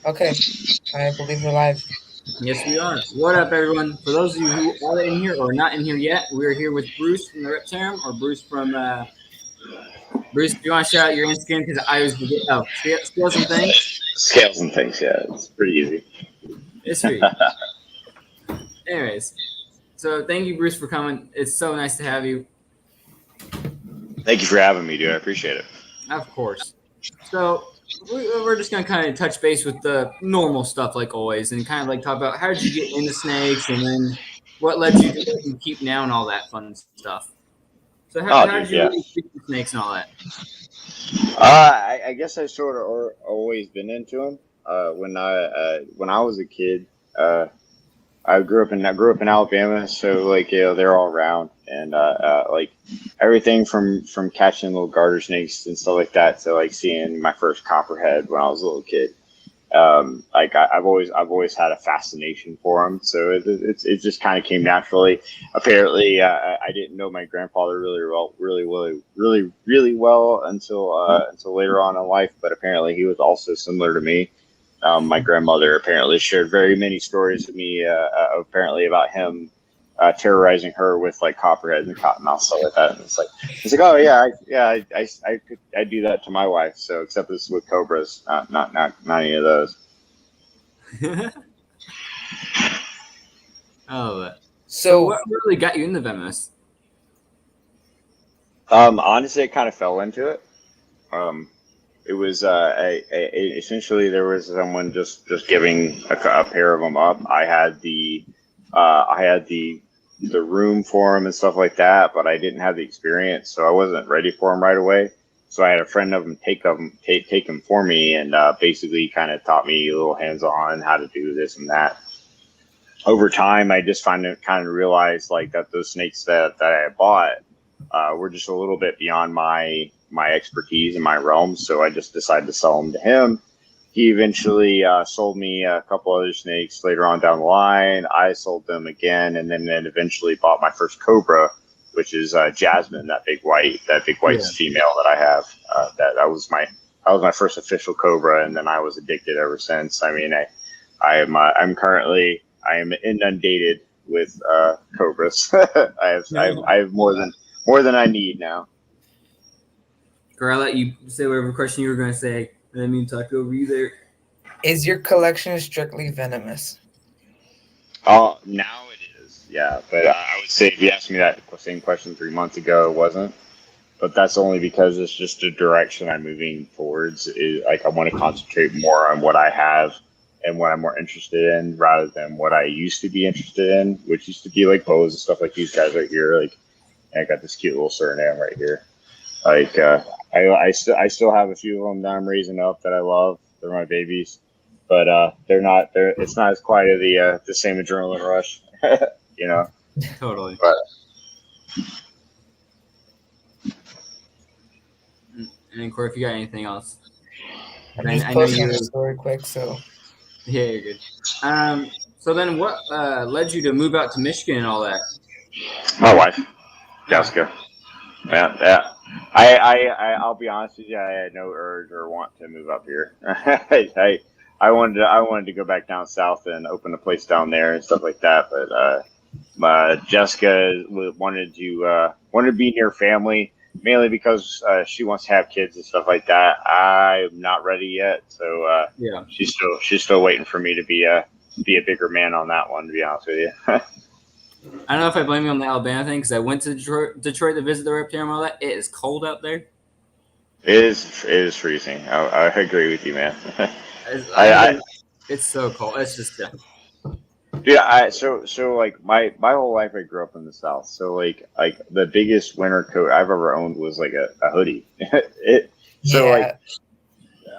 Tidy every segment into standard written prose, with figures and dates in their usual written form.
Okay, I believe we're live. Yes, we are. What up, everyone? For those of you who are in here or not in here yet, we are here with Bruce from the Reptarium, or Bruce from Bruce. Do you want to shout out your Instagram? Because I always forget. Oh, scales and things. Scales and things, yeah, it's pretty easy. It's sweet. Anyways, so thank you, Bruce, for coming. It's so nice to have you. Thank you for having me, dude. I appreciate it. Of course. So we're just gonna kind of touch base with the normal stuff, like always, and kind of like talk about how did you get into snakes, and then what led you to what you keep now, and all that fun stuff. So how Dude, did you yeah. really get into snakes and all that? I guess I sort of always been into them. When I was a kid, I grew up in Alabama, so like they're all around, and like everything from catching little garter snakes and stuff like that to like seeing my first copperhead when I was a little kid. I've always had a fascination for them, so it just kind of came naturally. Apparently, I didn't know my grandfather really well until later on in life, but apparently he was also similar to me. My grandmother apparently shared very many stories with me, apparently about him terrorizing her with like copperheads and cottonmouth stuff like that. And it's like, oh yeah, I do that to my wife. So except this with cobras, not any of those. Oh, So, what really got you into venomous? Honestly, I kind of fell into it. Um, it was essentially there was someone just giving a pair of them up. I had the room for them and stuff like that, but I didn't have the experience, so I wasn't ready for them right away. So I had a friend of them take them for me, and basically kind of taught me a little hands on how to do this and that. Over time, I just kind of realized like that those snakes that I bought were just a little bit beyond my expertise and my realm. So I just decided to sell them to him. He eventually sold me a couple other snakes later on down the line. I sold them again, and then eventually bought my first cobra, which is Jasmine, that big white female that I have. That was my first official cobra, and then I was addicted ever since. I mean, I am inundated with cobras. I have more than I need now. Girl, I'll let you say whatever question you were going to say. I didn't mean to talk over you there. is your collection strictly venomous? Oh, now it is, yeah. But I would say if you asked me that same question 3 months ago, it wasn't. But that's only because it's just the direction I'm moving towards. Is like I want to concentrate more on what I have and what I'm more interested in, rather than what I used to be interested in, which used to be like bows and stuff like these guys right here. Like I got this cute little Suriname right here. Like I still have a few of them that I'm raising up that I love. They're my babies, but they're not. It's not as quite of the same adrenaline rush, you know. Totally. But And then, Corey, if you got anything else. I'm I just know posting you. the story quick, so Yeah, you're good. So then what led you to move out to Michigan and all that? my wife, Jessica. Yeah. I'll be honest with you. I had no urge or want to move up here. I wanted to go back down south and open a place down there and stuff like that. But Jessica wanted to be near family, mainly because she wants to have kids and stuff like that. I'm not ready yet, so Yeah. she's still waiting for me to be a bigger man on that one. To be honest with you. I don't know if I blame you on the Alabama thing because I went to Detroit to visit the Reptarium and all that. It is cold out there. It is freezing. I agree with you, man. It's so cold. It's just Yeah, so like my whole life I grew up in the South. So like the biggest winter coat I've ever owned was like a hoodie. Like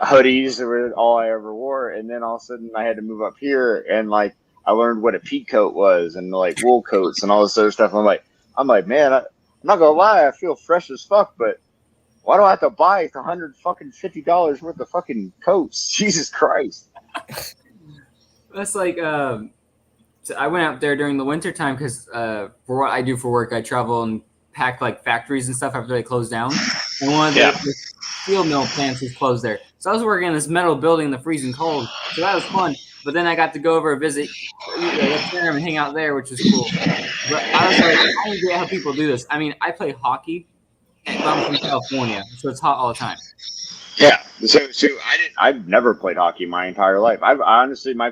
hoodies were all I ever wore, and then all of a sudden I had to move up here, and like I learned what a peat coat was, and like wool coats and all this other stuff. I'm like, man, I'm not gonna lie, I feel fresh as fuck, but why do I have to buy $150 worth of fucking coats? Jesus Christ. that's like so I went out there during the winter time because for what I do for work, I travel and pack like factories and stuff after they close down. And steel mill plants was closed there. So I was working in this metal building in the freezing cold. So that was fun. But then I got to go over and visit the aquarium and hang out there, which was cool. But I was like, I don't get how people do this. I mean, I play hockey, but I'm from California, so it's hot all the time. Yeah. So I've never played hockey my entire life. I've honestly, my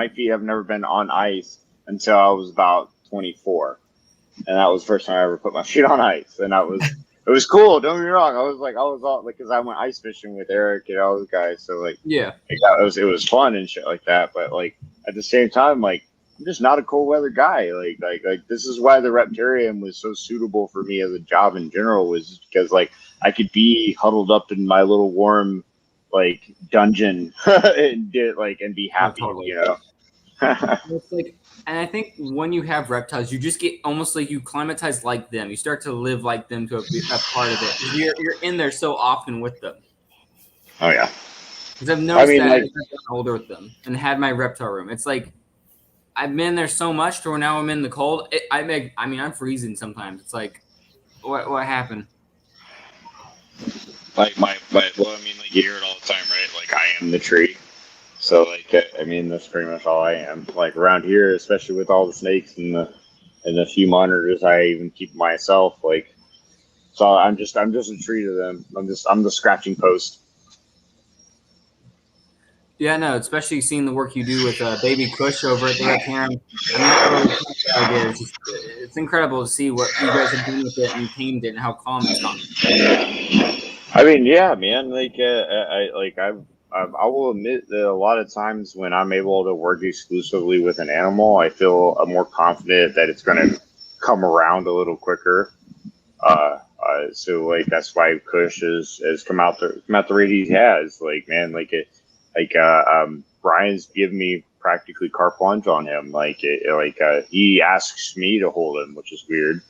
feet have never been on ice until I was about 24, and that was the first time I ever put my feet on ice, and it was cool. Don't get me wrong. I was all like, because I went ice fishing with Eric and all those guys, so like it was fun and shit like that. But like at the same time, like I'm just not a cold weather guy. Like this is why the Reptarium was so suitable for me as a job in general, was just because like I could be huddled up in my little warm like dungeon and be happy, totally. you know. It's like, and I think when you have reptiles, you just get almost like you climatize like them. You start to live like them to a part of it. You're in there so often with them. Oh yeah. Because I've noticed that like, as I've gotten older with them and had my reptile room. It's like I've been there so much to where now I'm in the cold. I'm freezing sometimes. It's like, what happened? Like you hear it all the time, right? Like I am the tree. So like I mean that's pretty much all I am. Like around here, especially with all the snakes and the few monitors I even keep myself. Like so I'm just a tree to them. I'm the scratching post. Yeah, no, especially seeing the work you do with Baby Kush over at the Reptarium. I mean, it's incredible to see what you guys have done with it and tamed it and how calm it's gone. I mean, yeah, man. Like I will admit that a lot of times when I'm able to work exclusively with an animal, I feel more confident that it's going to come around a little quicker. So like that's why Kush has come out the rate he has. Like man, Brian's given me practically carte blanche on him. He asks me to hold him, which is weird.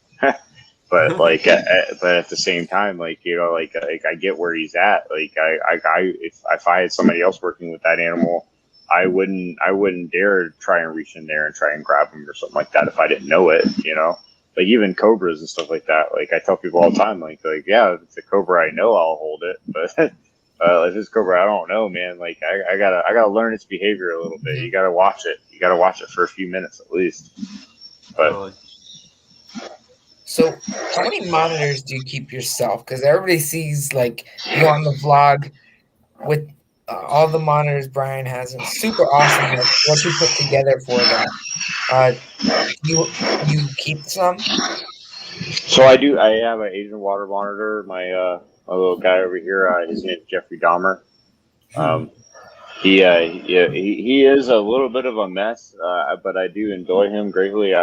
But but at the same time, I get where he's at. If I had somebody else working with that animal, I wouldn't dare try and reach in there and try and grab him or something like that if I didn't know it. You know, like even cobras and stuff like that. Like I tell people all the time, yeah, if it's a cobra I know, I'll hold it, but if it's cobra I don't know, man. Like I gotta learn its behavior a little bit. You gotta watch it. You gotta watch it for a few minutes at least. But. Totally. So, how many monitors do you keep yourself? Because everybody sees like you on the vlog with all the monitors Brian has, and it's super awesome what you put together for that. You keep some? So I do. I have an Asian water monitor. My little guy over here. His name is Jeffrey Dahmer. He is a little bit of a mess, but I do enjoy him greatly.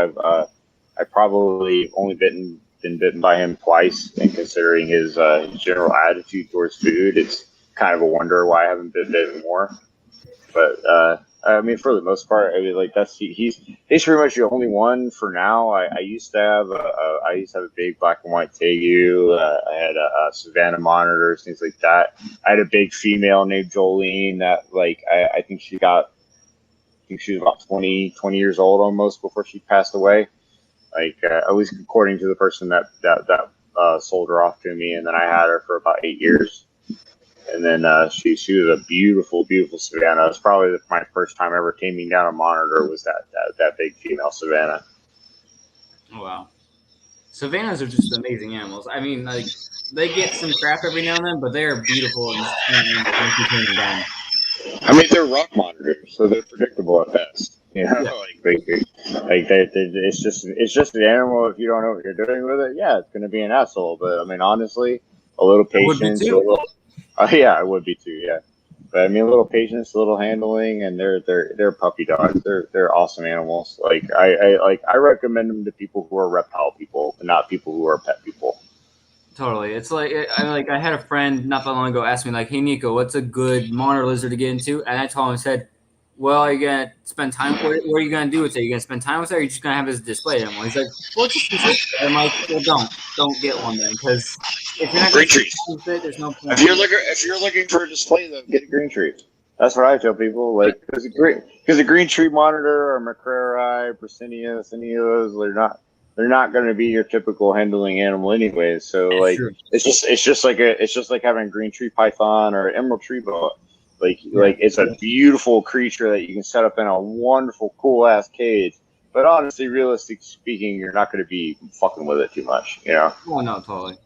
I probably only been bitten by him twice, and considering his general attitude towards food, it's kind of a wonder why I haven't been bitten more. But I mean, for the most part, I mean, like he's pretty much the only one for now. I used to have a big black and white Tegu. I had a Savannah monitors, things like that. I had a big female named Jolene that I think she was about 20 years old almost before she passed away. At least according to the person that sold her off to me, and then I had her for about 8 years, and then she was a beautiful Savannah. It was probably my first time ever taming down a monitor. Was that big female Savannah? Oh, wow, Savannahs are just amazing animals. I mean, like they get some crap every now and then, but they are beautiful and down. I mean, they're rock monitors, so they're predictable at best. You know, it's just an animal. If you don't know what you're doing with it, yeah, it's going to be an asshole. But I mean, honestly, a little patience. Yeah, I would be too. Yeah, but I mean, a little patience, a little handling, and they're puppy dogs. They're awesome animals. I recommend them to people who are reptile people, and not people who are pet people. Totally. It's I had a friend not that long ago ask me hey Nico, what's a good monitor lizard to get into? And I told him, I said, well, are you gonna spend time with it? What are you gonna do with it? Are you gonna spend time with it, or are you just gonna have it as a display animal? He's like, well, just I'm like, well, don't get one then, because if you're not green trees with it, there's no point. If you're looking for a display, then get a green tree. That's what I tell people. Because a green tree monitor or McCrary, Brassinia, any of those, they're not going to be your typical handling animal anyways. So That's like true. it's just like having a green tree python or emerald tree boa. Like Yeah. it's a beautiful creature that you can set up in a wonderful cool ass cage. But honestly, realistic speaking, you're not going to be fucking with it too much, you know. Oh no, totally.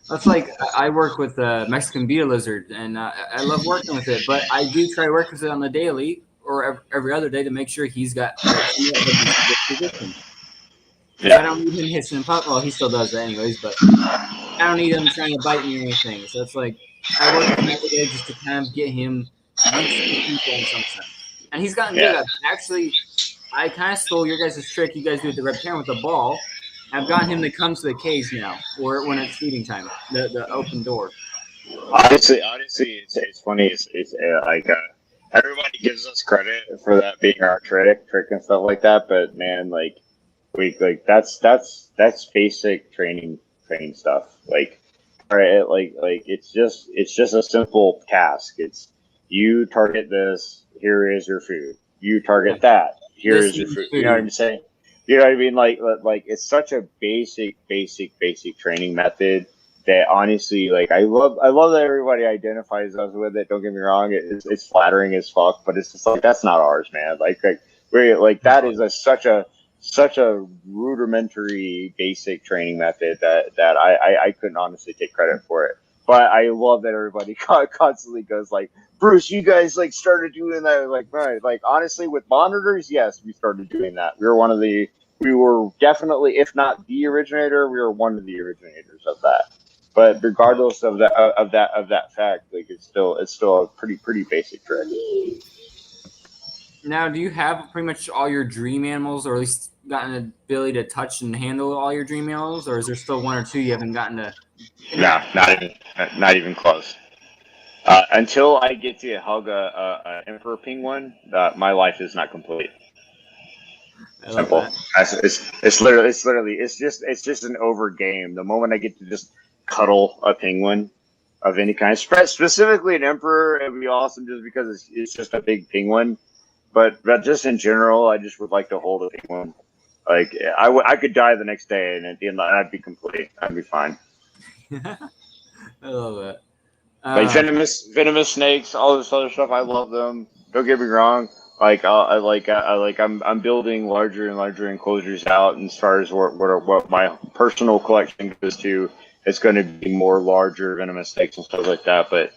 That's like I work with the Mexican beetle lizard, and I love working with it. But I do try to work with it on the daily or every other day to make sure he's got good position. Because I don't need him hissing and puff. Well, he still does that anyways, but I don't need him trying to bite me or anything. So it's like I work with him every day just to kind of get him used to people in some sense. And he's gotten good at it. Actually, I kind of stole your guys' trick you guys do at the reptarian with the ball. I've gotten him to come to the cage now, or when it's feeding time, the open door. Honestly, it's funny. It's like everybody gives us credit for that being our trick and stuff like that. But man, like we like that's basic training stuff. Like, all right, like it's just a simple task. It's you target this. Here is your food. You target that. Here This is your is food. food. You know what I'm saying? You know what I mean? Like it's such a basic training method that honestly, like I love that everybody identifies us with it. Don't get me wrong, it's flattering as fuck, but it's just like that's not ours, man. Like we're like that is such a rudimentary basic training method that I couldn't honestly take credit for it. But I love that everybody constantly goes like, Bruce, you guys like started doing that. Like, right, like honestly, with monitors, yes, we started doing that. We were definitely, if not the originator, we were one of the originators of that. But regardless of that fact, like it's still a pretty basic trick. Now, do you have pretty much all your dream animals, or at least gotten the ability to touch and handle all your dream animals, or is there still one or two you haven't gotten to? No, not even close. Until I get to hug a emperor penguin, my life is not complete. I love Simple. that. It's literally it's just an over game. The moment I get to just cuddle a penguin of any kind, specifically an emperor, it'd be awesome just because it's just a big penguin. But just in general, I just would like to hold a penguin. Like I could die the next day and at the end I'd be complete. I'd be fine. I love that. Like venomous snakes, all this other stuff. I love them. Don't get me wrong. Like I'm building larger and larger enclosures out. And as far as what my personal collection goes to, it's going to be more larger venomous snakes and stuff like that. But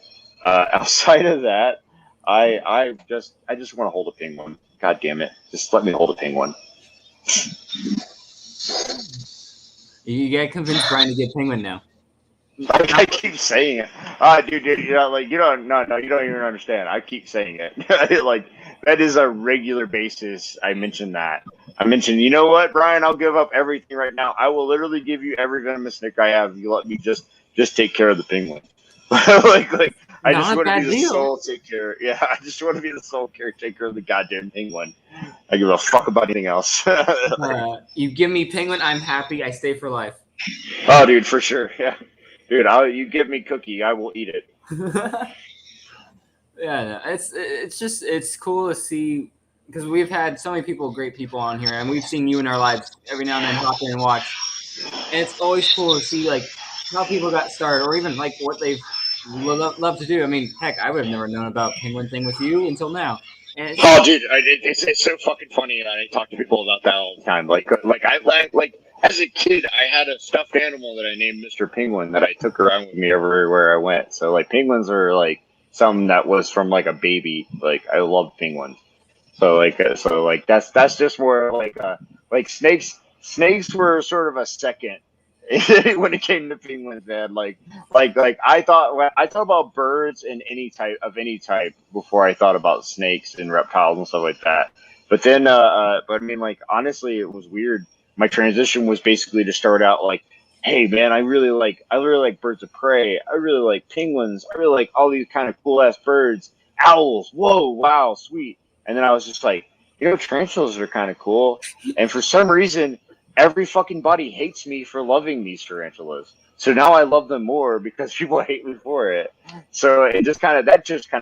outside of that, I just want to hold a penguin. God damn it! Just let me hold a penguin. You gotta convince Brian to get penguin now. I keep saying it. Dude, you know, like you don't even understand. I keep saying it. Like that is a regular basis. I mentioned that. I mentioned, you know what, Brian? I'll give up everything right now. I will literally give you every venomous snake I have. You let me just take care of the penguin. like I just want to be the sole take care. Yeah, I just want to be the sole caretaker of the goddamn penguin. I give a fuck about anything else. You give me penguin, I'm happy. I stay for life. Oh, dude, for sure. Yeah. Dude, you give me cookie, I will eat it. Yeah, no, it's cool to see because we've had so many great people on here, and we've seen you in our lives every now and then hop in and watch. And it's always cool to see like how people got started, or even like what they've loved to do. I mean, heck, I would have never known about penguin thing with you until now. And dude, it's so fucking funny. I talk to people about that all the time. Like as a kid, I had a stuffed animal that I named Mr. Penguin that I took around with me everywhere I went. So like penguins are like something that was from like a baby. Like I love penguins. So that's just more like snakes. Snakes were sort of a second when it came to penguins, man. Like I thought about birds and any type before I thought about snakes and reptiles and stuff like that. But then, but I mean, like honestly, it was weird. My transition was basically to start out like, hey man, I really like birds of prey. I really like penguins. I really like all these kind of cool ass birds. Owls. Whoa, wow, sweet. And then I was just like, you know, tarantulas are kind of cool. And for some reason, every fucking body hates me for loving these tarantulas. So now I love them more because people hate me for it. So it just kind of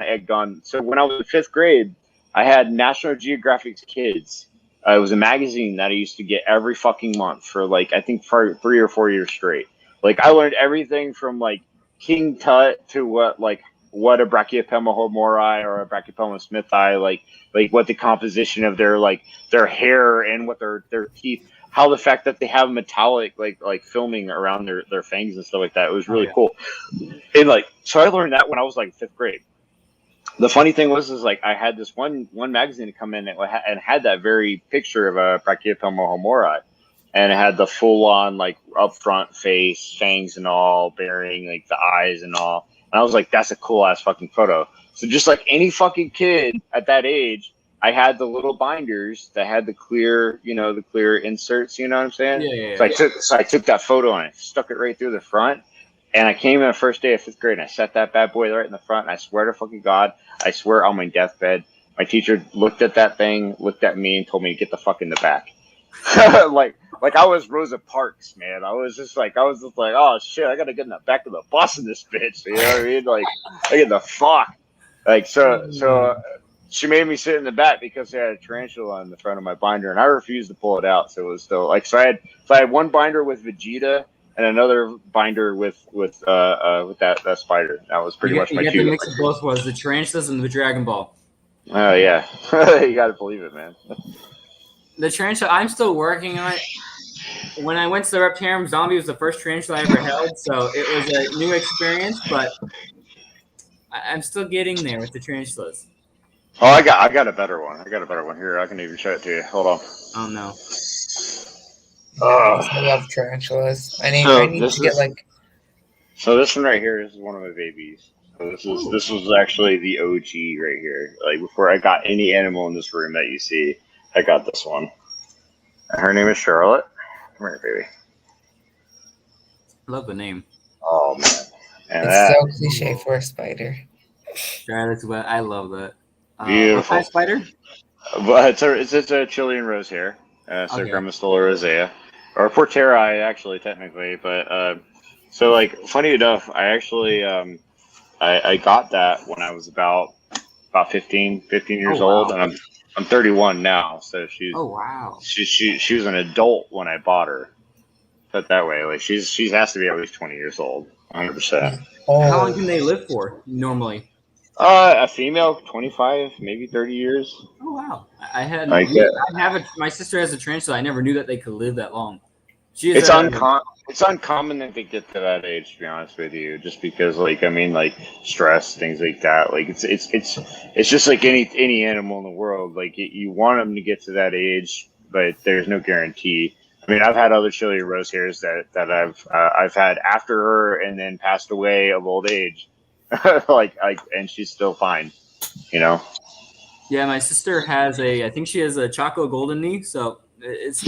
egged on. So when I was in fifth grade, I had National Geographic's Kids It was a magazine that I used to get every fucking month for like I think for 3 or 4 years straight. Like I learned everything from like King Tut to what a Brachypelma homori or a Brachypelma smithi like what the composition of their hair and what their teeth, how the fact that they have metallic like filming around their fangs and stuff like that. It was really cool. And like so I learned that when I was like 5th grade. The funny thing was like I had this one magazine to come in and had that very picture of a Brachypelma homori, and it had the full on like up front face, fangs and all, bearing like the eyes and all. And I was like, that's a cool ass fucking photo. So just like any fucking kid at that age, I had the little binders that had the clear inserts. You know what I'm saying? Yeah. So I took that photo and I stuck it right through the front. And I came in the first day of 5th grade and I set that bad boy right in the front. And I swear to fucking God, I swear on my deathbed, my teacher looked at that thing, looked at me, and told me to get the fuck in the back. like I was Rosa Parks, man. I was just like, oh shit, I gotta get in the back of the bus in this bitch. You know what I mean? Like, I get the fuck. Like so she made me sit in the back because they had a tarantula on the front of my binder, and I refused to pull it out. So it was still like I had one binder with Vegeta and another binder with that spider. That was pretty much my two. The mix of both was the tarantulas and the Dragon Ball. Oh yeah, you gotta believe it, man. The tarantula, I'm still working on it. When I went to the Reptarium, Zombie was the first tarantula I ever held, so it was a new experience. But I'm still getting there with the tarantulas. Oh, I got a better one. I got a better one here. I can even show it to you. Hold on. Oh no. I love tarantulas. I need to get like. So this one right here is one of my babies. So this was actually the OG right here. Like before I got any animal in this room that you see, I got this one. Her name is Charlotte. Come here, baby. Love the name. Oh man, and it's so cliche for a spider. Charlotte's wet. I love that. Beautiful. What kind of spider? But it's a Chilean rose hair. Grammostola rosea. Or Porteri, actually, technically. But, so, like, funny enough, I actually, I got that when I was about 15 years old. And I'm 31 now. So she's, oh, wow. She was an adult when I bought her. Put it that way. Like, she has to be at least 20 years old. 100%. How long can they live for, normally? A female, 25, maybe 30 years. Oh, wow. My sister has a tarantula. I never knew that they could live that long. It's uncommon that they get to that age, to be honest with you, just because, like, I mean, like, stress, things like that. Like, it's just like any animal in the world. Like, you want them to get to that age, but there's no guarantee. I mean, I've had other Chilean rose hairs that I've had after her and then passed away of old age. And she's still fine, you know. Yeah, my sister has I think she has a Choco Golden Knee, so it's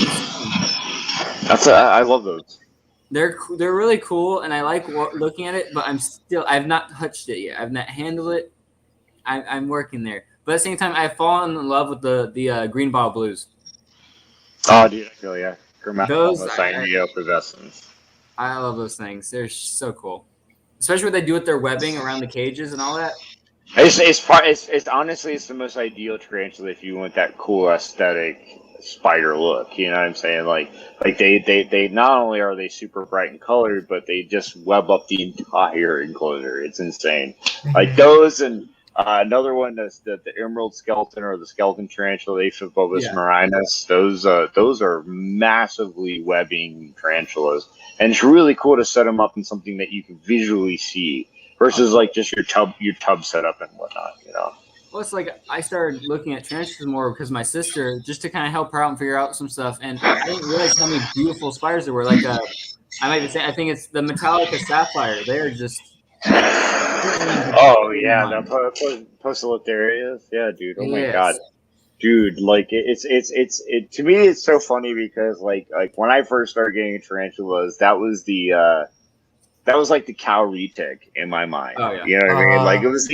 I love those. They're really cool, and I like looking at it, but I've not touched it yet. I've not handled it. I'm working there, but at the same time, I've fallen in love with the green bottle blues. Oh, dude, I feel yeah. Those Pubescens. I love those things. They're so cool. Especially what they do with their webbing around the cages and all that. It's honestly it's the most ideal tarantula if you want that cool aesthetic spider look. You know what I'm saying? Like they not only are they super bright and colored, but they just web up the entire enclosure. It's insane. Like those and another one that's the emerald skeleton or the skeleton tarantula, Aphiophoebus marinus. Those are massively webbing tarantulas. And it's really cool to set them up in something that you can visually see versus like just your tub setup and whatnot, you know. Well, it's like I started looking at tarantulas more because my sister, just to kind of help her out and figure out some stuff. And I didn't realize how many beautiful spiders there were. Like I might be saying, I think it's the Metallica Sapphire. They're just. Oh yeah, the Poecilotherias. Yeah, dude. Oh my god. Dude, like it to me it's so funny because like when I first started getting tarantulas, that was like the Calretic in my mind. Oh, yeah. You know what I mean? Like it was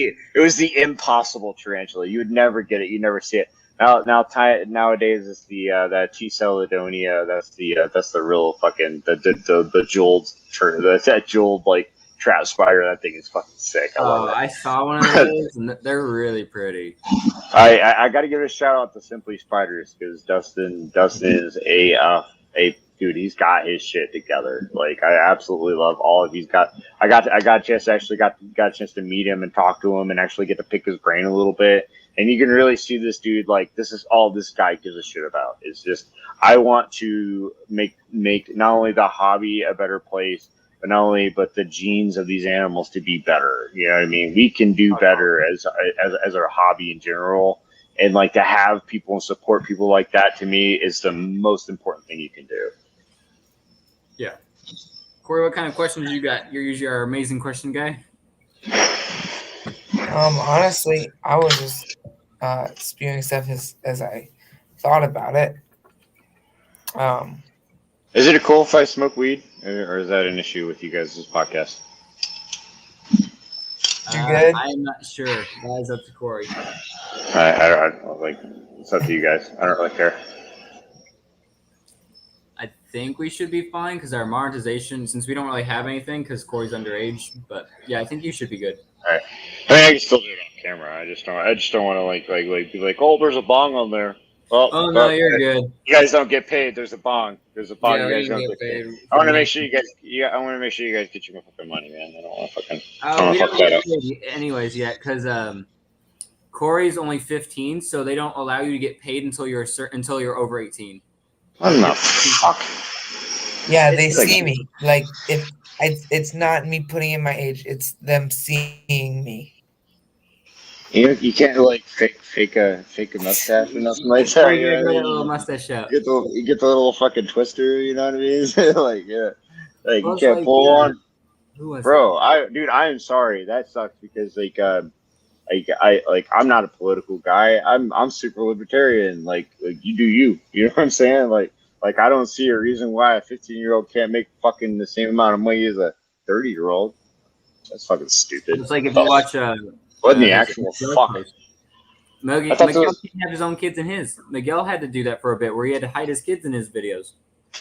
the impossible tarantula. You would never get it. You never see it. Nowadays it's the that T-Celidonia. That's the real fucking the jeweled that jeweled like trap spider. That thing is fucking sick. I love it. I saw one of those and they're really pretty. I got to give a shout out to Simply Spiders because Dustin is a dude. He's got his shit together. Like I absolutely love all of. I got a chance to actually got a chance to meet him and talk to him and actually get to pick his brain a little bit. And you can really see this dude. Like this is all this guy gives a shit about. It's just I want to make not only the hobby a better place, but not only but the genes of these animals to be better. You know what I mean? We can do better as our hobby in general, and like to have people and support people like that to me is the most important thing you can do. Yeah, Corey, what kind of questions you got? You're usually our amazing question guy. Honestly, I was just spewing stuff as I thought about it. Is it cool if I smoke weed, or is that an issue with you guys' podcast? You good? I am not sure. That is up to Corey. I like it's up to you guys. I don't really care. I think we should be fine because our monetization, since we don't really have anything because Corey's underage. But yeah, I think you should be good. All right. I mean, I can still do it on camera. I just don't want to like be like, oh, there's a bong on there. Well, Oh no, you're good. You guys don't get paid. There's a bong. There's a bong. Yeah, you guys we don't get get paid. paid. I want to make sure you guys. Yeah, I want to make sure you guys get your fucking money, man. I don't want to fucking. We fuck don't that get up. paid anyways yet because Corey's only 15, so they don't allow you to get paid until you're over 18. What the fuck? Yeah, they It's like- see me. Like if it's not me putting in my age, it's them seeing me. You can't like fake a mustache or nothing like that. Corey, You you're know what I a little mean? mustache out. You get the little fucking twister. You know what I mean? Like yeah, like Well, you it's can't like, pull yeah. on. Who was Bro, I am sorry. That sucks because I'm not a political guy. I'm super libertarian. Like you do you. You know what I'm saying? Like I don't see a reason why a 15-year-old can't make fucking the same amount of money as a 30-year-old. That's fucking stupid. It's like if you watch What in the actual fuck? Miguel I thought can't have his own kids in his. Miguel had to do that for a bit where he had to hide his kids in his videos.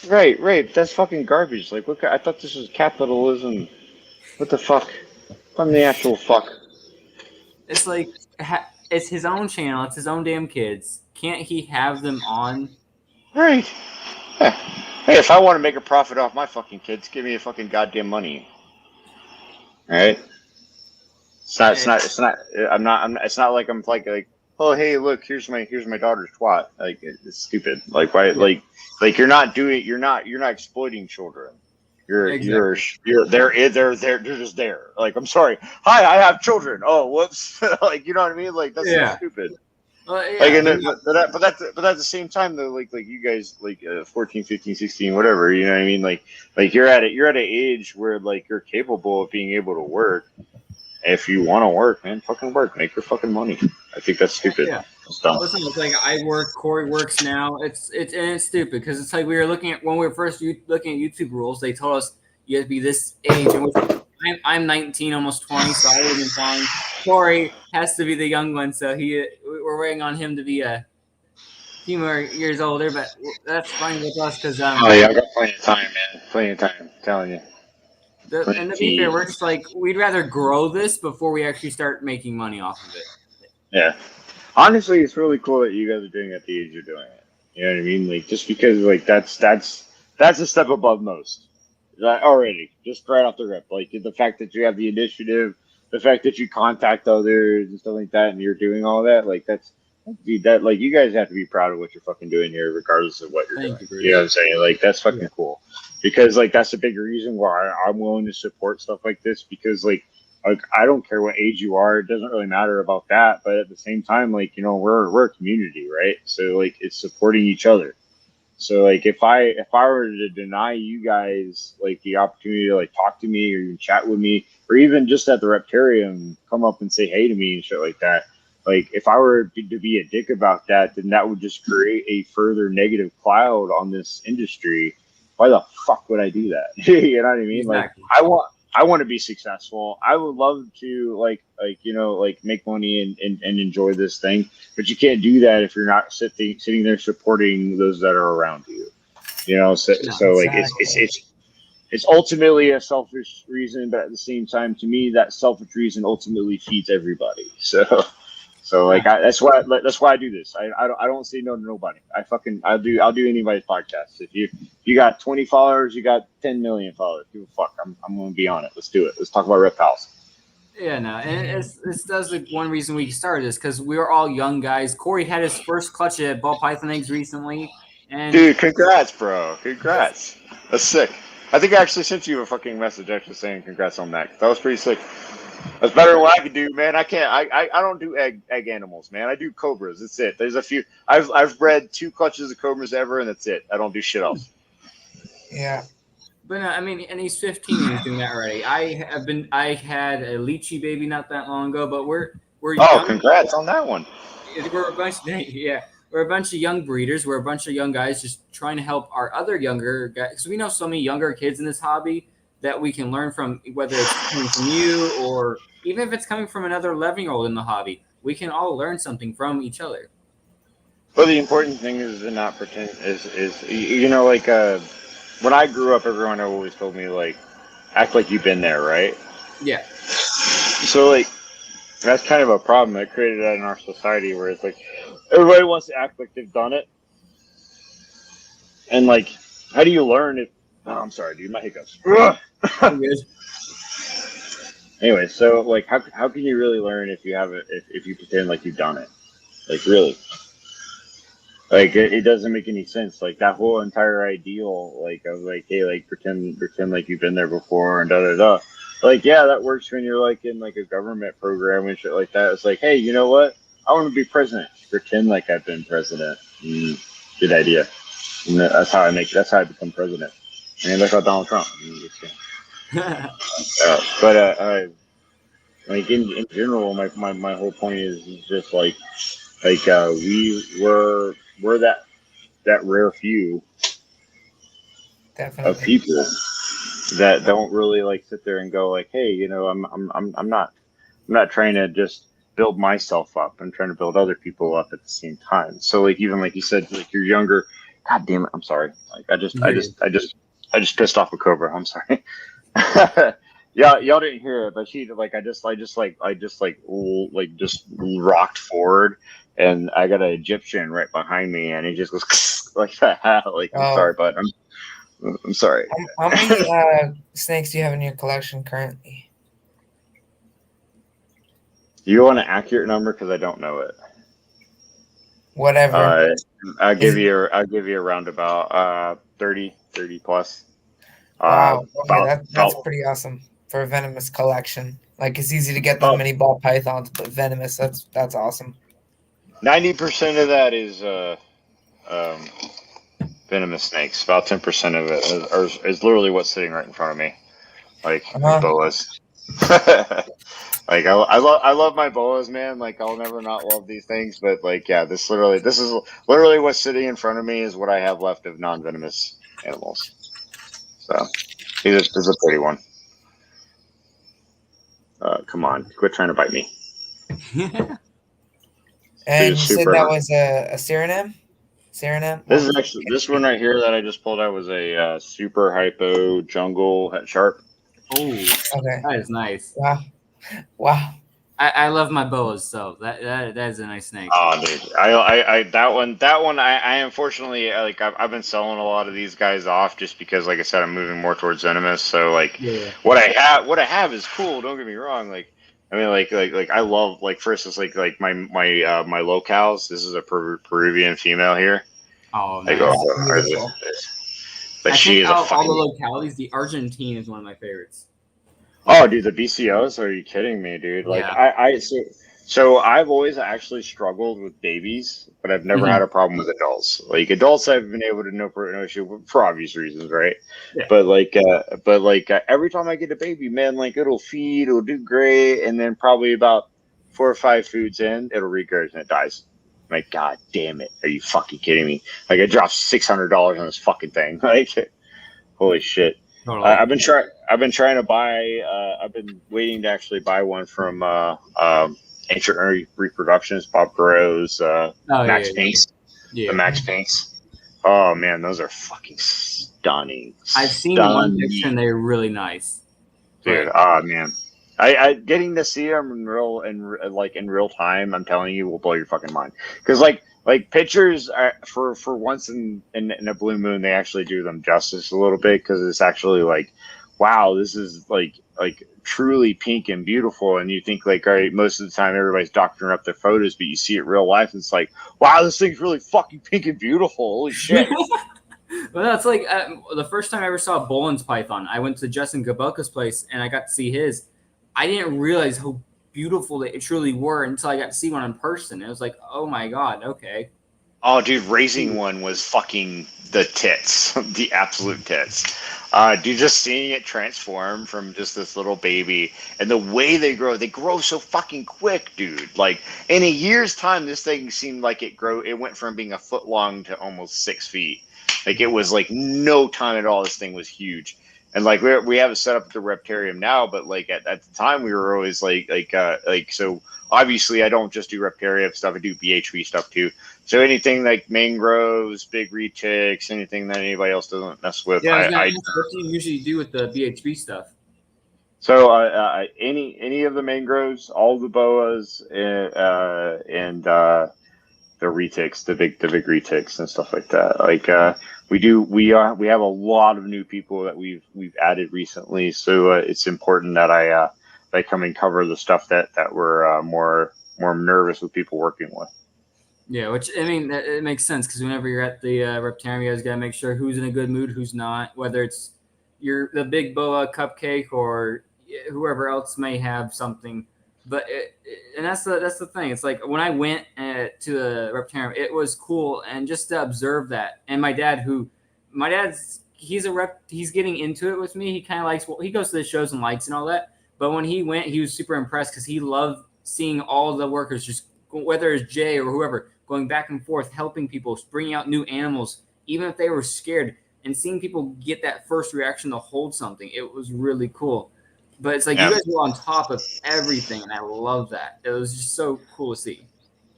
Right. That's fucking garbage. Like, I thought this was capitalism. What the fuck? What in the actual fuck? It's like it's his own channel. It's his own damn kids. Can't he have them on? Right. Yeah. Hey, if I want to make a profit off my fucking kids, give me a fucking goddamn money. All right. It's not like I'm like, oh hey, look, here's my daughter's twat. Like it's stupid. Like why? Like you're not exploiting children. They're just there. Like I'm sorry. Hi, I have children. Oh, whoops. Like you know what I mean? Like that's so stupid. But at the same time though, like you guys 14, 15, 16, whatever, you know what I mean? Like you're at an age where like you're capable of being able to work. If you want to work, man, fucking work. Make your fucking money. I think that's stupid. Yeah. It's dumb. Listen, it's like I work, Corey works now. It's stupid because it's like we were looking at when we were first looking at YouTube rules. They told us you have to be this age, and I'm 19, almost 20, so I would have been fine. Corey has to be the young one, so we're waiting on him to be a few more years older. But that's fine with us because oh yeah, I've got plenty of time, man. Plenty of time. I'm telling you. And to be fair, we're just like we'd rather grow this before we actually start making money off of it. Yeah. Honestly, it's really cool that you guys are doing it at the age you're doing it. You know what I mean? Like just because like that's a step above most. Already. Just right off the rip. Like the fact that you have the initiative, the fact that you contact others and stuff like that and you're doing all that, like that like you guys have to be proud of what you're fucking doing here regardless of what you're doing. You know what I'm saying? Like that's fucking cool. Because like that's a big reason why I'm willing to support stuff like this because like I don't care what age you are, it doesn't really matter about that. But at the same time, like you know, we're a community, right? So like it's supporting each other. So like if I were to deny you guys like the opportunity to like talk to me or even chat with me or even just at the Reptarium come up and say hey to me and shit like that, like if I were to be a dick about that, then that would just create a further negative cloud on this industry. Why the fuck would I do that? You know what I mean? Exactly. Like I want to be successful. I would love to like make money and enjoy this thing, but you can't do that if you're not sitting there supporting those that are around you. You know, so like it's ultimately a selfish reason, but at the same time, to me, that selfish reason ultimately feeds everybody. So So like that's why I do this. I don't say no to nobody. I'll do anybody's podcast. If you got 20 followers, you got 10 million followers. Give a fuck. I'm gonna be on it. Let's do it. Let's talk about reptiles. Yeah, no, and that's like one reason we started this because we were all young guys. Corey had his first clutch at ball python eggs recently, and Dude, congrats, bro. Congrats. That's sick. I think I actually sent you a fucking message actually saying congrats on that. That was pretty sick. That's better than what I could do, man. I can't. I don't do egg animals, man. I do cobras. That's it. There's a few. I've bred 2 clutches of cobras ever, and that's it. I don't do shit else. Yeah. but no, I mean, and he's 15 and he's doing that already. I had a lychee baby not that long ago, but we're Oh, young. congrats on that one. We're a bunch. Yeah, we're a bunch of young breeders. We're a bunch of young guys just trying to help our other younger guys because we know so many younger kids in this hobby that we can learn from, whether it's coming from you or even if it's coming from another 11-year-old in the hobby. We can all learn something from each other. Well, the important thing is to not pretend is you know, like when I grew up, everyone always told me like act like you've been there, right? Yeah. So like that's kind of a problem that created that in our society where it's like everybody wants to act like they've done it, and like how do you learn if? Oh, I'm sorry, dude, my hiccups. Anyway, so like how can you really learn if you haven't if you pretend like you've done it? Like really? Like it doesn't make any sense. Like that whole entire ideal, like of like, hey, like pretend like you've been there before and da da da. Like yeah, that works when you're like in like a government program and shit like that. It's like, hey, you know what? I want to be president. Pretend like I've been president. Good idea. And that's how I become president. And look how Donald Trump. Like in general, my whole point is just like we're that rare few Definitely. of people that don't really like sit there and go like, hey, you know, I'm not trying to just build myself up. I'm trying to build other people up at the same time. So like even like you said, like you're younger. God damn it, I'm sorry. Like I just pissed off a cobra. I'm sorry. Yeah, y'all didn't hear it, but she like I just rocked forward, and I got an Egyptian right behind me, and he just goes like that. Like I'm sorry, but I'm sorry. How many snakes do you have in your collection currently? You want an accurate number because I don't know it. Whatever. I'll give you a roundabout 30 plus. Wow, okay, that's pretty awesome for a venomous collection. Like it's easy to get that many ball pythons, but venomous, that's awesome. 90% of that is venomous snakes. About 10% of it is literally what's sitting right in front of me, like boas. Like I love my boas, man. Like I'll never not love these things, but like yeah, this is literally what's sitting in front of me is what I have left of non-venomous animals. So this is a pretty one. Come on, quit trying to bite me. And you said that was a Suriname? Suriname? This is actually this one right here that I just pulled out was a super hypo jungle sharp. Oh, okay, that is nice. Wow. I love my boas, so that is a nice snake. Oh, dude, I that one I unfortunately like I've been selling a lot of these guys off just because, like I said, I'm moving more towards venomous. So like what I have is cool. Don't get me wrong. Like I mean, like I love like for instance like my locals. This is a Peruvian female here. Oh, nice. But she is all the localities. The Argentine is one of my favorites. Oh, dude, the BCOs? Are you kidding me, dude? Like, yeah. So I've always actually struggled with babies, but I've never had a problem with adults. Like adults, I've been able to no issue for obvious reasons, right? Yeah. But every time I get a baby, man, like it'll feed, it'll do great, and then probably about 4 or 5 foods in, it'll regurgitate and it dies. I'm like, God damn it! Are you fucking kidding me? Like I dropped $600 on this fucking thing. Like, holy shit. Totally. I've been trying to buy. I've been waiting to actually buy one from Ancient Reproductions, Bob Burrows, Max Pinks, the Max Pinks. Oh man, those are fucking stunning. I've seen one picture and they're really nice. Dude, oh man, I getting to see them in real time. I'm telling you, will blow your fucking mind. Because pictures are, for once in a blue moon, they actually do them justice a little bit because it's actually like, wow, this is like truly pink and beautiful. And you think like, all right, most of the time everybody's doctoring up their photos, but you see it real life, and it's like, wow, this thing's really fucking pink and beautiful. Holy shit. Well, that's like the first time I ever saw Bolin's python. I went to Justin Gabelka's place and I got to see his. I didn't realize how beautiful they truly were until I got to see one in person. It was like, oh my god, okay. Oh, dude, raising one was fucking the tits, the absolute tits. Dude, just seeing it transform from just this little baby and the way they grow so fucking quick, dude. Like in a year's time, this thing seemed like it went from being a foot long to almost 6 feet. Like it was like no time at all. This thing was huge. And like we have it set up at the Reptarium now, but like at the time we were always so obviously I don't just do Reptarium stuff, I do BHV stuff too. So anything like mangroves, big retics, anything that anybody else doesn't mess with. Yeah, what do you usually do with the BHV stuff? So any of the mangroves, all the boas, and the retics, the big retics and stuff like that. Like we have a lot of new people that we've added recently, so it's important that I come and cover the stuff that we're more nervous with people working with. Yeah, which I mean it makes sense because whenever you're at the Reptarium, you guys gotta make sure who's in a good mood, who's not, whether it's the big boa cupcake or whoever else may have something. But and that's the thing. It's like when I went to the Reptarium, it was cool, and just to observe that. And my dad's he's getting into it with me. He kind of likes he goes to the shows and likes and all that. But when he went, he was super impressed because he loved seeing all the workers, just whether it's Jay or whoever, going back and forth, helping people, bringing out new animals, even if they were scared, and seeing people get that first reaction to hold something. It was really cool. But it's like you guys were on top of everything, and I love that. It was just so cool to see.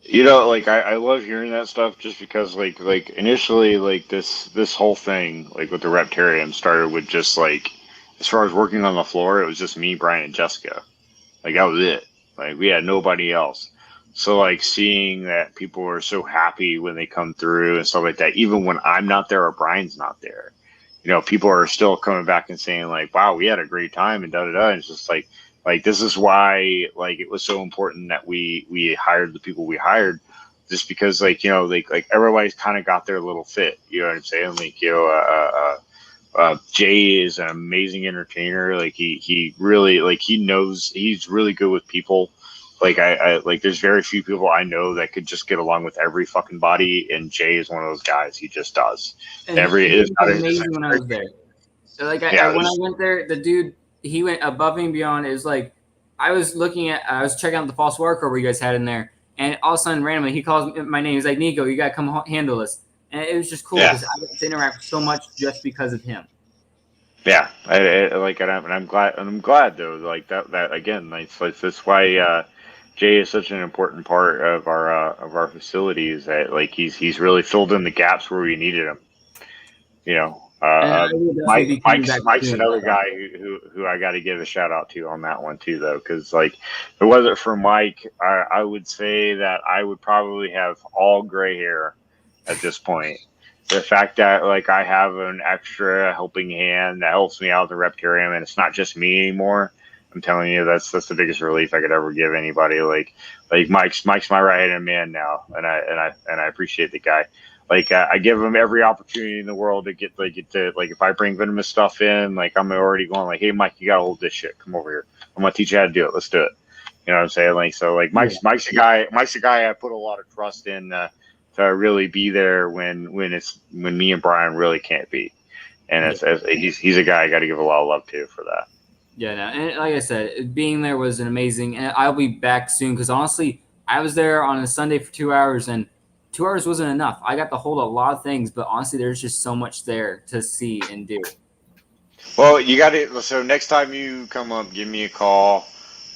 You know, like I love hearing that stuff just because like initially like this whole thing like with the Reptarium started with just like as far as working on the floor, it was just me, Brian, and Jessica. Like that was it. Like we had nobody else. So like seeing that people are so happy when they come through and stuff like that, even when I'm not there or Brian's not there, you know, people are still coming back and saying like, wow, we had a great time and da da da. It's just like this is why like it was so important that we hired the people we hired, just because like, you know, like everybody's kind of got their little fit. You know what I'm saying? Like, you know, Jay is an amazing entertainer. Like he really like he's really good with people. Like I like there's very few people I know that could just get along with every fucking body, and Jay is one of those guys. He just does. And it was amazing when I was there. So like when I went there, the dude, he went above and beyond. It was like I was checking out the false water cobra you guys had in there, and all of a sudden randomly he calls my name. He's like, Nico, you gotta come handle this. And it was just cool because I got to interact so much just because of him. Yeah, I'm glad though. Like that again. That's why Jay is such an important part of our facilities. That like he's really filled in the gaps where we needed him. You know, Mike's another guy who I got to give a shout out to on that one too, though, because like if it wasn't for Mike, I would say that I would probably have all gray hair at this point. The fact that like I have an extra helping hand that helps me out at the Reptarium, and it's not just me anymore. I'm telling you, that's the biggest relief I could ever give anybody. Like Mike's my right hand man now, and I appreciate the guy. Like I give him every opportunity in the world to get if I bring venomous stuff in, like I'm already going like, hey Mike, you gotta hold this shit. Come over here. I'm gonna teach you how to do it. Let's do it. You know what I'm saying? Like so, like Mike's the guy. Mike's the guy I put a lot of trust in to really be there when me and Brian really can't be. And he's a guy I got to give a lot of love to for that. Yeah, no, and like I said, being there was an amazing, and I'll be back soon because honestly, I was there on a Sunday for 2 hours, and 2 hours wasn't enough. I got to hold a lot of things, but honestly, there's just so much there to see and do. Well, you got it. So next time you come up, give me a call.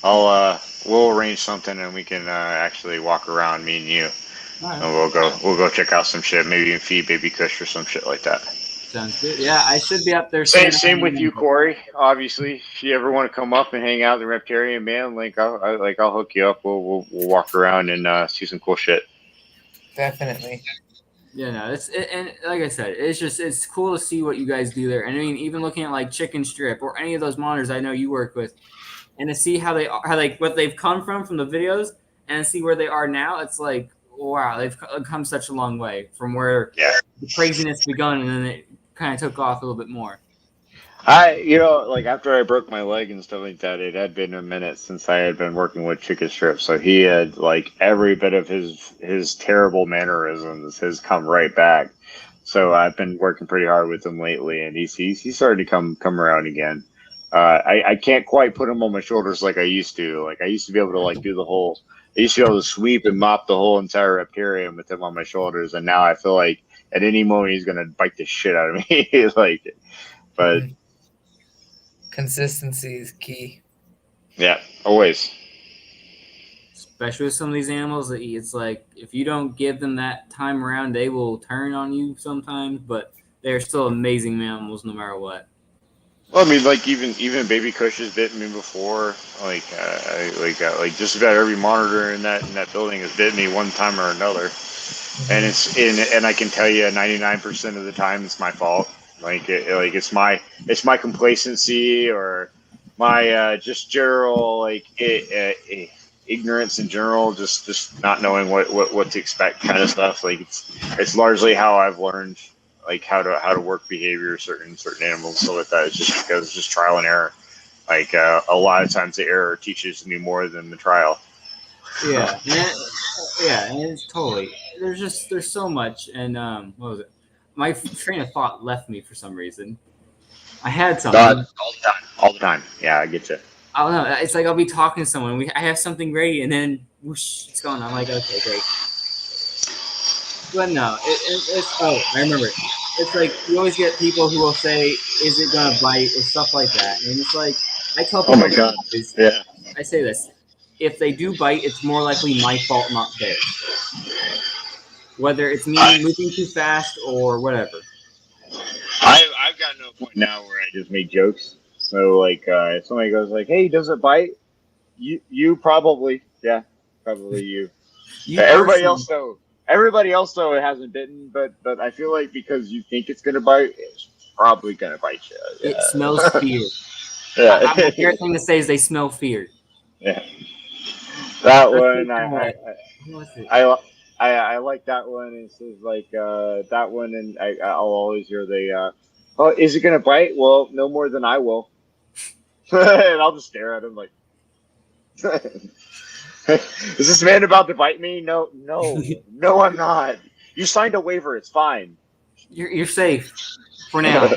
We'll arrange something, and we can actually walk around, me and you, right. And we'll go check out some shit. Maybe even feed Baby Kush or some shit like that. Sounds good. Yeah, I should be up there. Same with you, Corey. Obviously, if you ever want to come up and hang out at the Reptarian, man, I'll hook you up. We'll walk around and see some cool shit. Definitely. Yeah, no, and like I said, it's cool to see what you guys do there. And I mean, even looking at like Chicken Strip or any of those monitors I know you work with, and to see how they are, how like what they've come from the videos, and see where they are now, it's like wow, they've come such a long way from where the craziness begun, and then it kind of took off a little bit more. Like after I broke my leg and stuff like that, it had been a minute since I had been working with Chicken Strip. So he had like every bit of his terrible mannerisms has come right back. So I've been working pretty hard with him lately, and he's started to come around again. I can't quite put him on my shoulders like I used to. Like I used to be able to like do the whole. I used to be able to sweep and mop the whole entire Reptarium with him on my shoulders, and now I feel like at any moment he's gonna bite the shit out of me. But. Consistency is key. Yeah, always. Especially with some of these animals, it's like if you don't give them that time around, they will turn on you sometimes. But they're still amazing mammals, no matter what. Well, I mean, like even Baby Kush has bitten me before. Like just about every monitor in that building has bitten me one time or another. And and I can tell you, 99% of the time, it's my fault. It's my complacency or my just general ignorance in general, just not knowing what to expect kind of stuff. Like it's largely how I've learned like how to work behavior certain animals. So with that, it's just because it's just trial and error. Like a lot of times the error teaches me more than the trial. Yeah, and it's totally. There's so much, and what was it? My train of thought left me for some reason. I had something all the time. Yeah, I get you. I don't know. It's like I'll be talking to someone. I have something ready, and then whoosh, it's gone. I'm like, okay, great. But no, it's I remember. It's like you always get people who will say, "Is it gonna bite?" or stuff like that, and it's like I tell people, "Oh my god, yeah." I say this: if they do bite, it's more likely my fault, not theirs. Whether it's me moving too fast or whatever. I've gotten to a point now where I just make jokes. So like, if somebody goes like, "Hey, does it bite?" You probably, yeah, probably you. Everybody else though, it hasn't bitten, but I feel like because you think it's gonna bite, it's probably gonna bite you. Yeah. It smells fear. Yeah. My favorite thing to say is they smell fear. Yeah. That one, I like that one. It says like that one, and I'll always hear oh, is it gonna bite? Well, no more than I will. And I'll just stare at him like, is this man about to bite me? No, I'm not. You signed a waiver. It's fine. You're safe for now.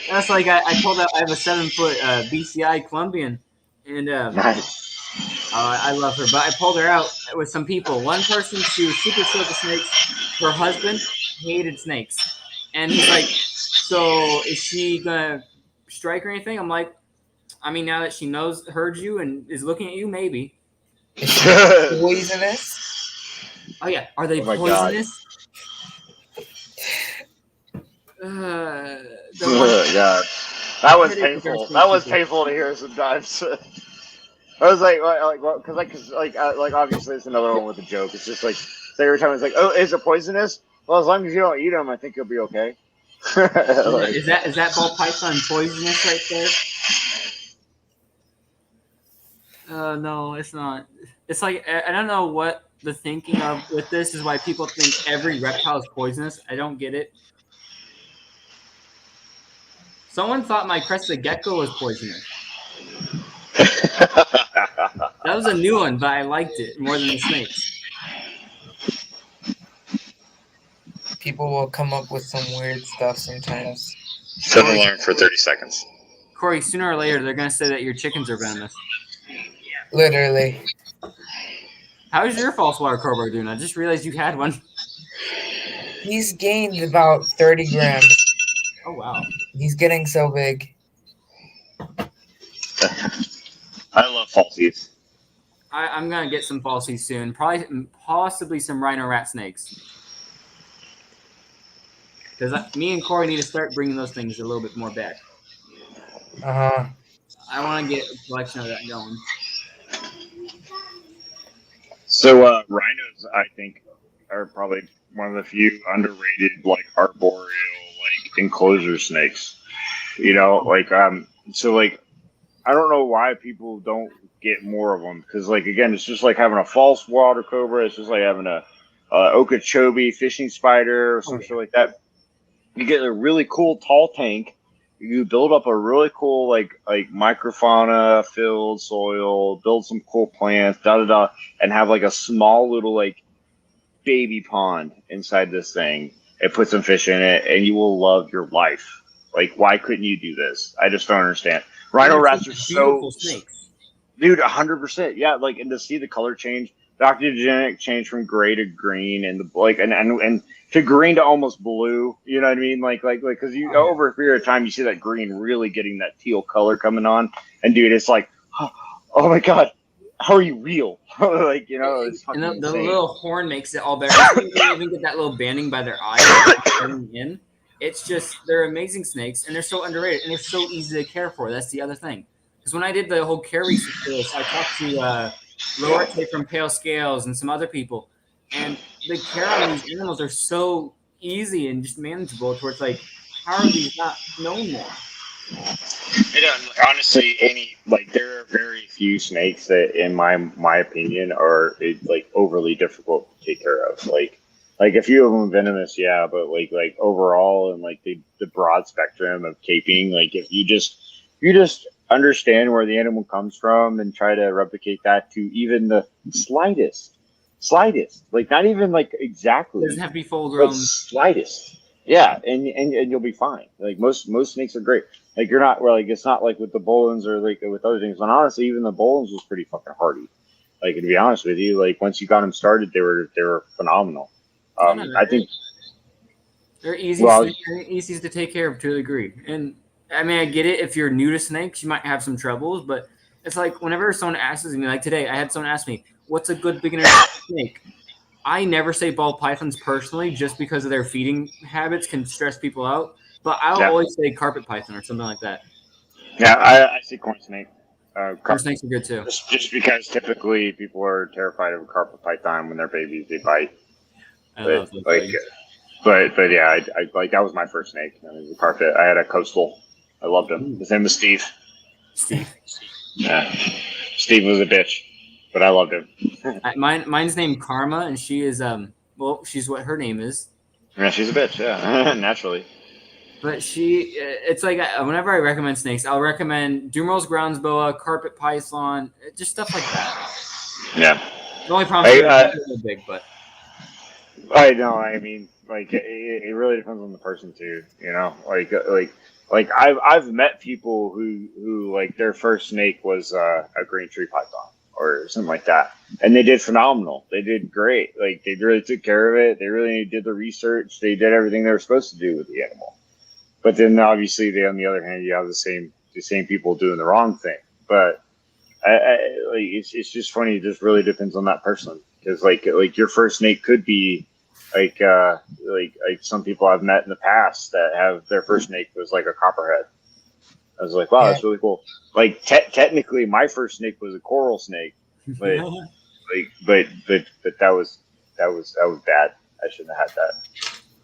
That's like I told that I have a 7-foot BCI Colombian, and nice. I love her, but I pulled her out with some people. One person, she was super chill with snakes. Her husband hated snakes, and he's like, "So is she gonna strike or anything?" I'm like, "I mean, now that she heard you, and is looking at you, maybe." Poisonous? Oh yeah, are they poisonous? God, that was painful. That was painful to hear sometimes. I was because obviously it's another one with a joke. It's just like every time it's like, "Oh, is it poisonous?" Well, as long as you don't eat them, I think you'll be okay. Is that ball python poisonous right there? No, it's not. It's like I don't know what the thinking of with this is. Why people think every reptile is poisonous. I don't get it. Someone thought my crested gecko was poisonous. That was a new one, but I liked it more than the snakes. People will come up with some weird stuff sometimes. Set an alarm for 30 seconds. Corey, sooner or later, they're going to say that your chickens are venomous. Literally. How's your false water cobra doing? I just realized you had one. He's gained about 30 grams. Oh, wow. He's getting so big. I love falsies. I'm going to get some falsies soon. Possibly some rhino rat snakes. Because me and Corey need to start bringing those things a little bit more back. Uh-huh. I want to get a collection of that going. So rhinos, I think, are probably one of the few underrated like arboreal like enclosure snakes. You know, like so like I don't know why people don't get more of them because like again, it's just like having a false water cobra. It's just like having a Okeechobee fishing spider or some shit like that. You get a really cool tall tank. You build up a really cool like microfauna filled soil, build some cool plants, and have like a small little like baby pond inside this thing and put some fish in it, and you will love your life. Like, why couldn't you do this? I just don't understand. Rhino rats are so snakes. Dude, 100%. Yeah, like, and to see the color change, the octogenic change from gray to green, and the like, and to green to almost blue. You know what I mean? Like, because you over a period of time, you see that green really getting that teal color coming on, and dude, it's like, oh my god, how are you real? Like, you know, it's fucking and the insane. little horn makes it all better. You don't even get that little banding by their eyes in. It's just they're amazing snakes, and they're so underrated, and they're so easy to care for. That's the other thing. Because when I did the whole care research for this, I talked to Loarte from Pale Scales and some other people, and the care on these animals are so easy and just manageable. Towards like, how are these not known more? Honestly, there are very few snakes that, in my opinion, are like overly difficult to take care of. Like a few of them venomous, yeah, but like overall and like the broad spectrum of caping, like if you just understand where the animal comes from and try to replicate that to even the slightest, like not even like exactly, It doesn't have to be full grown. Slightest, yeah, and you'll be fine. Like most snakes are great. Like you're not like it's not like with the Bolins or like with other things. And honestly, even the Bolins was pretty fucking hardy. Like to be honest with you, like once you got them started, they were phenomenal. I think they're easy, easy to take care of to a degree. And I mean, I get it. If you're new to snakes, you might have some troubles, but it's like whenever someone asks me, like today, I had someone ask me, "What's a good beginner snake?" I never say ball pythons personally, just because of their feeding habits can stress people out. But I'll always say carpet python or something like that. Yeah, I see corn snake. Corn snakes are good too. Just because typically people are terrified of a carpet python when they're babies, they bite. But yeah, I like that was my first snake. It was a carpet. I had a coastal. I loved him. His name was Steve. Yeah, Steve was a bitch, but I loved him. Mine's named Karma, and she is she's what her name is. Yeah, she's a bitch. Yeah, naturally. But it's like whenever I recommend snakes, I'll recommend Dumeril's grounds boa, carpet python, just stuff like that. Yeah. The only problem is they're a little big, but. I know. I mean, like it really depends on the person too. You know, like I've met people who like their first snake was a green tree python or something like that, and they did phenomenal. They did great. Like they really took care of it. They really did the research. They did everything they were supposed to do with the animal. But then obviously, on the other hand, you have the same people doing the wrong thing. But it's just funny. It just really depends on that person. Because like your first snake could be like some people I've met in the past that have their first snake was like a copperhead. I was like, wow, that's really cool. Like technically, my first snake was a coral snake, but but that was bad. I shouldn't have had that.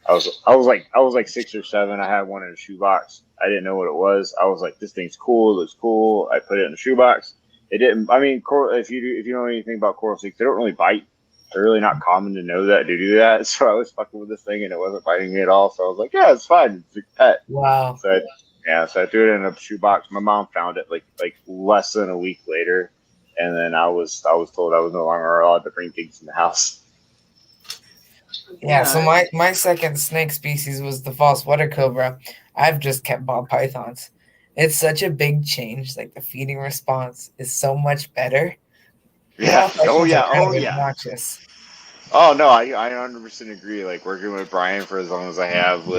I was like 6 or 7. I had one in a shoebox. I didn't know what it was. I was like, this thing's cool. It looks cool. I put it in a shoebox. It didn't. I mean, if you know anything about coral snakes, they don't really bite. They're really not common to know that to do that. So I was fucking with this thing and it wasn't biting me at all. So I was like, yeah, it's fine. It's a pet. Wow. So I threw it in a shoebox. My mom found it like less than a week later, and then I was told I was no longer allowed to bring things in the house. Yeah, so my second snake species was the false water cobra. I've just kept ball pythons. It's such a big change. Like the feeding response is so much better. Yeah. Obnoxious. Oh no, I 100% agree. Like working with Brian for as long as I have,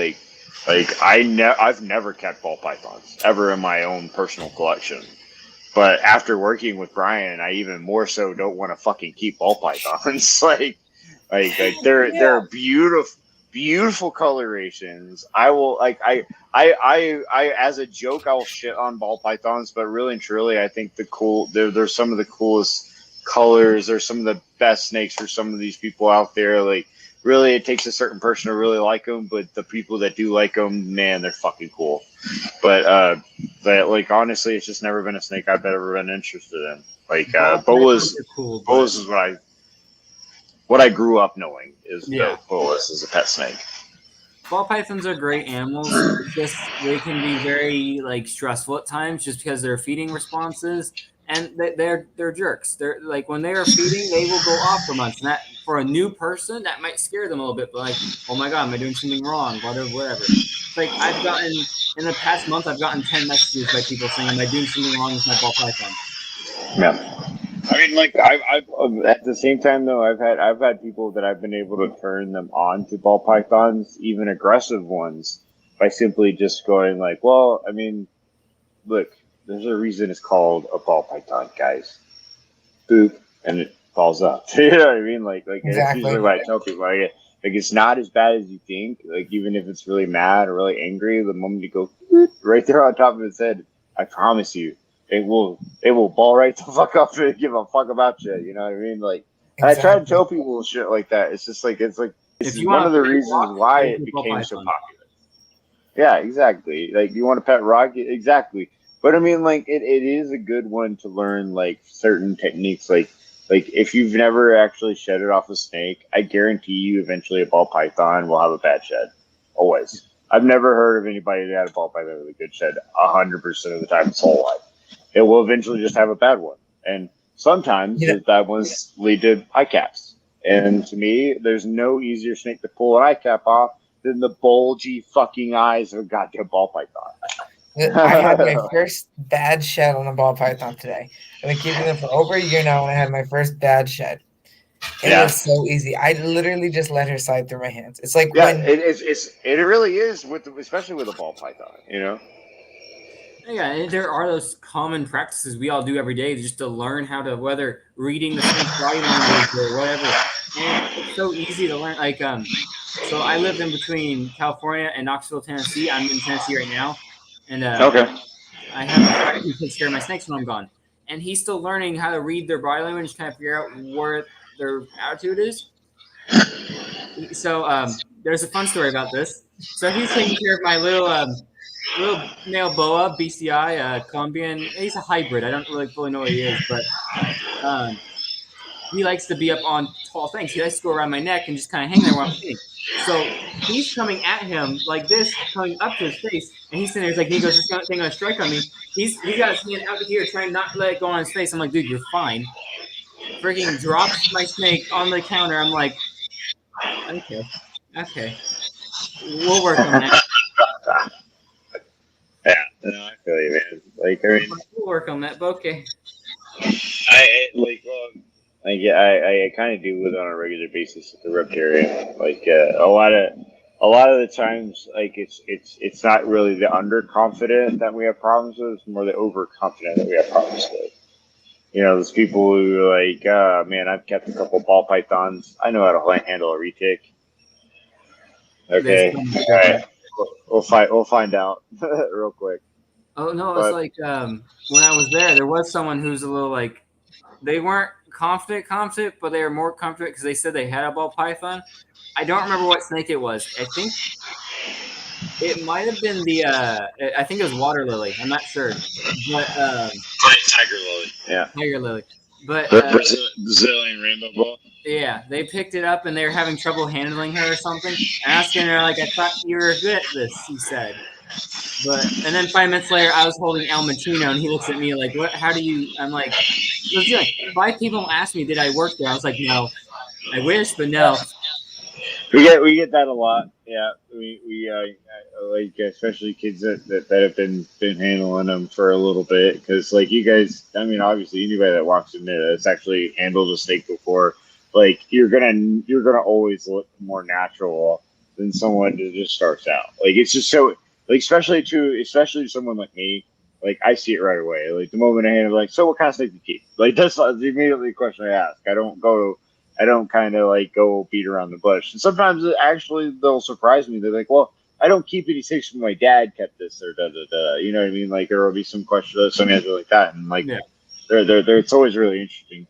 I've never kept ball pythons ever in my own personal collection. But after working with Brian, I even more so don't want to fucking keep ball pythons. They're beautiful beautiful colorations. I will like I as a joke I will shit on ball pythons, but really and truly I think they're some of the coolest colors. They're some of the best snakes for some of these people out there. Like really, it takes a certain person to really like them, but the people that do like them, man, they're fucking cool. But like honestly, it's just never been a snake I've ever been interested in. Like boas, cool, boas is what I grew up knowing is Yeah. boas is a pet snake. Ball pythons are great animals. It's just they can be very like stressful at times, just because their feeding responses, and they're jerks. They're like when they are feeding, they will go off for months. And that for a new person, that might scare them a little bit. But like, oh my god, am I doing something wrong? Whatever. Like I've gotten in the past month, I've gotten 10 messages by people saying, "Am I doing something wrong with my ball python?" Yeah. I mean, like I've at the same time though, I've had people that I've been able to turn them on to ball pythons, even aggressive ones, by simply just going like, well, I mean, look, there's a reason it's called a ball python, guys. Boop, and it falls up. You know what I mean? Like Exactly. That's usually what I tell people. Like it's not as bad as you think. Like even if it's really mad or really angry, the moment you go right there on top of its head, I promise you. It will ball right the fuck up and give a fuck about you. You know what I mean? Like, and I try to tell people shit like that. It's just like it's one of the reasons why it became so popular. Yeah, exactly. Like you want to pet rock, exactly. But I mean, like it is a good one to learn like certain techniques. Like if you've never actually shedded off a snake, I guarantee you eventually a ball python will have a bad shed. Always. I've never heard of anybody that had a ball python with a good shed 100% of the time its whole life. It will eventually just have a bad one. And sometimes those bad ones lead to eye caps. And to me, there's no easier snake to pull an eye cap off than the bulgy fucking eyes of a goddamn ball python. I had my first bad shed on a ball python today. I've been keeping them for over a year now, and I had my first bad shed. It was so easy. I literally just let her slide through my hands. It's like it really is especially with a ball python, you know. Yeah, and there are those common practices we all do every day just to learn how to, whether reading the snake's body language or whatever. And it's so easy to learn. Like, so I live in between California and Knoxville, Tennessee. I'm in Tennessee right now, and I have a friend who takes care of my snakes when I'm gone, and he's still learning how to read their body language, kind of figure out where their attitude is. So there's a fun story about this. So he's taking care of my little male boa, BCI, Colombian. He's a hybrid. I don't really fully know what he is, but he likes to be up on tall things. He likes to go around my neck and just kind of hang there while I'm eating. So he's coming at him like this, coming up to his face, and he's sitting there like, he goes, "This thing gonna strike on me." He's got his hand out here trying not to let it go on his face. I'm like, dude, you're fine. Freaking drops my snake on the counter. I'm like, okay, we'll work on that. Yeah, no, I feel you, man. Like, I mean, we'll work on that, but okay. I kind of deal with it on a regular basis with the Reptarian. Like, a lot of the times, like it's not really the underconfident that we have problems with; it's more the overconfident that we have problems with. You know, there's people who are like, man, I've kept a couple ball pythons. I know how to handle a retic. Okay, all right. We'll find out real quick. Oh no, it's like when I was there was someone who's a little like, they weren't confident, but they were more confident because they said they had a ball python. I don't remember what snake it was. I think it might have been I think it was water lily. I'm not sure, but tiger lily. Yeah, tiger lily. But Brazilian rainbow ball. Yeah, they picked it up and they were having trouble handling her or something. Asking her like, "I thought you were good at this," he said. And then 5 minutes later, I was holding El Matino, and he looks at me like, "What? How do you?" I'm like, 5 people asked me, "Did I work there?" I was like, "No, I wish, but no." We get that a lot. Yeah, we like especially kids that have been handling them for a little bit, because like you guys, I mean, obviously anybody that walks in there that's actually handled a snake before, like you're gonna always look more natural than someone that just starts out. Like it's just so, like especially someone like me, like I see it right away. Like the moment I handle, like, so what kind of snake do you keep? Like that's immediately the question I ask. I don't go I don't kind of like go beat around the bush. And sometimes actually they'll surprise me. They're like, well, I don't keep any sticks when my dad kept this or da da da. You know what I mean? Like there will be some question, some answer like that, and like they're it's always really interesting.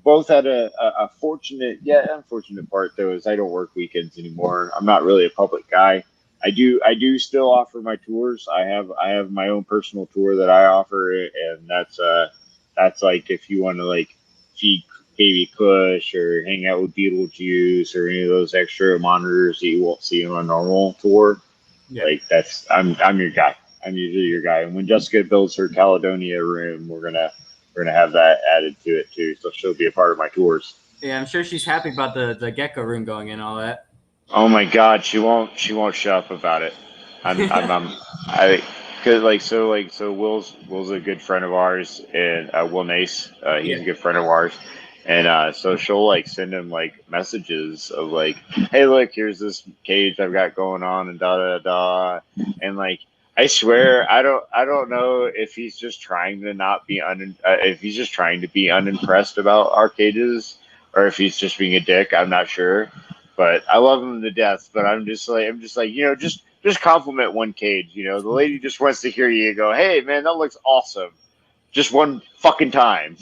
Both had a fortunate yet unfortunate part though is I don't work weekends anymore. I'm not really a public guy. I do still offer my tours. I have my own personal tour that I offer, and that's like if you want to like feed baby Kush or hang out with Beetlejuice or any of those extra monitors that you won't see on a normal tour. Yeah. Like I'm your guy. I'm usually your guy. And when Jessica builds her Caledonia room, we're gonna have that added to it too. So she'll be a part of my tours. Yeah, I'm sure she's happy about the gecko room going in and all that. Oh my God, she won't shut up about it. So Will's a good friend of ours, and Will Nace, he's a good friend of ours, and so she'll like send him like messages of like, hey, look, here's this cage I've got going on, and da da da, and like I swear I don't know if he's just trying to not be if he's just trying to be unimpressed about our cages, or if he's just being a dick. I'm not sure. But I love him to death. But I'm just like, just compliment one cage. The lady just wants to hear you go, hey man, that looks awesome. Just one fucking time.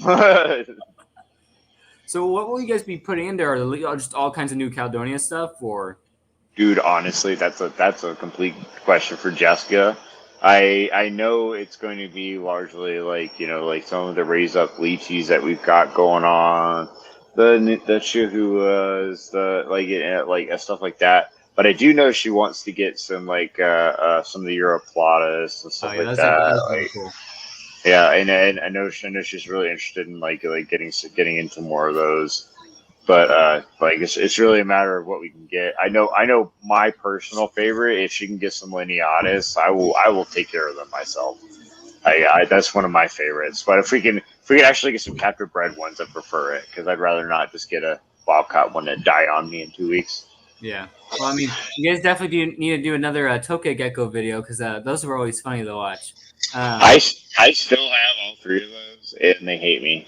So what will you guys be putting in there? Are just all kinds of new Caledonia stuff, or? Dude, honestly, that's a complete question for Jessica. I know it's going to be largely like like some of the raise up lychees that we've got going on. The chihuahuas, the stuff like that. But I do know she wants to get some some of the Europlatas and stuff like that. Cool. Yeah, and I know she's really interested in getting into more of those. But it's really a matter of what we can get. I know my personal favorite. If she can get some Lineatus, I will take care of them myself. That's one of my favorites. But if we can actually get some captive bred ones, I prefer it because I'd rather not just get a wildcat one that died on me in 2 weeks. Yeah. Well, I mean, you guys definitely need to do another Tokay gecko video because those were always funny to watch. I still have all 3 of those, and they hate me.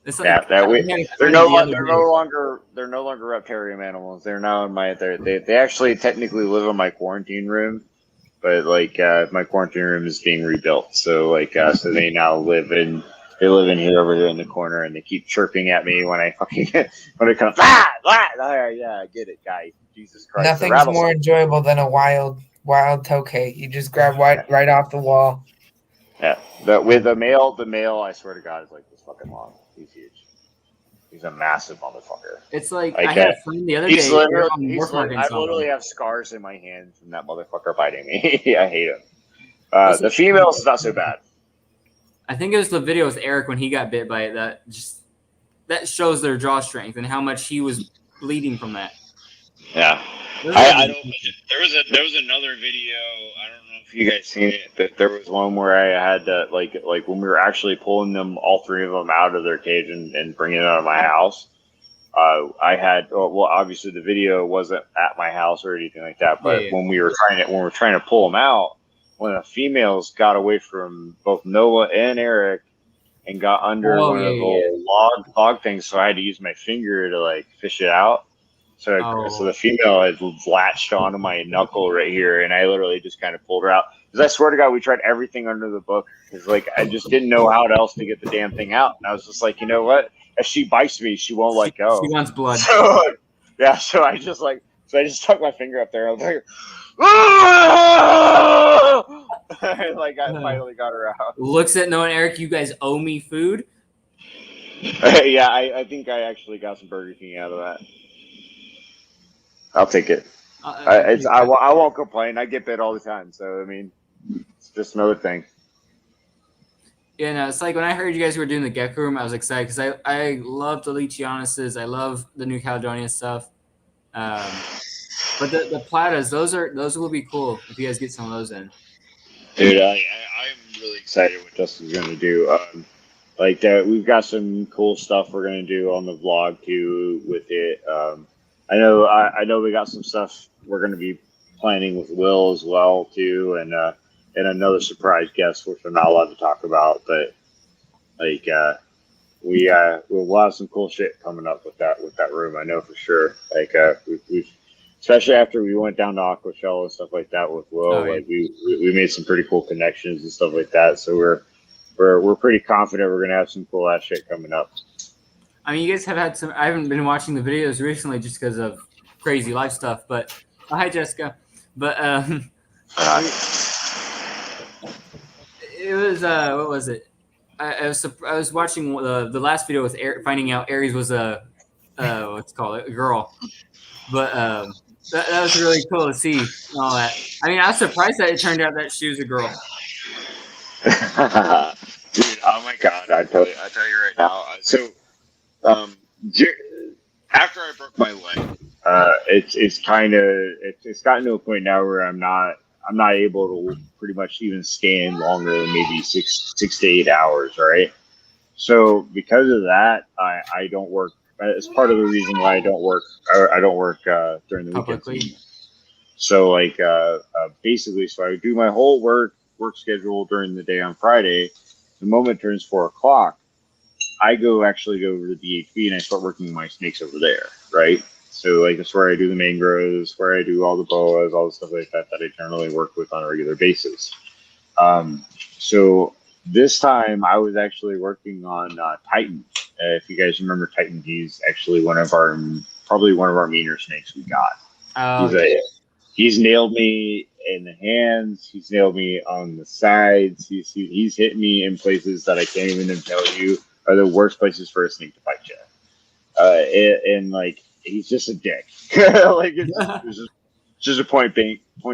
They're no longer reptarium animals. They're now in my they actually technically live in my quarantine room. But my quarantine room is being rebuilt, so so they now live in here over here in the corner, and they keep chirping at me when I when it comes. Yeah, I get it, guy. Jesus Christ! Nothing's more enjoyable than a wild Tokay. You just grab right off the wall. Yeah, with the male, I swear to God, is like this fucking long. He's huge. He's a massive motherfucker. It's like I had a friend the other day. I literally have scars in my hand from that motherfucker biting me. I hate him. The females is not so bad. I think it was the video with Eric when he got bit by it. That shows their jaw strength and how much he was bleeding from that. Yeah. I don't. There was another video. I don't know if you guys seen it, but there was one where I had to like when we were actually pulling them, all 3 of them out of their cage and bringing it out of my house. I had obviously the video wasn't at my house or anything like that, but when we were trying to pull them out, one of the females got away from both Noah and Eric and got under one of the log things, so I had to use my finger to fish it out. So the female had latched onto my knuckle right here, and I literally just kind of pulled her out. Because I swear to God, we tried everything under the book. Because I just didn't know how else to get the damn thing out. And I was just like, you know what? If she bites me, she won't let go. She wants blood. So I just stuck my finger up there. I was like, I finally got her out. Looks at Noah and Eric, you guys owe me food. Yeah, I think I actually got some Burger King out of that. I'll take it. I won't complain. I get bit all the time, so I mean, it's just another thing. Yeah, no, it's like when I heard you guys were doing the gecko room, I was excited because I love the Leachianuses. I love the new Caledonia stuff. But the platas, those will be cool if you guys get some of those in. Dude, I'm really excited what Justin's going to do. We've got some cool stuff we're going to do on the vlog too with it. I know we got some stuff we're going to be planning with Will as well too, and another surprise guest which I'm not allowed to talk about, but we'll have some cool shit coming up with that room. I know for sure. Like we've especially after we went down to Aquashell and stuff like that with Will. Oh, yeah. Like we made some pretty cool connections and stuff like that. So we're pretty confident we're gonna have some cool ass shit coming up. I mean, you guys have had some. I haven't been watching the videos recently just because of crazy life stuff. But hi, Jessica. But it was what was it? I was watching the last video with finding out Aries was a what's it called, a girl. But that was really cool to see and all that. I mean, I was surprised that it turned out that she was a girl. Dude, oh my god! I tell you right now. So, after I broke my leg, it's gotten to a point now where I'm not able to pretty much even stand longer than maybe six to 8 hours, right? So because of that, I don't work. It's part of the reason why I don't work during the Publicly. weekends. So like basically, so I do my whole work schedule during the day on Friday. The moment it turns 4 o'clock, I actually go over to DHB and I start working my snakes over there, right? So like that's where I do the mangroves, where I do all the boas, all the stuff like that I generally work with on a regular basis. So this time I was actually working on Titan. If you guys remember Titan, he's actually probably one of our meaner snakes we got. Oh, He's nailed me in the hands. He's nailed me on the sides. He's hit me in places that I can't even tell you are the worst places for a snake to bite you. And like he's just a dick. Like it's just a point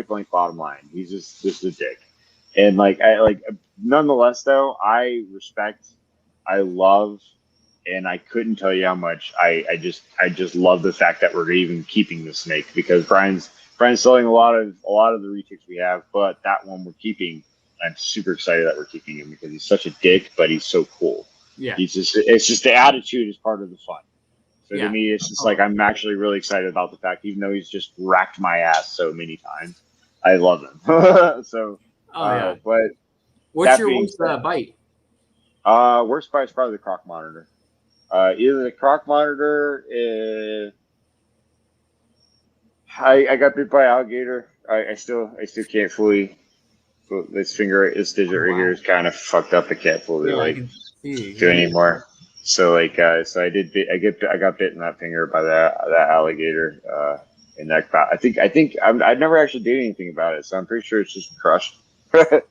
blank bottom line. He's just a dick. And like nonetheless though, I respect, I love, and I couldn't tell you how much I just love the fact that we're even keeping the snake, because Brian's selling a lot of the retics we have, but that one we're keeping. I'm super excited that we're keeping him because he's such a dick, but he's so cool. Yeah. It's just the attitude is part of the fun. So Yeah. to me, it's just like I'm actually really excited about the fact, even though he's just racked my ass so many times, I love him. So, yeah. but What's that your being worst said- bite? worst bite is probably the croc monitor. Either the croc monitor. I got bit by alligator. I still can't fully. This digit right here is kind of fucked up. I can't fully do anymore. So like so I got bit in that finger by that alligator in that. I think I never actually did anything about it, so I'm pretty sure it's just crushed. So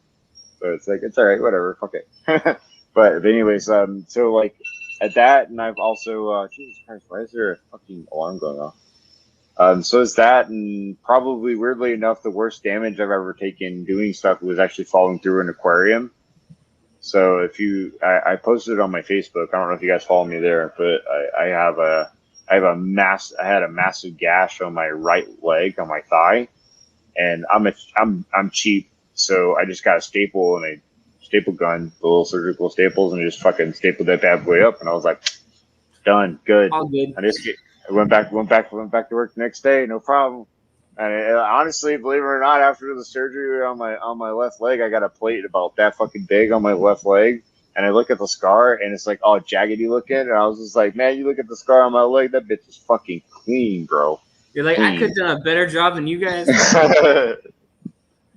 it's like it's all right, whatever, fuck it. But anyways, so like at that, and I've also Jesus Christ, why is there a fucking alarm going off? So is that, and probably weirdly enough, the worst damage I've ever taken doing stuff was actually falling through an aquarium. So if I posted it on my Facebook. I don't know if you guys follow me there, but I had a massive gash on my right leg on my thigh, and I'm cheap, so I just got a staple and a staple gun, the little surgical staples, and just fucking stapled that bad boy up, and I was like, done, good. All good. I went back to work the next day, no problem. And honestly, believe it or not, after the surgery on my left leg, I got a plate about that fucking big on my left leg. And I look at the scar, and it's like all jaggedy looking. And I was just like, man, you look at the scar on my leg, that bitch is fucking clean, bro. You're like, Clean. I could have done a better job than you guys.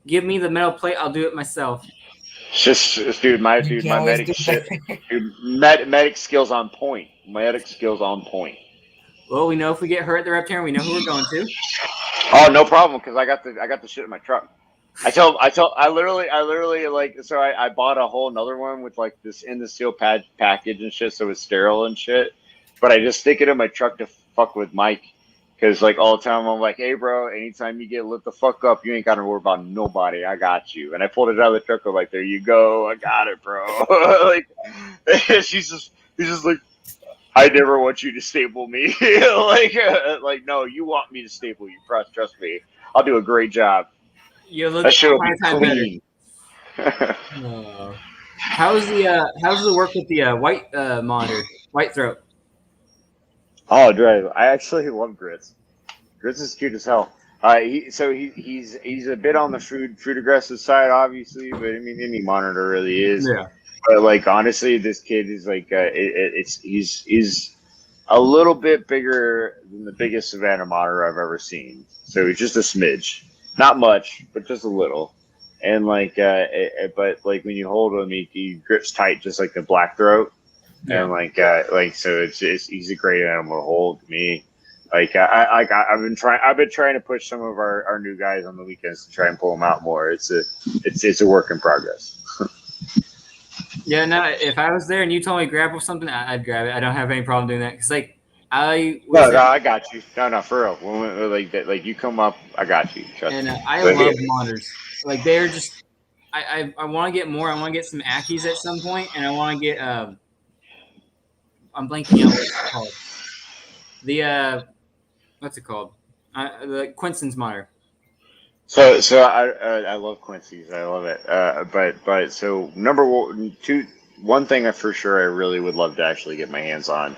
Give me the metal plate, I'll do it myself. My medic skills on point. Medic skills on point. Well, we know if we get hurt at the Reptarian, we know who we're going to. Oh, no problem, because I got the shit in my truck. I literally like, so I bought a whole another one with like this in the seal package and shit, so it's sterile and shit. But I just stick it in my truck to fuck with Mike, because like all the time I'm like, hey bro, anytime you get lit the fuck up, you ain't gotta worry about nobody. I got you. And I pulled it out of the truck. I'm like, there you go, I got it, bro. Like, he's just like, I never want you to staple me. like no, you want me to staple you. Trust me. I'll do a great job. You look That shit will be 5 times better. clean. How's the work with the white monitor, white throat? Oh, dude, I actually love Grits. Grits is cute as hell. He's a bit on the food aggressive side, obviously, but I mean any monitor really is. Yeah. but like honestly, this kid is like he's a little bit bigger than the biggest Savannah monitor I've ever seen. So he's just a smidge, not much, but just a little. And like, but like when you hold him, he grips tight, just like the black throat. Yeah. And like so, he's a great animal to hold. To me, I've been trying to push some of our new guys on the weekends to try and pull them out more. It's a work in progress. Yeah, no. If I was there and you told me grab something, I'd grab it. I don't have any problem doing that because like I got you. No, for real. When like you come up, I got you. Trust and me. I love monitors. Like they're just, I want to get more. I want to get some Ackies at some point, and I want to get I'm blanking out what it's called. The what's it called? The Quinson's monitor. So I love Quincy's. I love it. But so one thing I for sure I really would love to actually get my hands on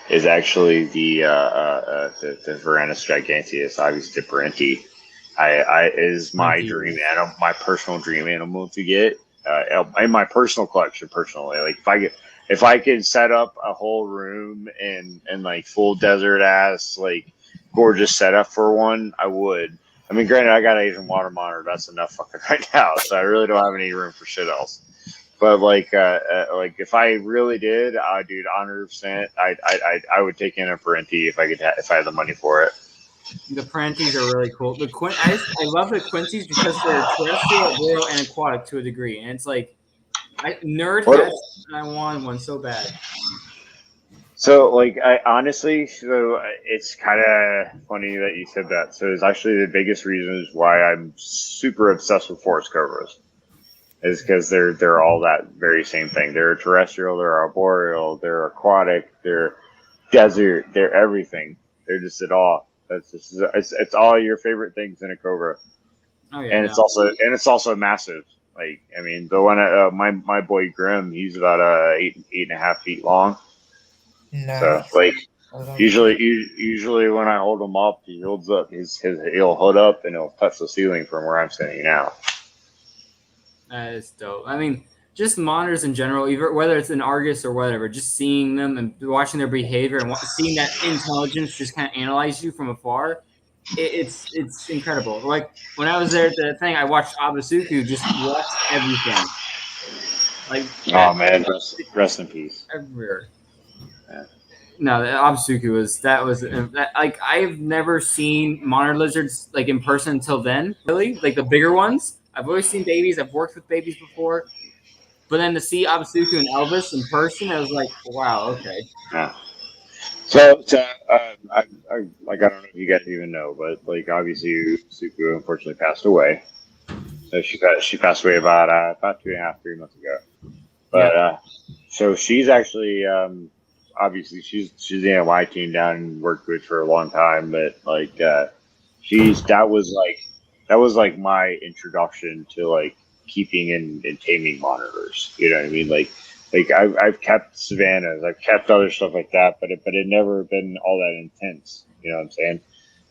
is actually the Varanus giganteus, Obviously Parenti. I is my dream animal, my personal dream animal to get in my personal collection. Personally, like if I could set up a whole room and like full desert ass like gorgeous setup for one, I would. I mean, granted, I got an Asian water monitor. That's enough fucking right now, so I really don't have any room for shit else. But like if I really did, dude, 100%, I would take in a Parenti if I had the money for it. The Parentis are really cool. I love the Quincy's because they're terrestrial, arboreal, and aquatic to a degree, and it's like nerd has, and I wanted one so bad. So, like, I honestly, it's kind of funny that you said that. So, it's actually the biggest reasons why I'm super obsessed with forest cobras, is because they're all that very same thing. They're terrestrial, they're arboreal, they're aquatic, they're desert, they're everything. They're just it all. It's all your favorite things in a cobra. Oh yeah, and it's also massive. Like, I mean, the one my boy Grim, he's about 8.5 feet long. Nice. So like usually when I hold him up, he holds up he'll hold up and he'll touch the ceiling from where I'm standing now. That is dope. I mean, just monitors in general, either whether it's an Argus or whatever, just seeing them and watching their behavior and seeing that intelligence just kind of analyze you from afar, it's incredible. Like when I was there at the thing, I watched Abasuku just watch everything. Like, oh man, rest in peace. Everywhere. Yeah. No, the Abasuku was like I've never seen monitor lizards like in person until then. Really, like the bigger ones. I've always seen babies. I've worked with babies before, but then to see Abasuku and Elvis in person, I was like, wow, okay. Yeah. So I don't know if you guys even know, but like obviously Suku unfortunately passed away. So she passed away about 2.5, 3 months ago. But so she's actually obviously she's the NY team down and worked with for a long time. But like that was like my introduction to like keeping and taming monitors. You know what I mean? Like I've kept Savannahs, I've kept other stuff like that, but it never been all that intense. You know what I'm saying?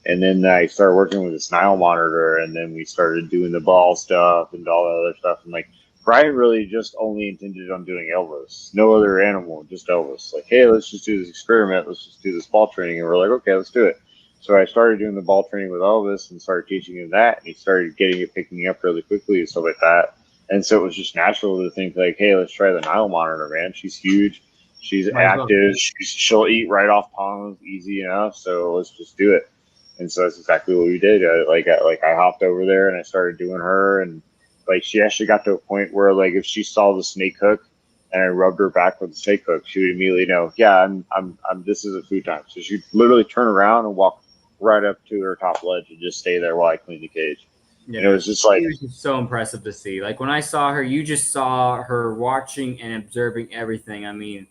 And then I started working with this Nile monitor, and then we started doing the ball stuff and all that other stuff. And like Brian really just only intended on doing Elvis, no other animal, just Elvis. Like, hey, let's just do this experiment. Let's just do this ball training. And we're like, okay, let's do it. So I started doing the ball training with Elvis and started teaching him that, and he started picking up really quickly and stuff like that. And so it was just natural to think like, hey, let's try the Nile monitor, man. She's huge. She's active. She'll eat right off palms easy enough. So let's just do it. And so that's exactly what we did. I hopped over there and I started doing her. And like, she actually got to a point where like, if she saw the snake hook and I rubbed her back with the snake hook, she would immediately know, yeah, I'm this is a food time. So she'd literally turn around and walk right up to her top ledge and just stay there while I cleaned the cage. Yeah, and it was just like, it was just so impressive to see. Like when I saw her, you just saw her watching and observing everything. I mean,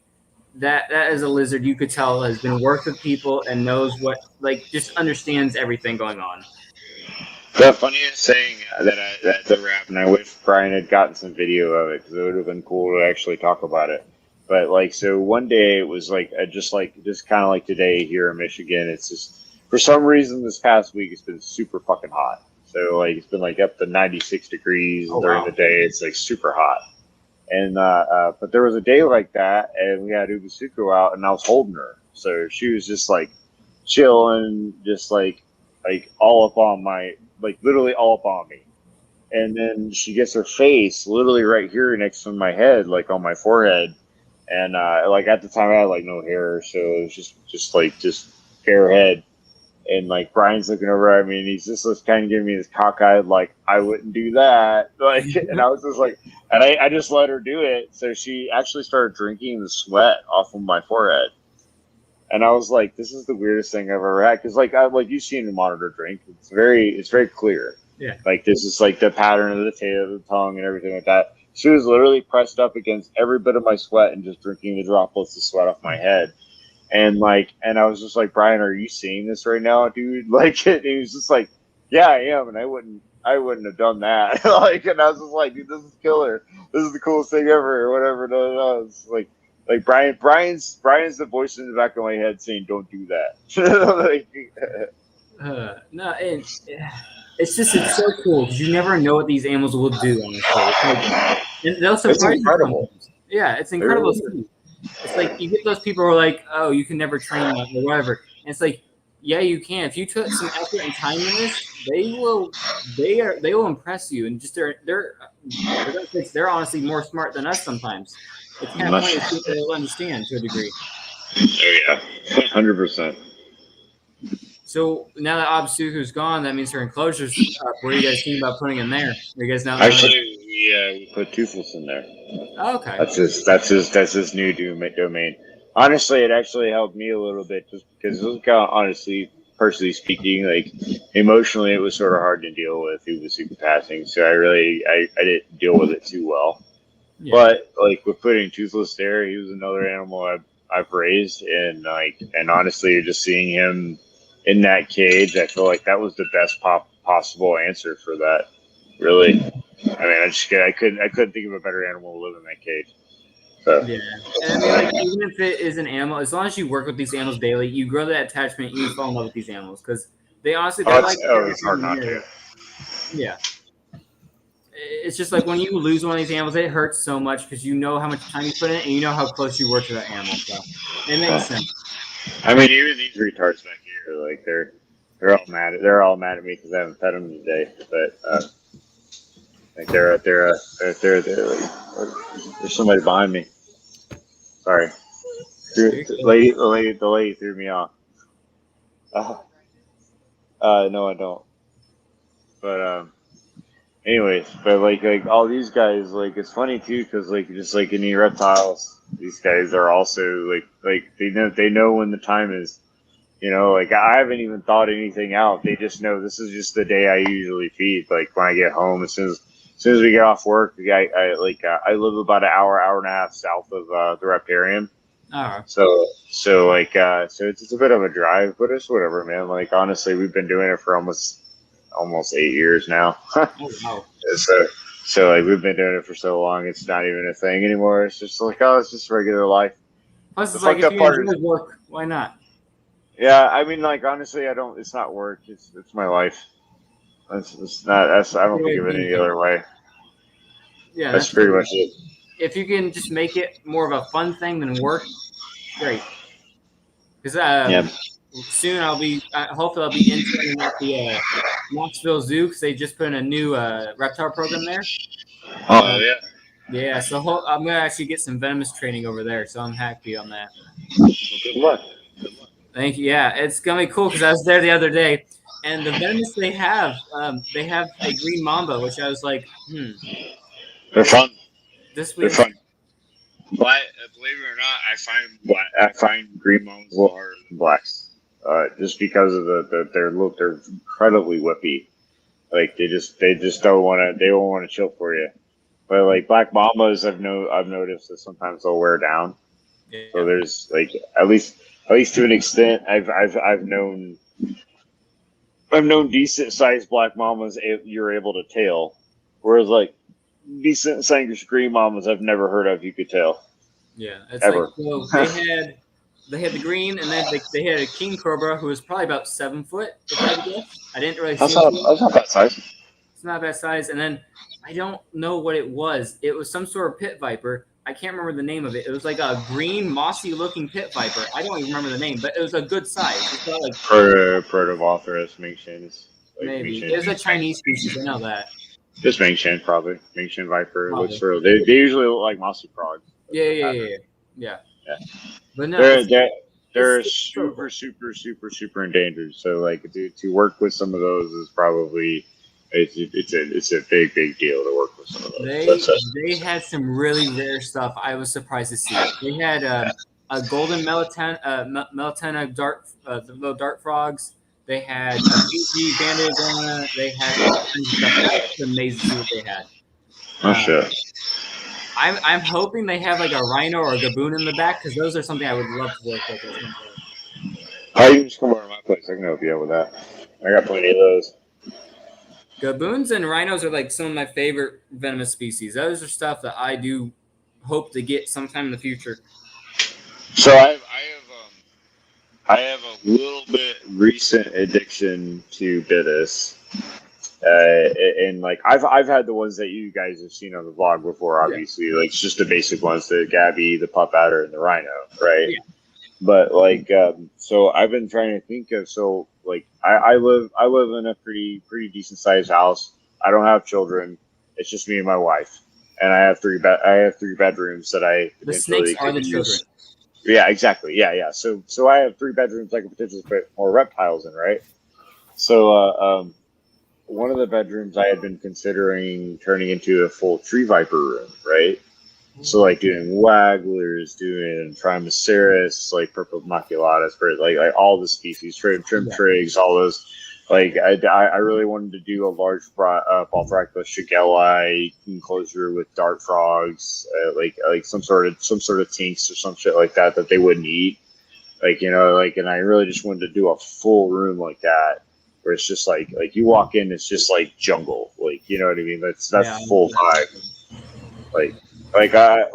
that as a lizard, you could tell has been worked with people and knows what, like, just understands everything going on. The funniest thing that the rap, and I wish Brian had gotten some video of it because it would have been cool to actually talk about it. But like, so one day it was like just kind of like today here in Michigan. It's just for some reason this past week it's been super fucking hot. So like it's been like up to 96 degrees during the day. It's like super hot. And but there was a day like that, and we had Ubasuku out, and I was holding her, so she was just like chilling, just like all up on my, like literally all up on me. And then she gets her face literally right here next to my head, like on my forehead. And like at the time I had like no hair, so it was just bare head. And like Brian's looking over at me, and he's just kind of giving me this cockeyed, like I wouldn't do that, like. And I was just like, and I just let her do it. So she actually started drinking the sweat off of my forehead, and I was like, this is the weirdest thing I've ever had, because like you've seen the monitor drink, it's very clear. Yeah. Like this is like the pattern of the tail, the tongue, and everything like that. She was literally pressed up against every bit of my sweat and just drinking the droplets of sweat off my head. And I was just like, Brian, are you seeing this right now, dude? Like, and he was just like, yeah, I am, and I wouldn't have done that. Like, and I was just like, dude, this is killer. This is the coolest thing ever, or whatever. No, it's like Brian's the voice in the back of my head saying, don't do that. No, and it's so cool because you never know what these animals will do. Honestly, and they'll surprise you. Incredible. Yeah, it's incredible. It's like you get those people who are like, oh, you can never train that or whatever. And it's like, yeah, you can. If you took some effort and time in this, they will impress you. And just they're honestly more smart than us sometimes. It's kind of funny to see they'll understand to a degree. Oh yeah, 100%. So now that Absuku's gone, that means her enclosure's up. What are you guys thinking about putting in there? Are you guys now? Actually, we put Toothless in there. Oh, okay. That's his new domain. Honestly, it actually helped me a little bit, just because, honestly, personally speaking, like emotionally, it was sort of hard to deal with Ubasuku passing. So I didn't deal with it too well. Yeah. But like with putting Toothless there, he was another animal I've raised, and honestly, just seeing him in that cage, I feel like that was the best possible answer for that. Really, I mean, I couldn't think of a better animal to live in that cage. So. Yeah, and I mean, like even if it is an animal, as long as you work with these animals daily, you grow that attachment, you fall in love with these animals because they honestly it's hard not to. Yeah, it's just like when you lose one of these animals, it hurts so much because you know how much time you put in, and you know how close you were to that animal. So it makes sense. I mean, even these retards back here, like they're all mad at me because I haven't fed them today. But like they're like, there's somebody behind me. Sorry, the lady threw me off. No, I don't. But anyways, but like all these guys, like it's funny too because like just like any reptiles, these guys are also like they know when the time is. You know, like I haven't even thought anything out. They just know this is just the day I usually feed. Like when I get home, as soon as we get off work, I live about an hour and a half south of the riparium. Oh. So it's a bit of a drive, but it's whatever, man. Like honestly, we've been doing it for almost 8 years now. Oh, wow. So like we've been doing it for so long, it's not even a thing anymore. It's just like, oh, it's just regular life. Plus, it's like if you enjoy work, why not? Yeah, I mean, like honestly, it's not work. It's my life. I don't think of it any other way. Yeah, that's pretty much it. If you can just make it more of a fun thing than work, great. Because soon hopefully I'll be interning at the Knoxville Zoo because they just put in a new reptile program there. Oh yeah. Yeah, so I'm gonna actually get some venomous training over there, so I'm happy on that. Well, good luck. Thank you. Yeah, it's gonna be cool because I was there the other day, and the venomous they have a green mamba, which I was like, They're fun. This week, they're fun. But believe it or not, I find green mambas a little harder than blacks, just because of their look. They're incredibly whippy. Like they just don't want to chill for you. But like black mambas, I've noticed that sometimes they'll wear down. Yeah. So there's like at least to an extent, I've known decent sized black mambas you're able to tail, whereas like decent sized green mambas I've never heard of you could tail. Yeah, it's ever. Like, well, they had the green, and then they had a king cobra who was probably about 7 foot. If I had to guess. I didn't really see. That's not that size. It's not that size, and then I don't know what it was. It was some sort of pit viper. I can't remember the name of it. It was like a green, mossy-looking pit viper. I don't even remember the name, but it was a good size. It's not like Protovolthorus Mingshin's. maybe it was a Chinese species. I know that. Just Mingshin, probably. Mingshin Viper. Probably. Looks for they usually look like mossy frogs. Yeah. But no, they're it's super endangered. So like to work with some of those is probably it's a big deal to work with some of those. They had some really rare stuff. I was surprised to see. They had a golden Melitena dart, the little dart frogs. They had a PG banded iguana. They had all kinds of stuff. That was amazing to see what they had. Oh shit. I'm hoping they have like a rhino or a gaboon in the back because those are something I would love to work with. Oh, you can just come over to my place. I can help you out with that. I got plenty of those. Gaboons and rhinos are like some of my favorite venomous species. Those are stuff that I do hope to get sometime in the future. So I have a little bit recent addiction to Bitis. And like I've had the ones that you guys have seen on the vlog before, obviously, like it's just the basic ones, the Gabby, the Pup Adder, and the Rhino, right? Yeah. But like, so I've been trying to think of, so like I live in a pretty decent sized house. I don't have children. It's just me and my wife, and I have three bedrooms that I the snakes are the children. Yeah, exactly. Yeah. So I have 3 bedrooms I could potentially put more reptiles in, right? So one of the bedrooms I had been considering turning into a full tree viper room, right? So like doing wagglers, doing Trimaceras, like purple maculatus, like all the species, trim trigs, all those. Like I really wanted to do a large Balthractylus shigella enclosure with dart frogs, like some sort of tinks or some shit like that they wouldn't eat, like and I really just wanted to do a full room like that. Where it's just like you walk in, it's just like jungle, like you know what I mean. That's full vibe. I've got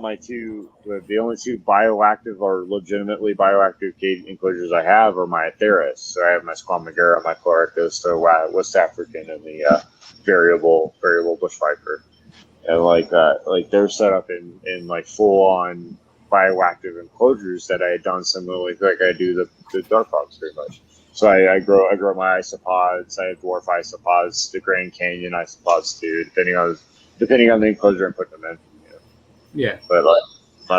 my the only 2 bioactive or legitimately bioactive cage enclosures I have are my Atheris. So I have my Squamagera, my Chloricus, the West African, and the variable bush viper, and like they're set up in like full on bioactive enclosures that I had done similarly like I do the dart frogs pretty much. So I grow my isopods. I have dwarf isopods, the Grand Canyon isopods too, depending on the enclosure I'm putting them in. Yeah. But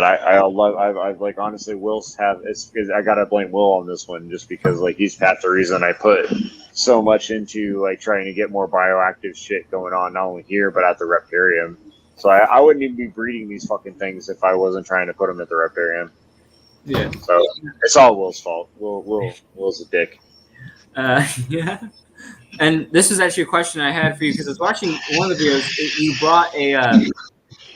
I've like honestly Will's it's because I gotta blame Will on this one just because like he's half the reason I put so much into like trying to get more bioactive shit going on not only here but at the Reptarium. So I wouldn't even be breeding these fucking things if I wasn't trying to put them at the Reptarium. Yeah. So it's all Will's fault. Will's a dick. Yeah. And this is actually a question I had for you because I was watching one of the videos. You brought a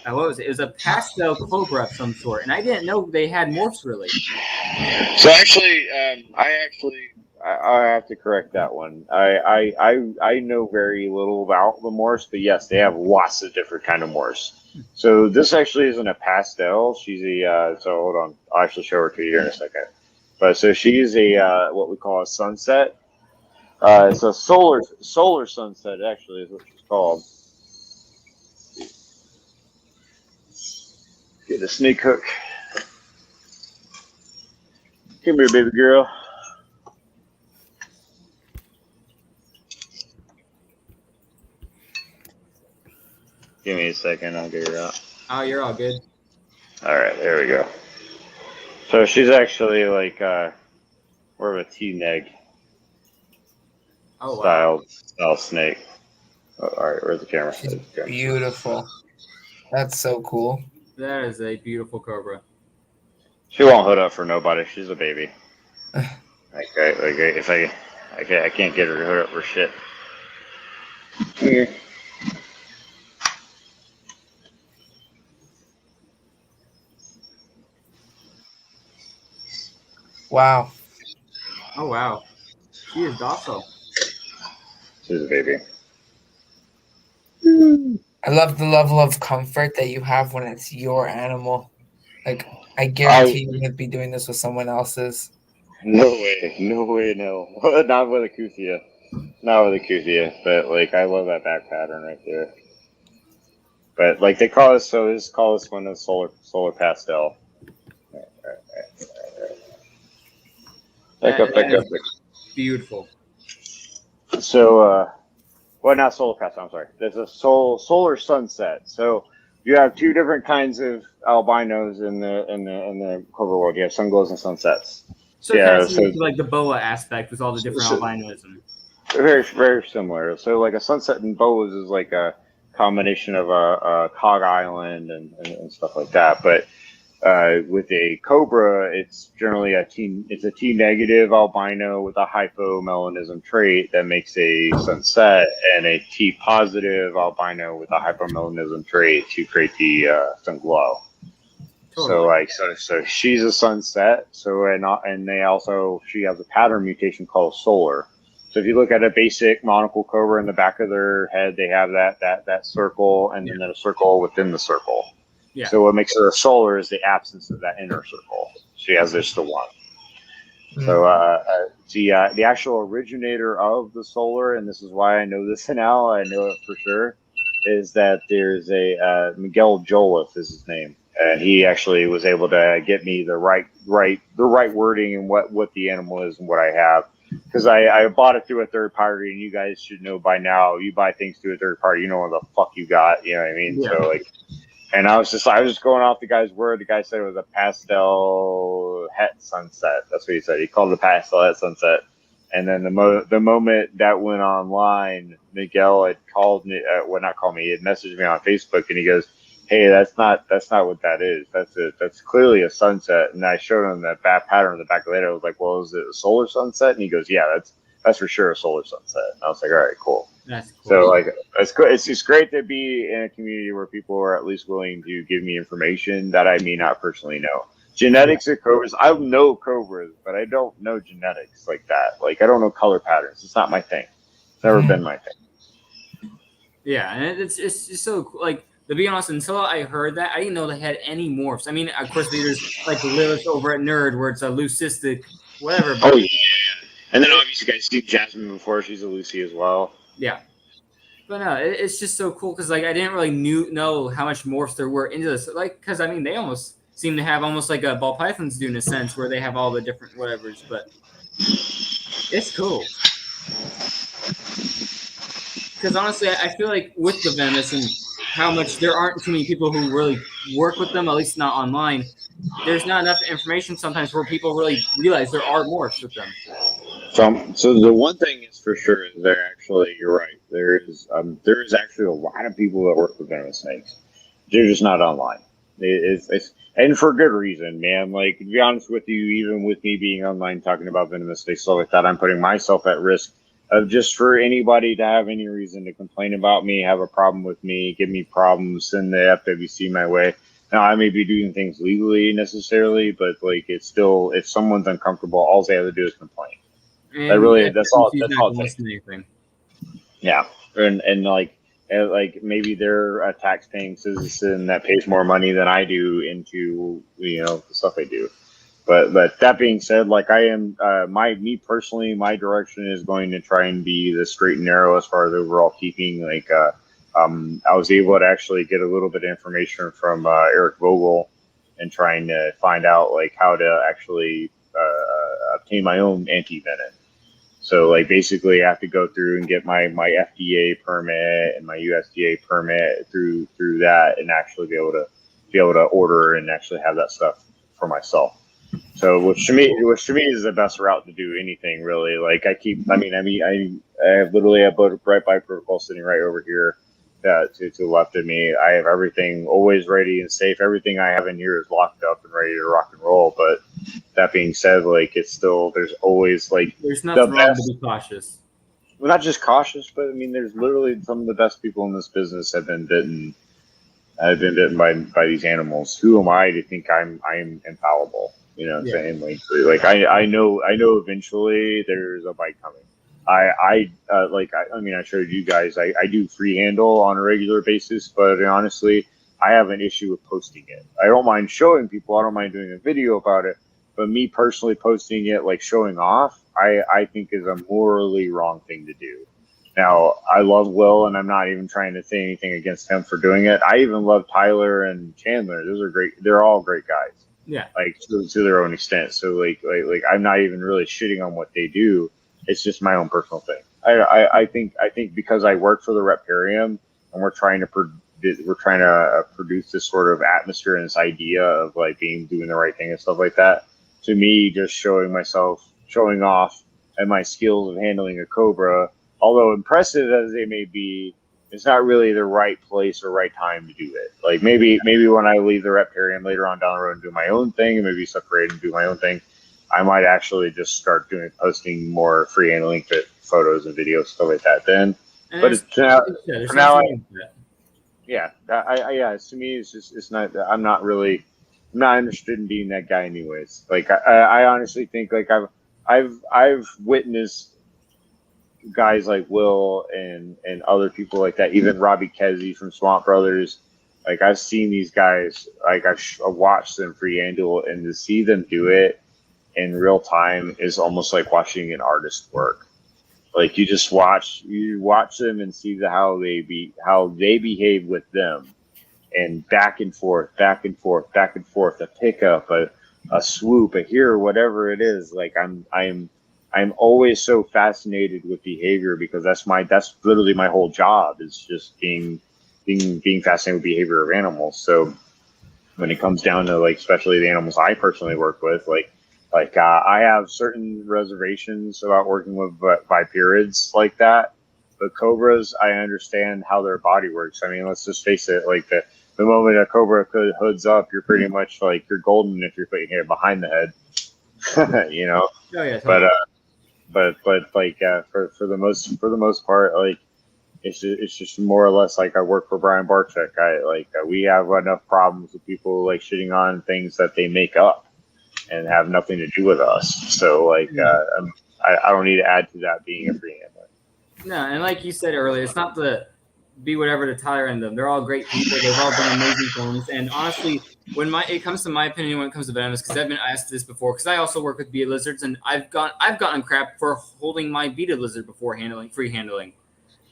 what was it? It was a pastel cobra of some sort, and I didn't know they had morphs really. So actually, I have to correct that one. I know very little about the morphs, but yes, they have lots of different kind of morphs. So this actually isn't a pastel. She's a so hold on, I'll actually show her to you here in a second. But so she's a what we call a sunset. It's a solar sunset, actually, is what she's called. Get a snake hook. Come here, baby girl. Give me a second, I'll get her out. Oh, you're all good. All right, there we go. So she's actually like more of a T-neg. Oh, wow. style snake. Oh, all right, where's the camera? She's beautiful. That's so cool. That is a beautiful cobra. She won't hood up for nobody. She's a baby. If I can't get her to hood up for shit. Here. Wow. Oh wow. She is docile. She's a baby. I love the level of comfort that you have when it's your animal. Like, I guarantee you wouldn't be doing this with someone else's. No way, no. Not with a Kuthia. not with Acuthia, but like I love that back pattern right there. But like they call us, so this call this one a solar pastel. Back up. Beautiful. So, well, not solar pastel. I'm sorry. There's a solar sunset. So you have two different kinds of albinos in the cobra world. You have sunglows and sunsets. So Yeah, kind of so- similar to like the boa aspect with all the different albinism. Very, very similar. So, like a sunset in boas is like a combination of a cog island and stuff like that. But with a cobra, it's generally it's a T negative albino with a hypomelanism trait that makes a sunset, and a T positive albino with a hypomelanism trait to create the sunglow. Totally. So she's a sunset. So and she has a pattern mutation called solar. So if you look at a basic monocle cobra in the back of their head, they have that circle and then a circle within the circle. Yeah. So what makes her a solar is the absence of that inner circle. She has just the one. So the actual originator of the solar, and this is why I know this now, I know it for sure, is that there's a Miguel Jolliffe is his name, and he actually was able to get me the right wording and what the animal is and what I have. Because I bought it through a third party, and you guys should know by now. You buy things through a third party, you know what the fuck you got. You know what I mean? Yeah. So like, and I was just going off the guy's word. The guy said it was a pastel het sunset. That's what he said. He called it a pastel het sunset. And then the moment that went online, Miguel had called me. Not called me. He had messaged me on Facebook, and he goes, "Hey, that's not what that is. That's clearly a sunset." And I showed him that pattern in the back of the head. I was like, "Well, is it a solar sunset?" And he goes, "Yeah, that's for sure a solar sunset." And I was like, "All right, cool." That's cool. So like, it's good. It's just great to be in a community where people are at least willing to give me information that I may not personally know. Genetics of cobras. I know cobras, but I don't know genetics like that. Like I don't know color patterns. It's not my thing. It's never been my thing. Yeah, and it's just so cool. Like, to be honest, until I heard that, I didn't know they had any morphs. I mean, of course, there's like Lilith over at Nerd, where it's a leucistic, whatever. But, Oh yeah. And then obviously you guys see Jasmine before. She's a Lucy as well. yeah. But no, it's just so cool because like I didn't really know how much morphs there were into this. Like, because I mean, they almost seem to have almost like a ball pythons do in a sense, where they have all the different whatevers. But it's cool. Because honestly, I feel like with the venomous and how much there aren't too many people who really work with them, at least not online. There's not enough information sometimes where people really realize there are morphs with them. So the one thing is for sure is you're right. There is actually a lot of people that work with venomous snakes. They're just not online. It's and for good reason, man. Like to be honest with you, even with me being online talking about venomous snakes, stuff like that, I'm putting myself at risk of just for anybody to have any reason to complain about me, have a problem with me, give me problems, send the FWC my way. Now I may be doing things legally necessarily, but like it's still if someone's uncomfortable, all they have to do is complain. And That's all she's it not takes. anything. Yeah, and like maybe they're a tax-paying citizen that pays more money than I do into the stuff I do. But that being said, like I am, me personally, my direction is going to try and be the straight and narrow as far as overall keeping. Like I was able to actually get a little bit of information from Eric Vogel and trying to find out like how to actually obtain my own anti-venom. So like basically I have to go through and get my FDA permit and my USDA permit through that and actually be able to order and actually have that stuff for myself. So which to me is the best route to do anything really. Like I have literally a bright bike protocol sitting right over here to the left of me. I have everything always ready and safe. Everything I have in here is locked up and ready to rock and roll. But that being said, like it's still there's always like there's nothing wrong to be cautious. Well, not just cautious, but I mean there's literally some of the best people in this business have been bitten. I've been bitten by these animals. Who am I to think I'm infallible? You know what I'm saying? Like I know eventually there's a bite coming. I showed you guys. I do free handle on a regular basis, but honestly, I have an issue with posting it. I don't mind showing people. I don't mind doing a video about it, but me personally posting it, like showing off, I think is a morally wrong thing to do. Now, I love Will, and I'm not even trying to say anything against him for doing it. I even love Tyler and Chandler. Those are great. They're all great guys. Yeah. Like to their own extent. So like I'm not even really shitting on what they do. It's just my own personal thing. I think because I work for the Reptarium and we're trying to produce this sort of atmosphere and this idea of like doing the right thing and stuff like that. To me, just showing off and my skills of handling a Cobra, although impressive as they may be, it's not really the right place or right time to do it. Like maybe when I leave the Reptarium later on down the road and do my own thing, and maybe separate and do my own thing, I might actually just start posting more free handling fit photos and videos, stuff like that. Then, And but for now, to me, it's not. I'm not interested in being that guy, anyways. Like I honestly think like I've witnessed guys like Will and other people like that, even Robbie Kesey from Swamp Brothers. Like I've seen these guys, like I've watched them free handle, and to see them do it in real time is almost like watching an artist work. Like you watch them and see how they behave with them, and back and forth, a pickup, a swoop, a here, whatever it is. Like I'm always so fascinated with behavior, because that's literally my whole job, is just being fascinated with behavior of animals. So when it comes down to like, especially the animals I personally work with, I have certain reservations about working with viperids like that. But cobras, I understand how their body works. I mean, let's just face it, like the moment a cobra hoods up, you're pretty much like, you're golden if you're putting it behind the head. You know? Oh yeah, totally. But like for the most part, like it's just more or less like I work for Brian Barczyk. We have enough problems with people like shitting on things that they make up and have nothing to do with us. So like I don't need to add to that being a free handler. No, and like you said earlier, it's not to be whatever to Tyler and them. They're all great people. They've all done amazing things. And honestly, when it comes to my opinion, when it comes to venomous, because I've been asked this before, because I also work with beaded lizards, and I've gotten crap for holding my beaded lizard before free handling.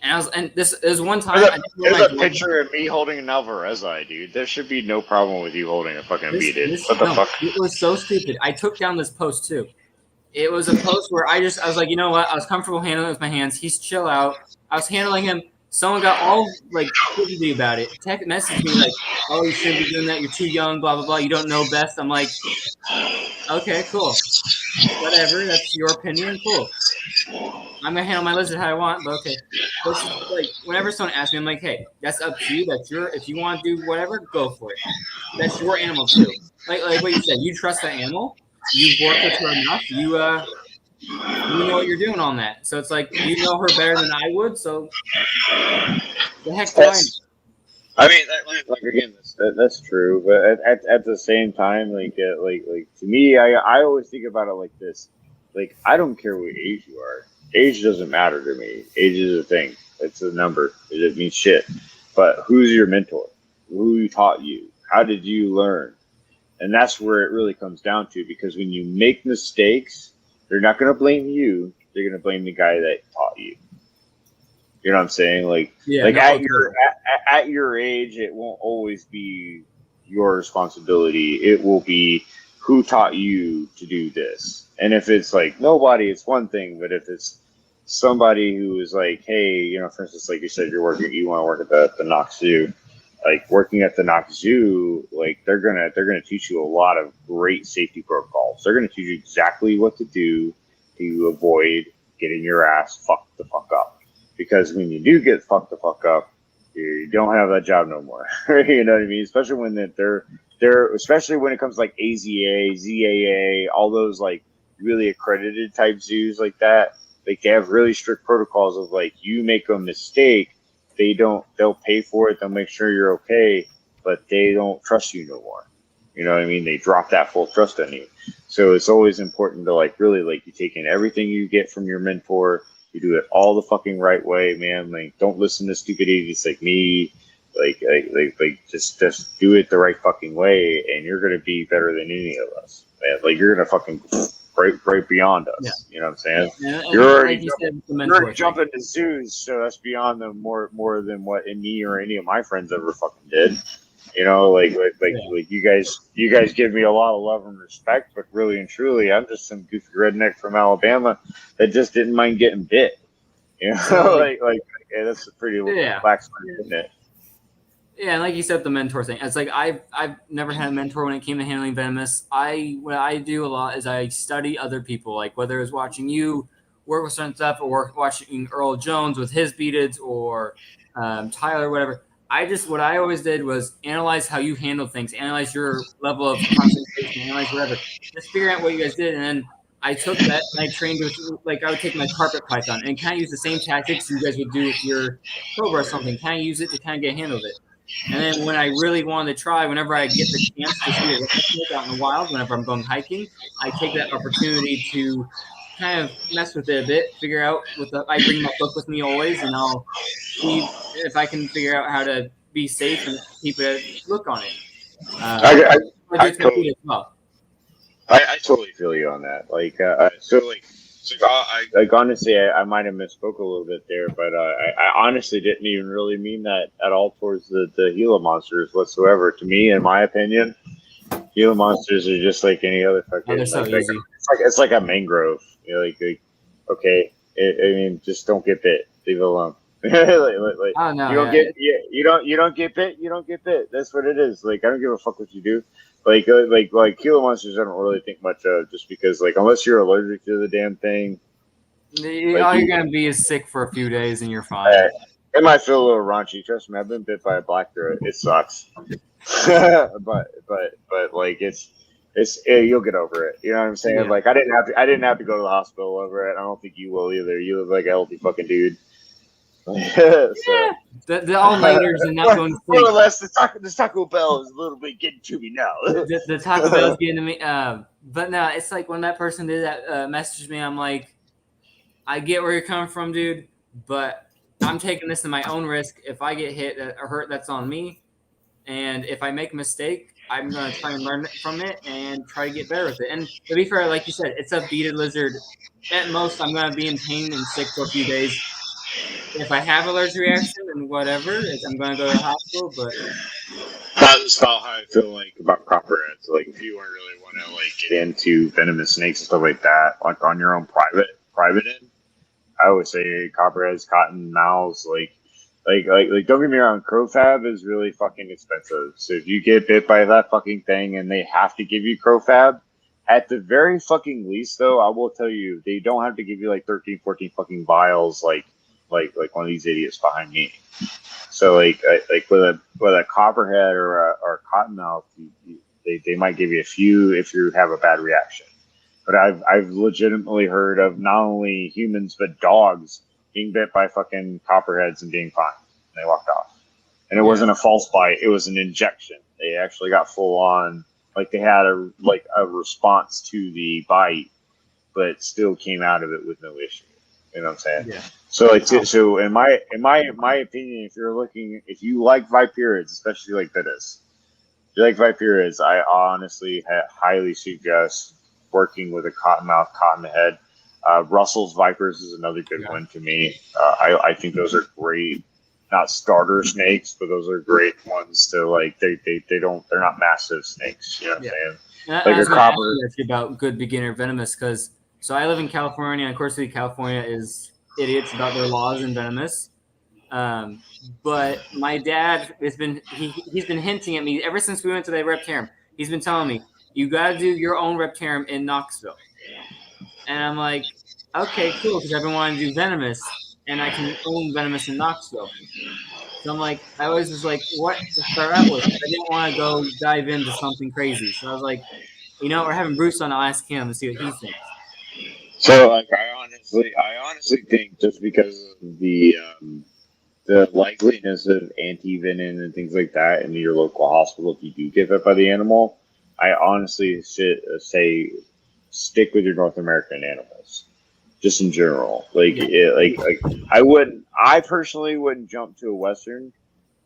And this is one time. There's a picture of me holding an Alvarezzi, dude. There should be no problem with you holding a fucking beaded. What the fuck? It was so stupid. I took down this post too. It was a post where I was like, you know what? I was comfortable handling it with my hands. He's chill out. I was handling him. Someone got all like fidgety about it. Messaged me like, "Oh, you shouldn't be doing that. You're too young. Blah blah blah. You don't know best." I'm like, "Okay, cool. Whatever. That's your opinion. Cool. I'm gonna handle my lizard how I want." But okay. But like, whenever someone asks me, I'm like, "Hey, that's up to you. That's your. If you want to do whatever, go for it. That's your animal too. Like what you said. You trust that animal. You've worked with her enough. You know what you're doing on that. So it's like, you know her better than I would. So the heck do I mean, again, that's true. But at the same time, like to me, I always think about it like this. Like, I don't care what age you are. Age doesn't matter to me. Age is a thing. It's a number. It means shit. But who's your mentor? Who taught you? How did you learn? And that's where it really comes down to, because when you make mistakes, they're not going to blame you. They're going to blame the guy that taught you. You know what I'm saying? Like, at your age, it won't always be your responsibility. It will be who taught you to do this. And if it's like nobody, it's one thing. But if it's somebody who is like, hey, you know, for instance, like you said, you want to work at the Knox Zoo. Like working at the Knox Zoo, like they're gonna teach you a lot of great safety protocols. They're gonna teach you exactly what to do to avoid getting your ass fucked the fuck up. Because when you do get fucked the fuck up, you don't have that job no more. You know what I mean? Especially when especially when it comes to like AZA, ZAA, all those like really accredited type zoos like that. Like they have really strict protocols of like, you make a mistake, they'll pay for it, they'll make sure you're okay, but they don't trust you no more. You know what I mean? They drop that full trust on you. So it's always important to like really like you take in everything you get from your mentor, you do it all the fucking right way, man. Like don't listen to stupid idiots like me. Like just do it the right fucking way, and you're gonna be better than any of us, man. Like you're gonna fucking right beyond us. Yeah. You know what I'm saying? And You're already like you jumping, said, the you're mentor already thing. jumping to zoos, so that's beyond them more than what me or any of my friends ever fucking did. You know, like you guys give me a lot of love and respect, but really and truly, I'm just some goofy redneck from Alabama that just didn't mind getting bit. You know, yeah, that's a pretty black story, isn't it? Yeah, and like you said, the mentor thing. It's like I've never had a mentor when it came to handling venomous. What I do a lot is I study other people, like whether it's watching you work with certain stuff or watching Earl Jones with his beadeds or Tyler, whatever. What I always did was analyze how you handle things, analyze your level of concentration, analyze whatever. Just figure out what you guys did, and then I took that and I trained with, like, I would take my carpet python and kind of use the same tactics you guys would do with your cobra or something. Kind of use it to kind of get a handle of it. And then when I really wanted to try, whenever I get the chance to see it out in the wild, whenever I'm going hiking, I take that opportunity to kind of mess with it a bit, figure out I bring my book with me always, and I'll see if I can figure out how to be safe and keep a look on it. I totally, as well. I totally feel you on that. Honestly, I might have misspoke a little bit there, but I honestly didn't even really mean that at all towards the Gila monsters whatsoever. To me, in my opinion, Gila monsters are just like any other fucking. They're so easy. It's like a mangrove. You know, okay, I mean, just don't get bit. Leave it alone. You don't get bit. You don't get bit. That's what it is. Like, I don't give a fuck what you do. Like Gila monsters, I don't really think much of, just because, like, unless you're allergic to the damn thing, all you're gonna be is sick for a few days and you're fine. It might feel a little raunchy. Trust me, I've been bit by a black throat. It sucks, but like it's you'll get over it. You know what I'm saying? Yeah. Like, I didn't have to go to the hospital over it. I don't think you will either. You look like a healthy fucking dude. So. Yeah, the all-nighters and not going to sleep. More or less, the Taco Bell is a little bit getting to me now. the Taco Bell is getting to me. But no, it's like when that person did that, messaged me, I'm like, I get where you're coming from, dude, but I'm taking this in my own risk. If I get hit or hurt, that's on me. And if I make a mistake, I'm going to try and learn from it and try to get better with it. And to be fair, like you said, it's a beaded lizard. At most, I'm going to be in pain and sick for a few days. If I have allergic reaction and whatever, I'm going to go to the hospital. But that's not how I feel like about copperheads. Like, if you really want to like get into venomous snakes and stuff like that, like on your own private end, I always say copperheads, cottonmouths, like don't get me wrong, crowfab is really fucking expensive. So if you get bit by that fucking thing and they have to give you crowfab, at the very fucking least, though, I will tell you, they don't have to give you like 13, 14 fucking vials like one of these idiots behind me. So like with a copperhead or a cottonmouth, they might give you a few if you have a bad reaction. But I've legitimately heard of not only humans but dogs being bit by fucking copperheads and being fine. And they walked off. And it wasn't a false bite; it was an injection. They actually got full on, like they had a response to the bite, but still came out of it with no issue. You know what I'm saying? Yeah. So in my opinion, if you like Viperids, especially like this, if you like Viperids, I honestly highly suggest working with a cottonmouth, cottonhead. Russell's Vipers is another good one to me. I think those are great, not starter snakes, but those are great ones to like. They're not massive snakes. You know what I'm saying? Like I was going to ask you about good beginner venomous because. So I live in California, and of course, California is idiots about their laws in venomous. But my dad he's been hinting at me ever since we went to the Reptarium. He's been telling me, you got to do your own Reptarium in Knoxville. And I'm like, okay, cool, because I've been wanting to do venomous, and I can own venomous in Knoxville. So I'm like, I always was like, what to start out with? I didn't want to go dive into something crazy. So I was like, we're having Bruce on. I'll ask him to see what he thinks. So, like, I honestly think just because of the likeliness of anti-venom and things like that in your local hospital, if you do get bit by the animal, I honestly should say stick with your North American animals, just in general. I personally wouldn't jump to a Western,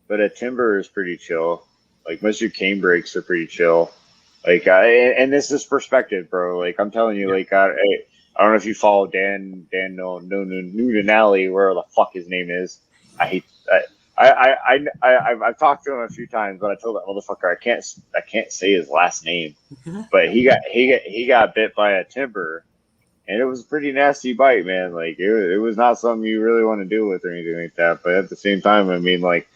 but a timber is pretty chill. Like, most of your cane breaks are pretty chill. Like, and this is perspective, bro. Like, I'm telling you, like, I don't know if you follow Dan Nudenali, wherever the fuck his name is. I've talked to him a few times, but I told that motherfucker I can't say his last name. But he got bit by a timber, and it was a pretty nasty bite, man. Like it was not something you really want to deal with or anything like that. But at the same time, I mean, like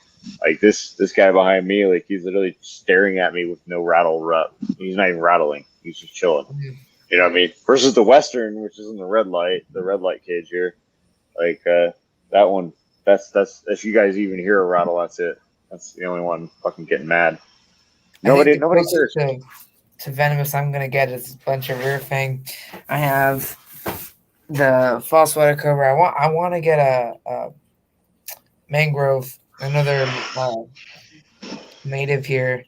this guy behind me, like he's literally staring at me with no rattle rut. He's not even rattling. He's just chilling. You know what I mean? Versus the Western, which is in the red light cage here. Like that one, that's if you guys even hear a rattle, that's it. That's the only one fucking getting mad. Nobody cares. To venomous, I'm gonna get is a bunch of rear fang. I have the false water cobra. I want to get a mangrove, another native here.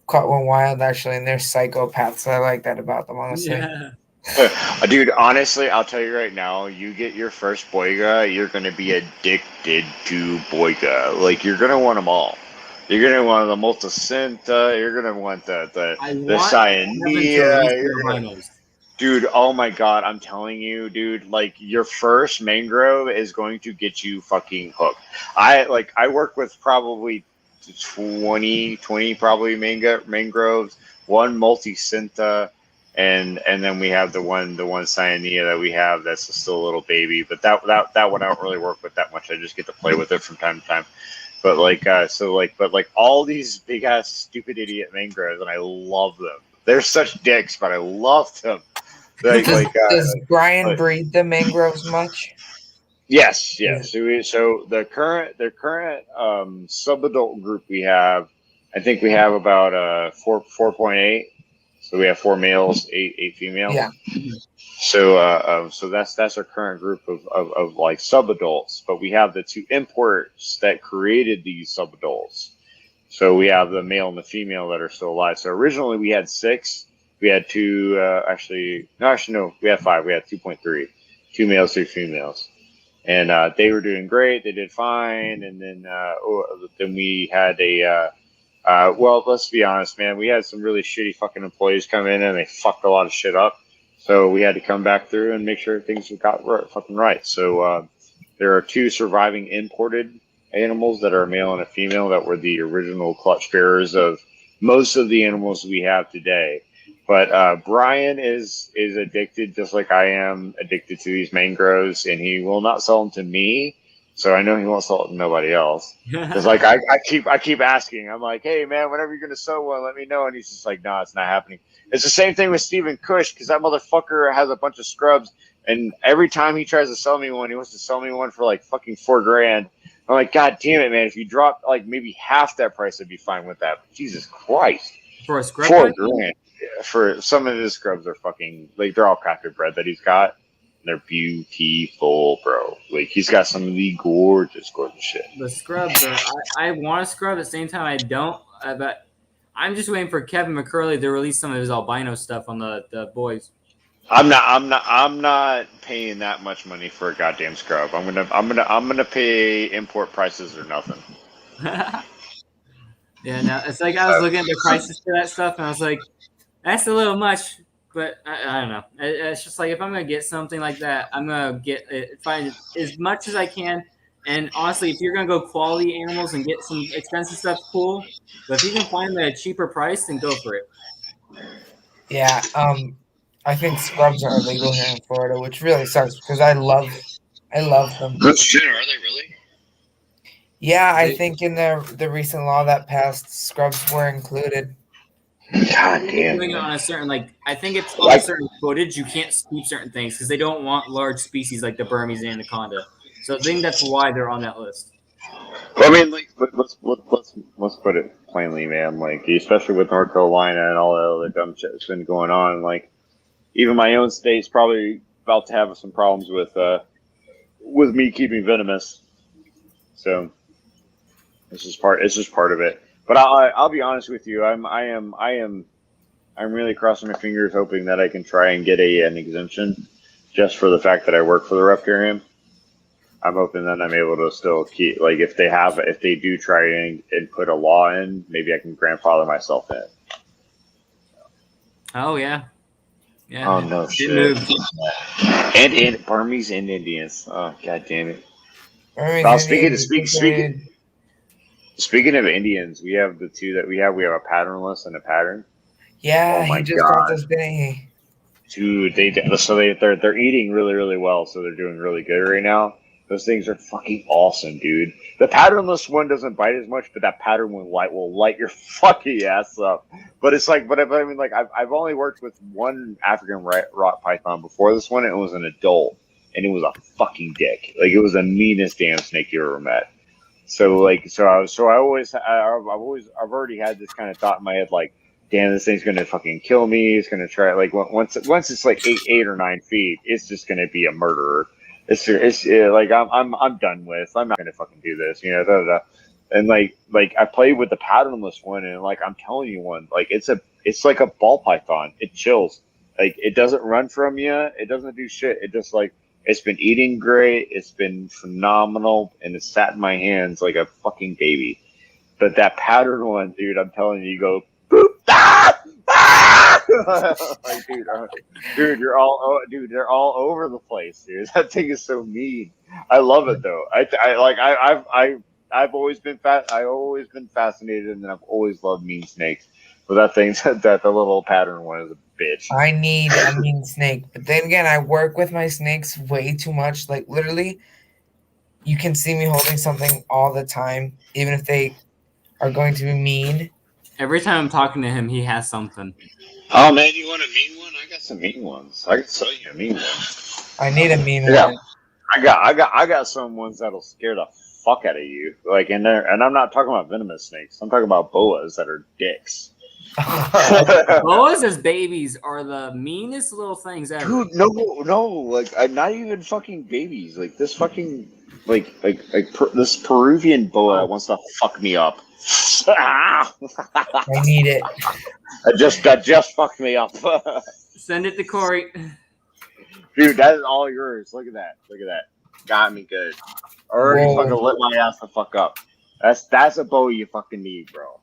Caught one wild actually, and they're psychopaths. I like that about them, honestly. Yeah. Dude, honestly, I'll tell you right now, you get your first Boiga, you're going to be addicted to Boiga. Like, you're going to want them all. You're going to want the Multicinta, you're going to want the Cyanea. Dude, oh my god, I'm telling you, dude, like, your first mangrove is going to get you fucking hooked. I work with probably 20 probably mangroves, one Multicinta, and then we have the one Cyanea that we have that's still a little baby, but that one I don't really work with that much. I just get to play with it from time to time. But all these big ass stupid idiot mangroves, and I love them. They're such dicks, but I love them. Does Brian breed the mangroves much? Yes. So the current subadult group we have, I think we have about 4.8. So we have 4 males, 8 females. Yeah. So that's our current group of like subadults. But we have the 2 imports that created these subadults. So we have the male and the female that are still alive. So originally we had 6. We had 2. We had 5. We had 2.3, 2 males, 3 females, and they were doing great. They did fine, and then we had a. Well, let's be honest, man. We had some really shitty fucking employees come in, and they fucked a lot of shit up. So we had to come back through and make sure things got fucking right. So there are 2 surviving imported animals that are a male and a female that were the original clutch bearers of most of the animals we have today. But Brian is addicted, just like I am addicted to these mangroves, and he will not sell them to me. So I know he won't sell it to nobody else. Because like I keep asking, I'm like, hey man, whenever you're gonna sell one, let me know. And he's just like, nah, it's not happening. It's the same thing with Steven Cush, because that motherfucker has a bunch of scrubs, and every time he tries to sell me one, he wants to sell me one for like fucking $4,000. I'm like, god damn it, man! If you drop like maybe half that price, I'd be fine with that. But Jesus Christ, For a scrub? $4,000. For some of his scrubs are fucking like they're all cracker bred that he's got. They're beautiful, bro. Like he's got some of the gorgeous shit. The scrubs are. I want a scrub. At the same time, I don't. But I'm just waiting for Kevin McCurley to release some of his albino stuff on the boys. I'm not paying that much money for a goddamn scrub. I'm gonna pay import prices or nothing. Yeah, no, it's like I was looking at the prices for that stuff, and I was like, that's a little much. But I don't know. It's just like if I'm gonna get something like that, I'm gonna find as much as I can. And honestly, if you're gonna go quality animals and get some expensive stuff, cool. But if you can find them at a cheaper price, then go for it. Yeah. I think scrubs are illegal here in Florida, which really sucks because I love them. Good shit, are they really? Yeah, I think in the recent law that passed, scrubs were included. God damn. Doing it on a certain I think it's on a certain footage. You can't keep certain things because they don't want large species like the Burmese anaconda. So I think that's why they're on that list. Well, I mean, like, let's put it plainly, man. Like, especially with North Carolina and all that other dumb shit that's been going on. Like, even my own state's probably about to have some problems with me keeping venomous. So it's just part of it. But I'll be honest with you. I'm really crossing my fingers, hoping that I can try and get an exemption, just for the fact that I work for the Reptarium. I'm hoping that I'm able to still keep, like, if they do try and put a law in, maybe I can grandfather myself in. Oh yeah, yeah. Oh no It shit. moved. And Burmese and Indians. Oh god damn it. Burmese Well, speaking Indians, I think they. speaking of Indians, we have the two that we have. We have a patternless and a pattern. Oh Yeah, my he just dropped god, us, didn't he? dude! They're eating really really well, so they're doing really good right now. Those things are fucking awesome, dude. The patternless one doesn't bite as much, but that pattern one will light your fucking ass up. But it's like, I mean, like I've only worked with one African rock python before this one, and it was an adult, and it was a fucking dick. Like it was the meanest damn snake you ever met. I've already had this kind of thought in my head, like, damn, this thing's gonna fucking kill me. It's gonna try, like, once it's like 8 or 9 feet, it's just gonna be a murderer. Like I'm done with. I'm not gonna fucking do this, you know. Da, da, da. And like I played with the patternless one, and like I'm telling you, like it's like a ball python. It chills. Like it doesn't run from you. It doesn't do shit. It just like it's been eating great. It's been phenomenal, and it sat in my hands like a fucking baby. But that pattern one, dude, I'm telling you, you go boop, ah, ah! Like, dude, they're all over the place, dude. That thing is so mean. I love it though. I've always been fascinated, and I've always loved mean snakes. But that thing, that the little pattern one is a bitch. I need a mean snake, but then again, I work with my snakes way too much. Like literally, you can see me holding something all the time, even if they are going to be mean. Every time I'm talking to him, he has something. Oh man, you want a mean one? I got some mean ones. I can sell you a mean one. I need a mean Yeah. one. I got some ones that'll scare the fuck out of you. Like in there, and I'm not talking about venomous snakes. I'm talking about boas that are dicks. Boas as babies are the meanest little things ever. Dude, no, like not even fucking babies. Like this fucking this Peruvian boa wants to fuck me up. I need it. That just fucked me up. Send it to Corey. Dude, that is all yours. Look at that. Got me good. Already Whoa. fucking lit my ass the fuck up. That's a boa you fucking need, bro.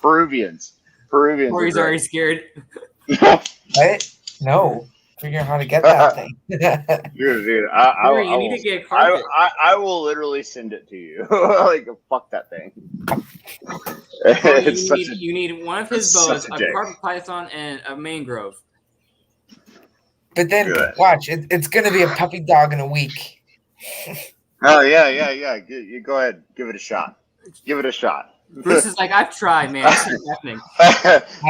Peruvians. Corey's already scared. What? No. Figure out how to get that thing. Dude, Corey, you need to get a carpet. I will literally send it to you. Like, fuck that thing. Corey, you need one of his boas, such a a dick. carpet python, and a mangrove. But then Good. watch, it's gonna be a puppy dog in a week. Oh yeah. You go ahead, give it a shot. Bruce is like, I've tried, man. It's not happening.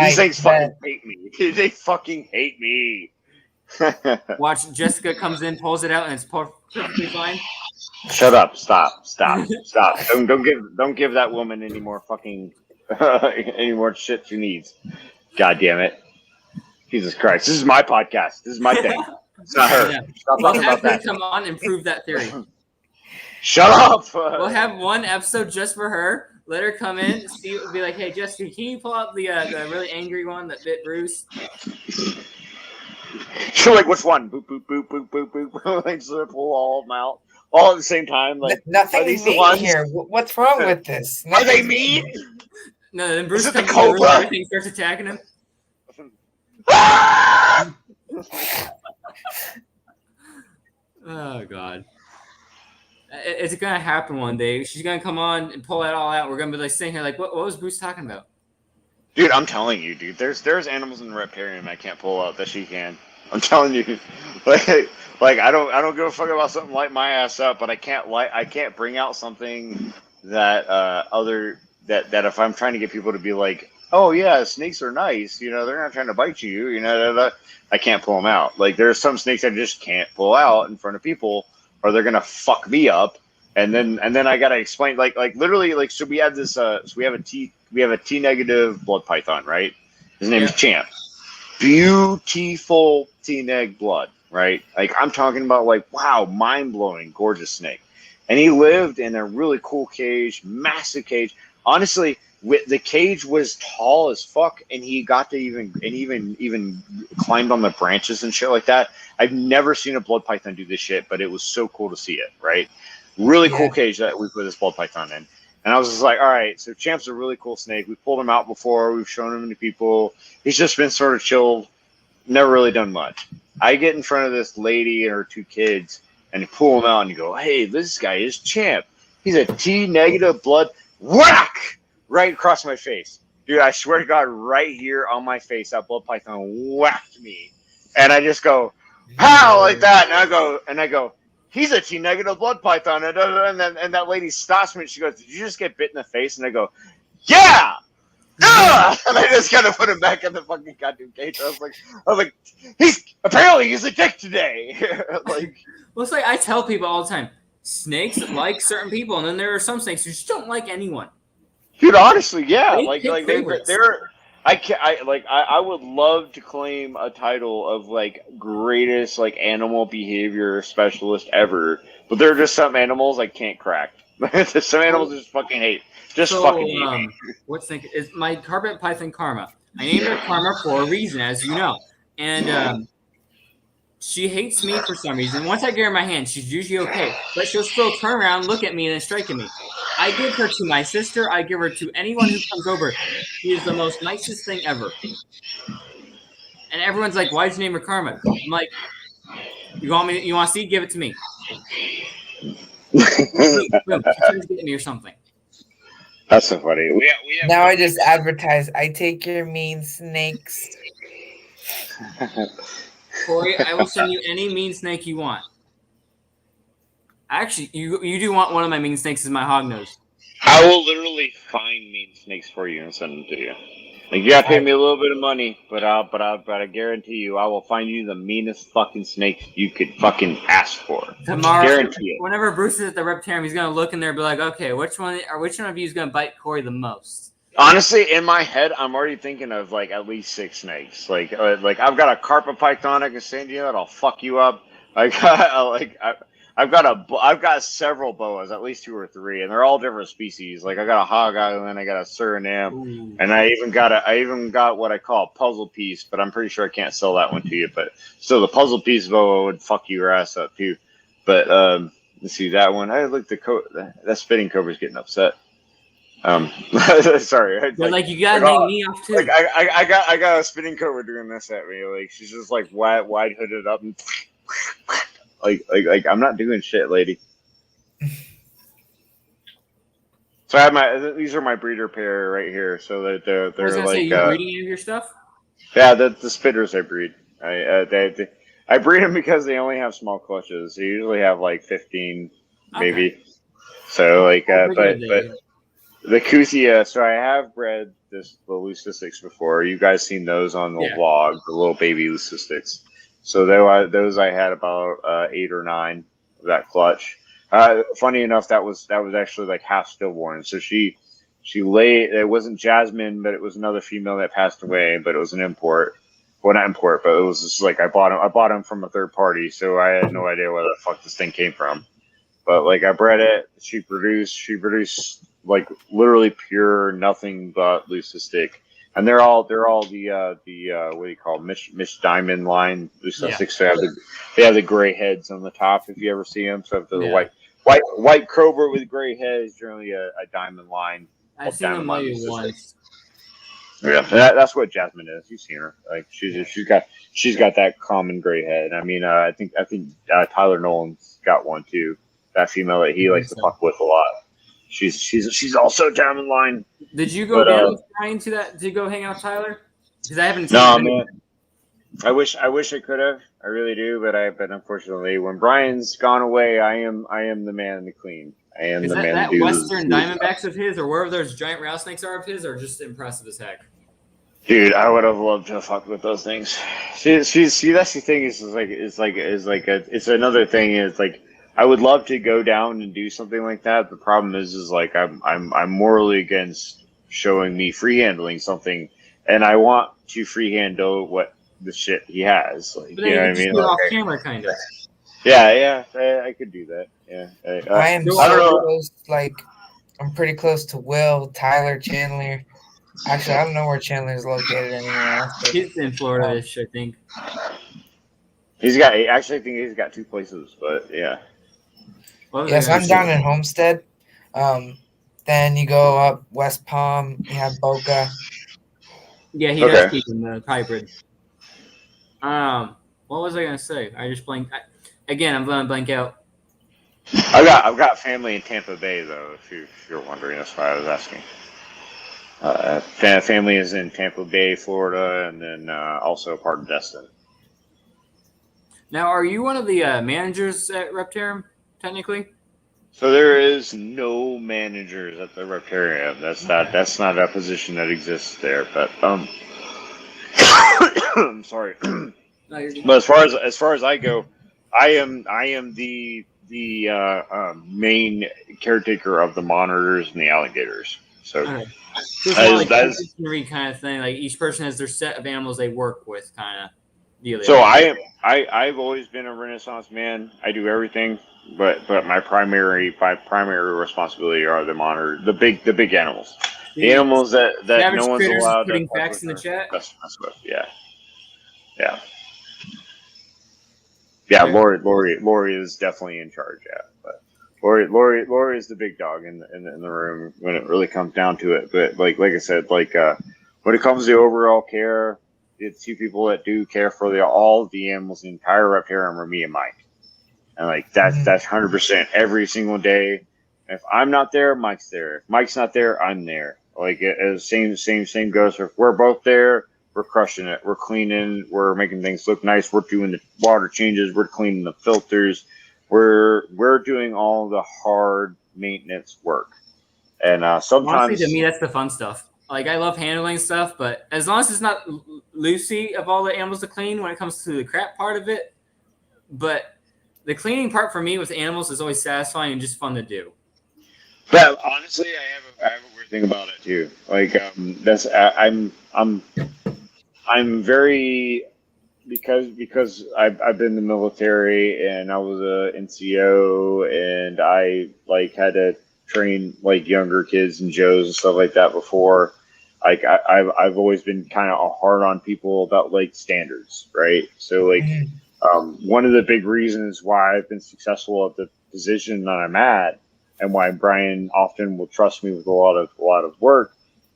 These things fucking bet. hate me. They fucking hate me. Watch, Jessica comes in, pulls it out, and it's perfectly fine. Shut up! Stop! Don't give that woman any more fucking any more shit she needs. God damn it! Jesus Christ! This is my podcast. This is my thing. It's not her. Yeah. Stop We'll talking have about her that. come on and prove that theory. Shut up! We'll have one episode just for her. Let her come in, be like, "Hey, Jessica, can you pull out the really angry one that bit Bruce?" She's like, which one? Boop boop boop boop boop boop. Like, so pull all of them out, all at the same time. Like, Nothing are these mean the ones? here. What's wrong with this? Are they Nothing mean? No, then Bruce Is it the comes in the room, cobra? everything starts attacking him. Ah! Oh God. It's gonna happen one day. She's gonna come on and pull that all out. We're gonna be like sitting here like, what was Bruce talking about? Dude, I'm telling you, dude. There's animals in the riparium I can't pull out that she can. I'm telling you, like I don't give a fuck about something light my ass up, but I can't bring out something that that if I'm trying to get people to be like, oh yeah, snakes are nice, you know, they're not trying to bite you, you know, I can't pull them out. Like there's some snakes I just can't pull out in front of people, or they're gonna fuck me up, and then I gotta explain like literally like so we have this so we have a T negative blood python, right? His name is Champ. Beautiful T neg blood, right? Like I'm talking about like wow, mind blowing, gorgeous snake, and he lived in a really cool cage, massive cage. Honestly, the cage was tall as fuck, and he got to even climbed on the branches and shit like that. I've never seen a blood python do this shit, but it was so cool to see it, right? Really cool cage that we put this blood python in. And I was just like, all right, so Champ's a really cool snake. We pulled him out before. We've shown him to people. He's just been sort of chilled. never really done much. I get in front of this lady and her 2 kids, and pull them out and go, "Hey, this guy is Champ. He's a T negative blood." Whack! Right across my face. Dude, I swear to God, right here on my face, that blood python whacked me. And I just go, "How?" like that. And I go, "He's a T negative blood python." And that lady stops me and she goes, "Did you just get bit in the face?" And I go, "Yeah!" And I just kind of put him back in the fucking goddamn cage. I was like, he's a dick today. Like, well, it's like I tell people all the time, snakes like certain people, and then there are some snakes who just don't like anyone. Dude, honestly, yeah, I would love to claim a title of like greatest like animal behavior specialist ever, but there are just some animals I can't crack. Some animals just fucking hate. What's snake is my carpet python Karma. I named her Karma for a reason, as you know, and she hates me for some reason. Once I get her in my hand, she's usually okay, but she'll still turn around, look at me, and then strike at me. I give her to my sister. I give her to anyone who comes over. She is the most nicest thing ever. And everyone's like, "Why'd you name her Karma?" I'm like, You want to see? Give it to me. Boom. She tries to get me or something. That's so funny. We have Now I just advertise. I take your mean snakes. Corey, I will send you any mean snake you want. Actually, you do want one of my mean snakes is my hognose. I will literally find mean snakes for you and send them to you. Like, you gotta pay me a little bit of money, but I guarantee you, I will find you the meanest fucking snake you could fucking ask for. Tomorrow, Guarantee it. Whenever Bruce is at the Reptarium, he's gonna look in there and be like, "Okay, which one of you is gonna bite Corey the most?" Honestly, in my head, I'm already thinking of like at least 6 snakes. Like I've got a carpet python I can send you that'll fuck you up. I've got several boas, at least 2 or 3, and they're all different species. Like I got a hog island, I got a Suriname, Ooh. and I even got what I call a puzzle piece, but I'm pretty sure I can't sell that one to you. But still, the puzzle piece boa would fuck your ass up too. But let's see that one. I look that spitting cobra's getting upset. Sorry. Like you gotta name me off too. Like I got a spitting cobra doing this at me. Like she's just like wide hooded up and like I'm not doing shit, lady. So I have these are my breeder pair right here. So that they're like you breeding any of your stuff? Yeah, the spitters I breed. I breed them because they only have small clutches. They usually have like 15 maybe. Okay. So like but the Kuthia, so I have bred the leucisticus before. You guys seen those on the vlog, the little baby leucisticus. So those I had about 8 or 9 of that clutch. Funny enough, that was actually like half stillborn. So she laid. It wasn't Jasmine, but it was another female that passed away. But it was an import. Well, not import, but it was just like I bought them from a third party. So I had no idea where the fuck this thing came from. But like I bred it. She produced like literally pure nothing but leucistic. And they're all the what do you call Miss Diamond line leucistic. Yeah. So they have the gray heads on the top if you ever see them. So the white cobra with gray heads, generally a diamond line. I've seen them maybe once. Yeah, that's what Jasmine is. You've seen her. Like she's got that common gray head. I mean, I think Tyler Nolan's got one too. That female that he likes to fuck with a lot. She's also diamond line. Did you go down with Brian to go hang out with Tyler? Because I haven't seen him. Man. I wish I could have. I really do, but unfortunately, when Brian's gone away, I am the man in the clean. I am is the that, man. That Western Diamondbacks of his, or wherever those giant rattlesnakes are of his, are just impressive as heck. Dude, I would have loved to fuck with those things. See, that's the thing. It's another thing. Is like. I would love to go down and do something like that. The problem is like I'm morally against showing me free handling something, and I want to free handle what the shit he has. Like, but then you know what I mean? Do it off camera, kind of. Yeah, I could do that. Yeah, I am so close. Like I'm pretty close to Will, Tyler, Chandler. Actually, I don't know where Chandler is located anymore. He's in Florida-ish, I think. I think he's got 2 places, but yeah. Yes, I'm down in Homestead. Then you go up West Palm. You have Boca. Yeah, he does keep in the hybrid. What was I gonna say? I just blanked. Again, I'm gonna blank out. I've got family in Tampa Bay though. If you're wondering, that's why I was asking. Family is in Tampa Bay, Florida, and then also part of Destin. Now, are you one of the managers at Reptarium, technically? So there is no managers at the Reptarium. That's not a position that exists there. But I'm sorry. No, you're good. But as far as I go, I am the main caretaker of the monitors and the alligators. So Okay. So it's that more is- like that a is- missionary kind of thing. Like each person has their set of animals they work with, kind of deal. so I've always been a Renaissance man. I do everything, but my primary responsibility are the monitor, the big animals, the animals that Savage no one's Critters allowed putting to facts in the chat. mess with. Yeah. Okay. Lori is definitely in charge. Yeah, but Lori is the big dog in the room when it really comes down to it. But like I said, when it comes to overall care, the two people that do care for all of the animals, the entire Reptarium, are me and Mike. And like that's 100% every single day. If I'm not there, Mike's there. If Mike's not there, I'm there. Like same goes. If we're both there, we're crushing it. We're cleaning. We're making things look nice. We're doing the water changes. We're cleaning the filters. We're doing all the hard maintenance work. And sometimes, Honestly, to me, that's the fun stuff. Like I love handling stuff, but as long as it's not Lucy of all the animals to clean when it comes to the crap part of it, but the cleaning part for me with animals is always satisfying and just fun to do. but honestly, I have a weird thing about it too. Like I'm very because I've been in the military and I was a NCO and I like had to train like younger kids and Joes and stuff like that before. Like I've always been kind of hard on people about like standards, right? So like one of the big reasons why I've been successful at the position that I'm at and why Brian often will trust me with a lot of work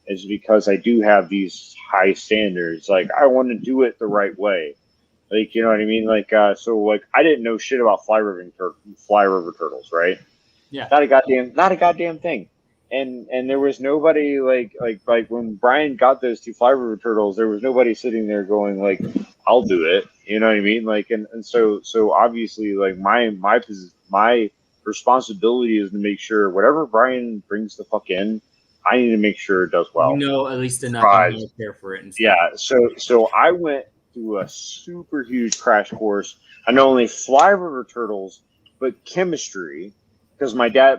is because I do have these high standards. Like I want to do it the right way. Like, you know what I mean? Like, so like I didn't know shit about fly river turtles, right? Yeah. Not a goddamn thing. And there was nobody like when Brian got those two fly river turtles, there was nobody sitting there going like, I'll do it. You know what I mean? Like, and so obviously like my responsibility is to make sure whatever Brian brings the fuck in, I need to make sure it does well. You know, at least enough to care for it. And stuff. Yeah. So I went through a super huge crash course on not only fly river turtles but chemistry. Because my dad,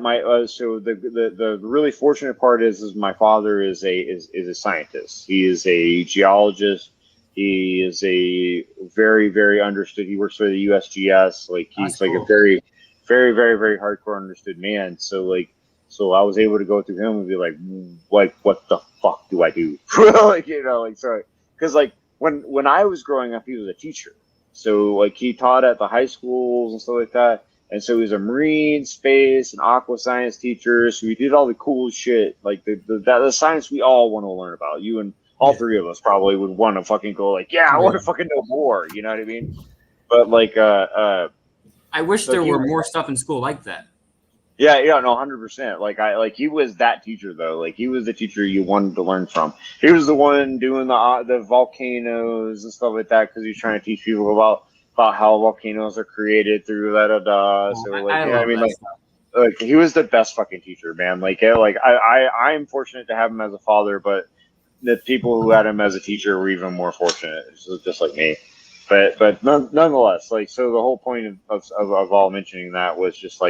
so the really fortunate part is my father is a scientist. He is a geologist. He is a very, very understood. He works for the USGS. Like he's That's like cool. a very, very, very, very hardcore understood man. So I was able to go through him and be like what the fuck do I do? Like, you know, like sorry, because like when I was growing up, he was a teacher. So like he taught at the high schools and stuff like that. And so he's a marine, space, and aqua science teacher. So he did all the cool shit, like the science we all want to learn about. You and all three of us probably would want to fucking go like, yeah, I want to fucking know more. You know what I mean? But like, I wish so there he were was- more stuff in school like that. yeah, no, 100%. Like he was that teacher though. Like he was the teacher you wanted to learn from. He was the one doing the volcanoes and stuff like that because he's trying to teach people about how volcanoes are created through So like, I you know what love I mean? that Like, stuff. he was the best fucking teacher, man. I'm fortunate to have him as a father, but the people who had him as a teacher were even more fortunate. So just like me. But nonetheless, like, so the whole point of all mentioning that was just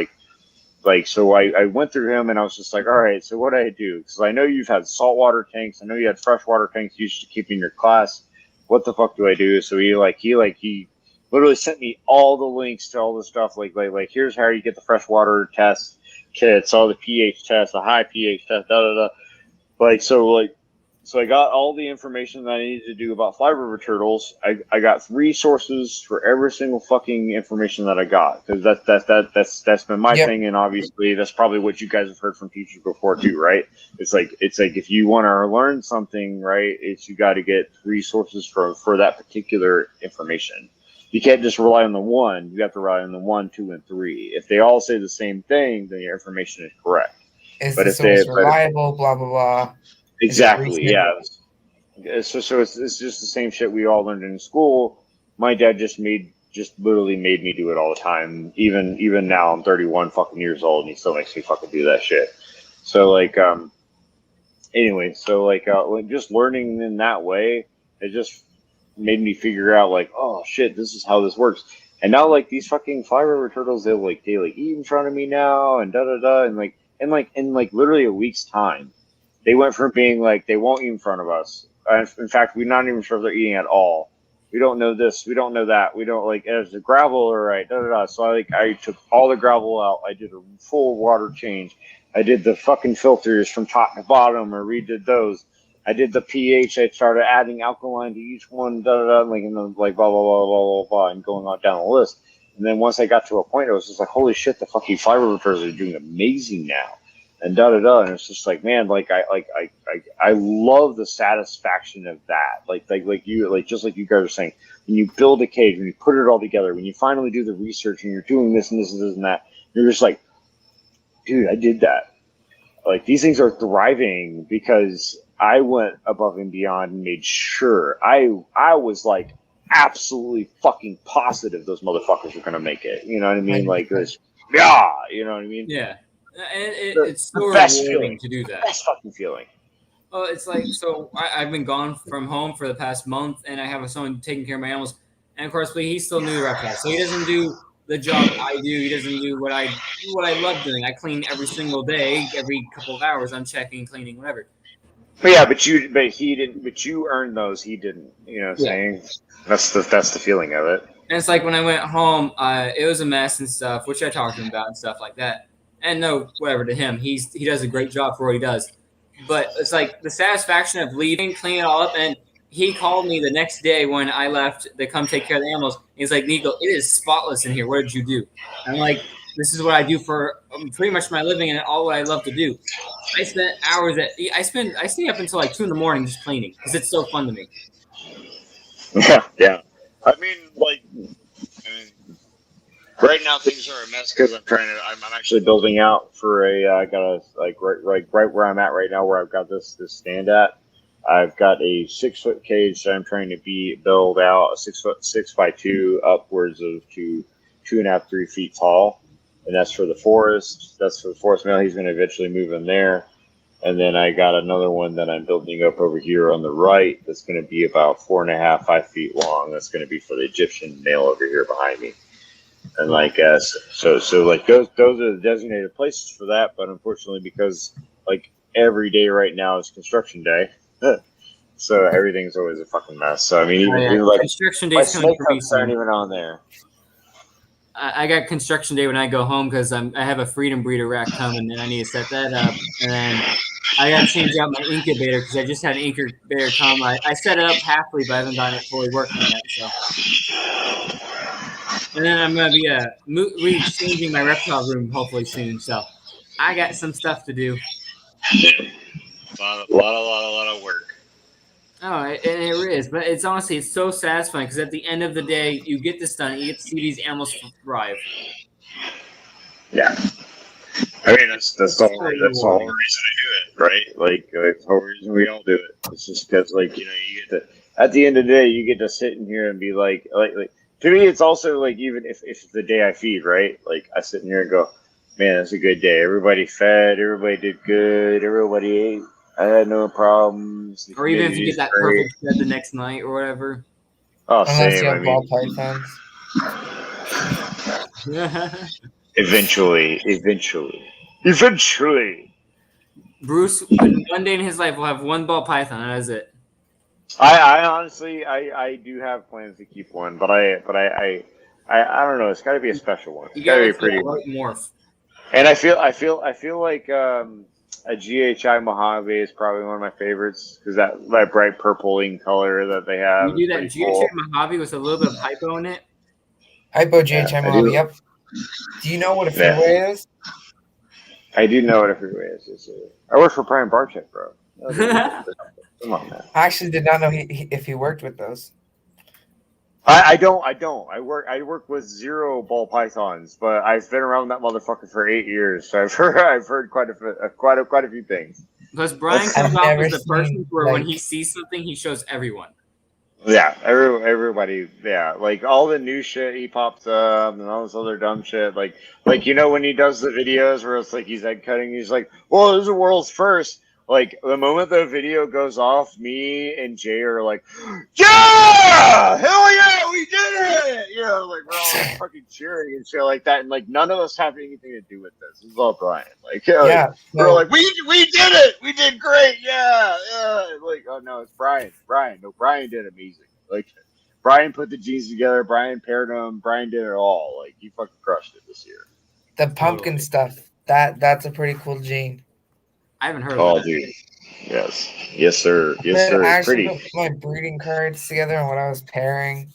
so I went through him and I was just like, all right, so what do I do? Because I know you've had saltwater tanks. I know you had freshwater tanks you used to keep in your class. What the fuck do I do? So he literally sent me all the links to all the stuff. Like here's how you get the freshwater test kits, all the pH tests, the high pH test, So I got all the information that I needed to do about fly river turtles. I got 3 sources for every single fucking information that I got, because that's been my Yep. thing, and obviously that's probably what you guys have heard from teachers before too, right? It's like if you want to learn something, right, it's you got to get 3 sources for that particular information. You can't just rely on the one. You have to rely on the 1, 2, and 3. If they all say the same thing, then your information is correct. Is But the if they- source but- reliable? Blah blah blah. Exactly. recent? Yeah. So it's just the same shit we all learned in school. My dad just literally made me do it all the time. Even now, I'm 31 fucking years old, and he still makes me fucking do that shit. So anyway, so like just learning in that way, it just made me figure out like, oh shit, this is how this works. And now like these fucking fly river turtles, they eat in front of me now, and da da da, and in literally a week's time. They went from being like they won't eat in front of us. In fact, we're not even sure if they're eating at all. We don't know this. We don't know that. We don't like is the gravel all right. Da da da. So I took all the gravel out. I did a full water change. I did the fucking filters from top to bottom, or redid those. I did the pH. I started adding alkaline to each one. Da da da. Like and then like blah blah blah blah blah blah, and going on down the list. And then once I got to a point, I was just like, holy shit, the fucking fly river turtles are doing amazing now. And da da da, and it's just like, man, I love the satisfaction of that. Like just like you guys are saying, when you build a cage, when you put it all together, when you finally do the research, and you're doing this and this and this and that, you're just like, dude, I did that. Like these things are thriving because I went above and beyond and made sure I was like absolutely fucking positive those motherfuckers were gonna make it. You know what I mean? Like this, yeah, you know what I mean? Yeah. And it's the so best rewarding feeling. to do that. Best fucking feeling. Well, it's like, so I've been gone from home for the past month, and I have someone taking care of my animals. And of course, but he's still new to reptiles, so he doesn't do the job I do. He doesn't do what I love doing. I clean every single day, every couple of hours. I'm checking, cleaning, whatever. But yeah, but he didn't. But you earned those. He didn't. You know what I'm saying? That's the feeling of it. And it's like when I went home, it was a mess and stuff, which I talked to him about and stuff like that. And no, whatever to him, he does a great job for what he does. But it's like the satisfaction of leaving, cleaning it all up, and he called me the next day when I left to come take care of the animals. He's like, Nico, it is spotless in here. What did you do? I'm like, this is what I do for pretty much my living and all what I love to do. I spent hours I stay up until like 2 a.m. just cleaning because it's so fun to me. Yeah. I mean, right now things are a mess because I'm actually building out for I got a right where I'm at right now, where I've got this stand at. I've got a 6-foot cage that I'm trying to build out, a 6'6" by 2", upwards of 2.5, 3 feet tall, and that's for the forest. That's for the forest male. He's going to eventually move in there. And then I got another one that I'm building up over here on the right that's going to be about 4.5, 5 feet long. That's going to be for the Egyptian male over here behind me. And like so like those are the designated places for that. But unfortunately, because like every day right now is construction day, so everything's always a fucking mess. So I mean, even like construction my days coming for me snake aren't soon. even on there. I got construction day when I go home because I have a freedom breeder rack coming and I need to set that up. And then I got to change out my incubator because I just had an incubator come. I set it up halfway, but I haven't gotten it fully working yet. So. And then I'm going to be changing my reptile room hopefully soon. So I got some stuff to do. Yeah. A lot of work. Oh, and it is. But it's honestly, it's so satisfying because at the end of the day, you get this done. You get to see these animals thrive. Yeah. I mean, that's the whole reason to do it, right? Like, the whole reason we all do it. It's just because, like, you know, you get to, at the end of the day, you get to sit in here and be like to me, it's also like, even if the day I feed, right? Like, I sit in here and go, man, it's a good day. Everybody fed, everybody did good, everybody ate. I had no problems. Or even if you get that perfect bed the next night or whatever. Oh, Unless same. you have ball pythons. Eventually. Bruce, one day in his life, will have one ball python. That is it. I honestly, I do have plans to keep one, but I don't know. It's got to be a special one. It's You got to gotta be pretty morph. And I feel like a GHI Mojave is probably one of my favorites because that bright purpling color that they have. You do that is GHA cool. Mojave with a little bit of hypo in it. Hypo GHI I Mojave, do. yep. Do you know what a Yeah. freeway is? I do know what a freeway is. I work for Brian Barczyk, bro. Come on, man. I actually did not know if he worked with those. I don't. I work with 0 ball pythons, but I've been around that motherfucker for 8 years, so I've heard quite a few things. Because Brian I've comes off never as the person seen, where when like- he sees something, he shows everyone. Yeah, everybody. Yeah, like all the new shit he pops up and all this other dumb shit. Like when he does the videos where it's like he's egg cutting, he's like, "Well, this is the world's first." Like the moment the video goes off, me and Jay are like, "Yeah, hell yeah, we did it!" You know, like we're all like, fucking cheering and shit like that, and like none of us have anything to do with this. This is all Brian. Like, Yeah. we're like, we did it, we did great, yeah. Like, oh no, it's Brian. No, Brian did amazing. Like, Brian put the jeans together. Brian paired them. Brian did it all. Like, he fucking crushed it this year. The pumpkin stuff. That's a pretty cool gene. I haven't heard Oh, of that. dude. Yes, sir. Yes, I sir. actually Pretty. put my breeding cards together and what I was pairing.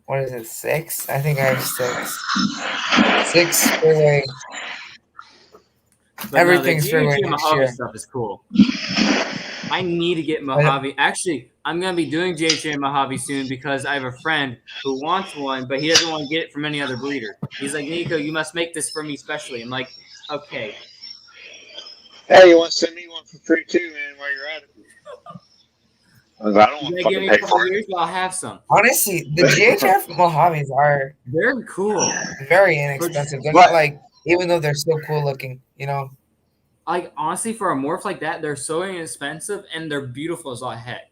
What is it, 6? I think I have 6. 6 freeway. But Everything's no, freeway the GHA next Mojave year. stuff is cool. I need to get Mojave. Actually, I'm going to be doing GHA Mojave soon because I have a friend who wants one, but he doesn't want to get it from any other breeder. He's like, Nico, you must make this for me specially. I'm like, okay. Hey, you want to send me one for free too, man, while you're at it? I don't You want gotta to give fucking me a pay couple for it. years, I'll have some. Honestly, the GHF Mojaves are They're cool. very inexpensive. They're But- not like, even though they're so cool looking, you know. Like, honestly, for a morph like that, they're so inexpensive and they're beautiful as all heck.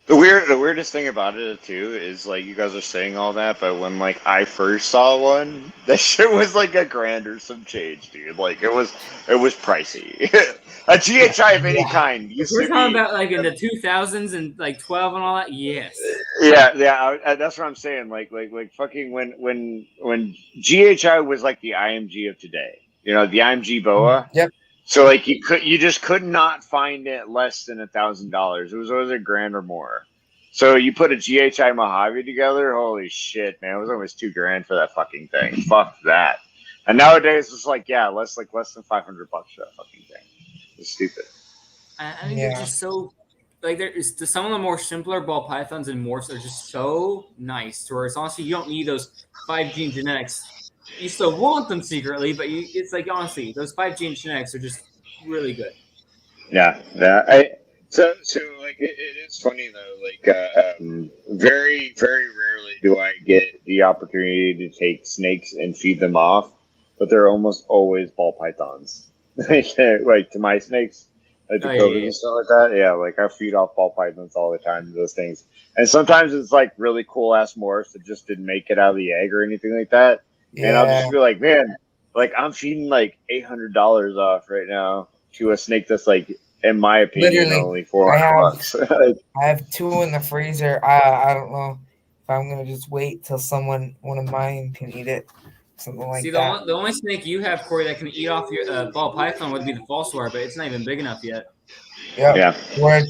The weirdest thing about it too is like you guys are saying all that, but when like I first saw one, that shit was like $1,000 or some change, dude. Like it was pricey. A GHI of any kind If used we're to talking be. about like in the 2000s and like 12 and all that, yes. Yeah, that's what I'm saying. Like fucking when GHI was like the IMG of today. You know, the IMG BOA. Yep. So like you just could not find it less than $1,000. It was always $1,000 or more. So you put a GHI Mojave together, holy shit, man! It was almost $2,000 for that fucking thing. Fuck that. And nowadays it's like less than $500 for that fucking thing. It's stupid. I mean, they're just so like some of the more simpler ball pythons and morphs are just so nice. To where it's honestly you don't need those 5 gene genetics. You still want them secretly, but it's like honestly those 5 gene genetics are just really good. Yeah. So like it is funny though. Like very very rarely do I get the opportunity to take snakes and feed them off, but they're almost always ball pythons. Like to my snakes, like the cobras and stuff like that. Yeah, like I feed off ball pythons all the time to those things, and sometimes it's like really cool ass morphs that just didn't make it out of the egg or anything like that. Yeah. And I'll just be like, man, like I'm feeding like $800 off right now to a snake that's like, in my opinion, Literally, only $400. I have 2 in the freezer. I don't know if I'm gonna just wait till one of mine can eat it, something like See, that. the only snake you have, Corey, that can eat off your ball python would be the false wire, but it's not even big enough yet. Yeah. Whatever.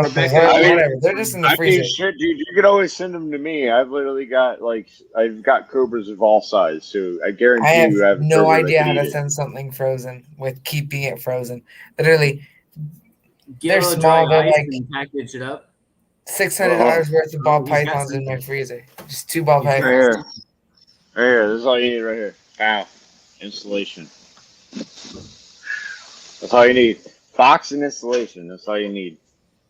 Rebecca, They're just in the I freezer. mean, shit, dude, you could always send them to me. I've literally got I've got cobras of all sizes, so I guarantee I have you, I have a no cobra that idea can how eat to it. send something frozen with keeping it frozen. Literally, Get They're a little small, dry they're ice like- and package it up. $600 worth of ball He's got pythons in my something. freezer. Just 2 ball He's Right pythons. here. Right here. This is all you need right here. Pow. Installation. That's all you need. Box and installation. That's all you need.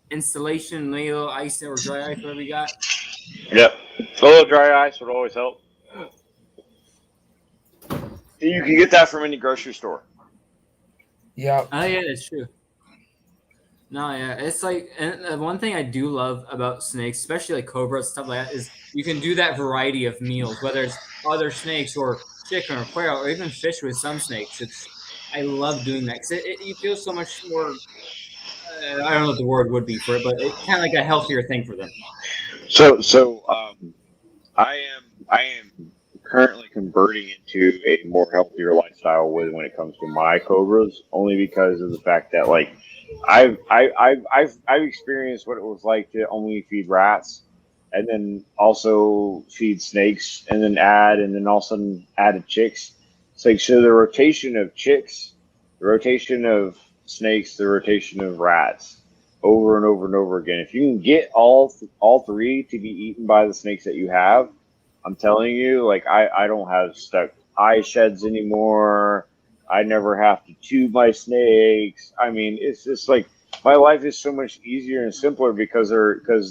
Installation, little ice or dry ice, whatever you got. Yep. A little dry ice would always help. You can get that from any grocery store. Yep. Oh yeah, that's true. No, yeah, it's like, and one thing I do love about snakes, especially like cobras stuff like that, is you can do that variety of meals, whether it's other snakes or chicken or quail or even fish with some snakes. I love doing that because you feel so much more. I don't know what the word would be for it, but it's kind of like a healthier thing for them. So I am currently converting into a more healthier lifestyle with when it comes to my cobras, only because of the fact that like I've experienced what it was like to only feed rats, and then also feed snakes, and then all of a sudden added chicks. It's like so the rotation of chicks, the rotation of snakes, the rotation of rats, over and over and over again. If you can get all three to be eaten by the snakes that you have, I'm telling you, like I don't have stuck eye sheds anymore. I never have to tube my snakes. I mean, it's just like my life is so much easier and simpler because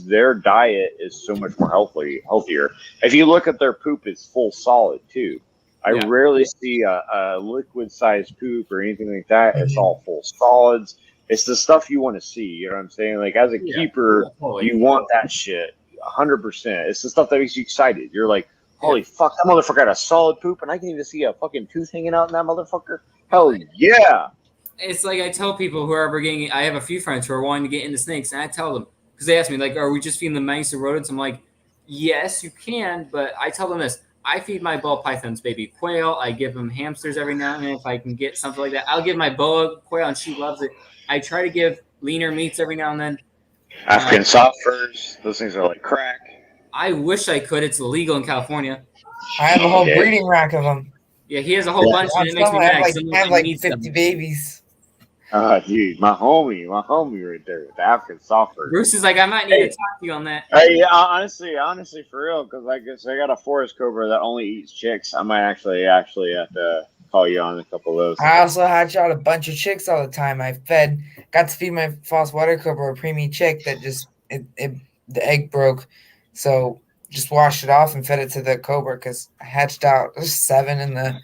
their diet is so much more healthier. If you look at their poop, it's full solid too. I Yeah. rarely see a liquid sized poop or anything like that. It's Mhm. all full solids. It's the stuff you want to see. You know what I'm saying? Like as a Yeah. keeper, Totally. you want that shit 100%. It's the stuff that makes you excited. You're like, holy fuck, that motherfucker got a solid poop, and I can even see a fucking tooth hanging out in that motherfucker. Hell yeah! It's like I tell people who are ever getting. I have a few friends who are wanting to get into snakes, and I tell them because they ask me like, "Are we just feeding the mice or rodents?" I'm like, "Yes, you can," but I tell them this: I feed my ball pythons baby quail. I give them hamsters every now and then if I can get something like that. I'll give my boa quail, and she loves it. I try to give leaner meats every now and then. African soft furs, those things are like crack. I wish I could. It's illegal in California. I have a whole Okay. breeding rack of them. Yeah, he has a whole bunch, and it makes me I mad. have like, 'cause I'm I have like needs 50 them. babies. Dude, my homie right there, the African soft furs. Bruce is like, I might need to talk to you on that. Hey, yeah, honestly, for real, because I guess I got a forest cobra that only eats chicks. I might actually have to call you on a couple of those. I also hatch out a bunch of chicks all the time. Got to feed my false water cobra a preemie chick that just the egg broke, so just washed it off and fed it to the cobra because I hatched out. There's 7 in the.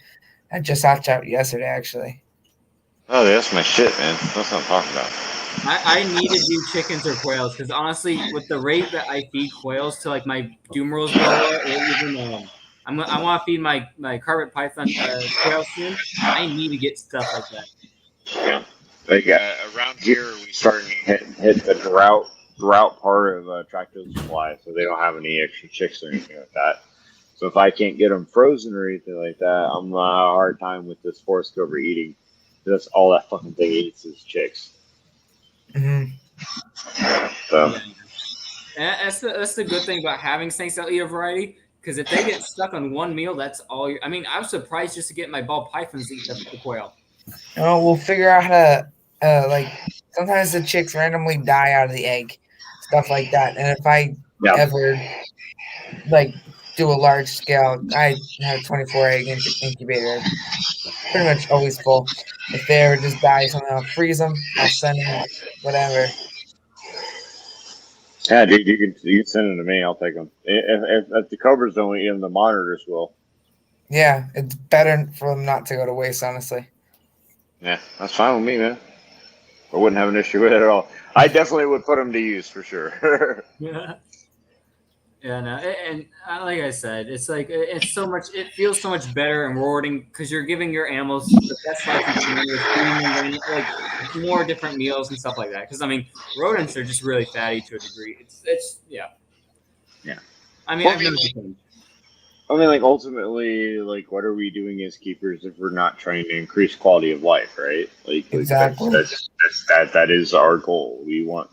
I just hatched out yesterday actually. Oh, that's my shit, man. That's what I'm talking about. I need to do chickens or quails because honestly, with the rate that I feed quails to like my Dumeril's boa or even I want to feed my carpet python quail soon. I need to get stuff like that. Yeah, like around here, we started to hit the drought part of tractor supply, so they don't have any extra chicks or anything like that. So if I can't get them frozen or anything like that, I'm gonna have a hard time with this forest cobra eating. That's all that fucking thing eats is chicks. Mm-hmm. So And that's the good thing about having snakes that eat a variety. Because if they get stuck on one meal, that's all. I mean, I was surprised just to get my ball pythons to eat the quail. Oh, we'll figure out how to like. Sometimes the chicks randomly die out of the egg, stuff like that. And if I ever like do a large scale, I have a 24 egg incubator, pretty much always full. If they ever just die, something I'll freeze them. I'll send them whatever. yeah, dude, you can send them to me. I'll take them. If the cobras don't eat them, the monitors will. Yeah, it's better for them not to go to waste, honestly. Yeah, that's fine with me, man. I wouldn't have an issue with it at all. I definitely would put them to use for sure. Yeah. Yeah, no, and like I said, it's like it's so much. It feels so much better and rewarding because you're giving your animals the best life you can with feeding them like more different meals and stuff like that. Because I mean, rodents are just really fatty to a degree. It's yeah. I mean, Well, I've noticed things. I mean, like ultimately, like what are we doing as keepers if we're not trying to increase quality of life, right? Like Exactly. that is our goal. We want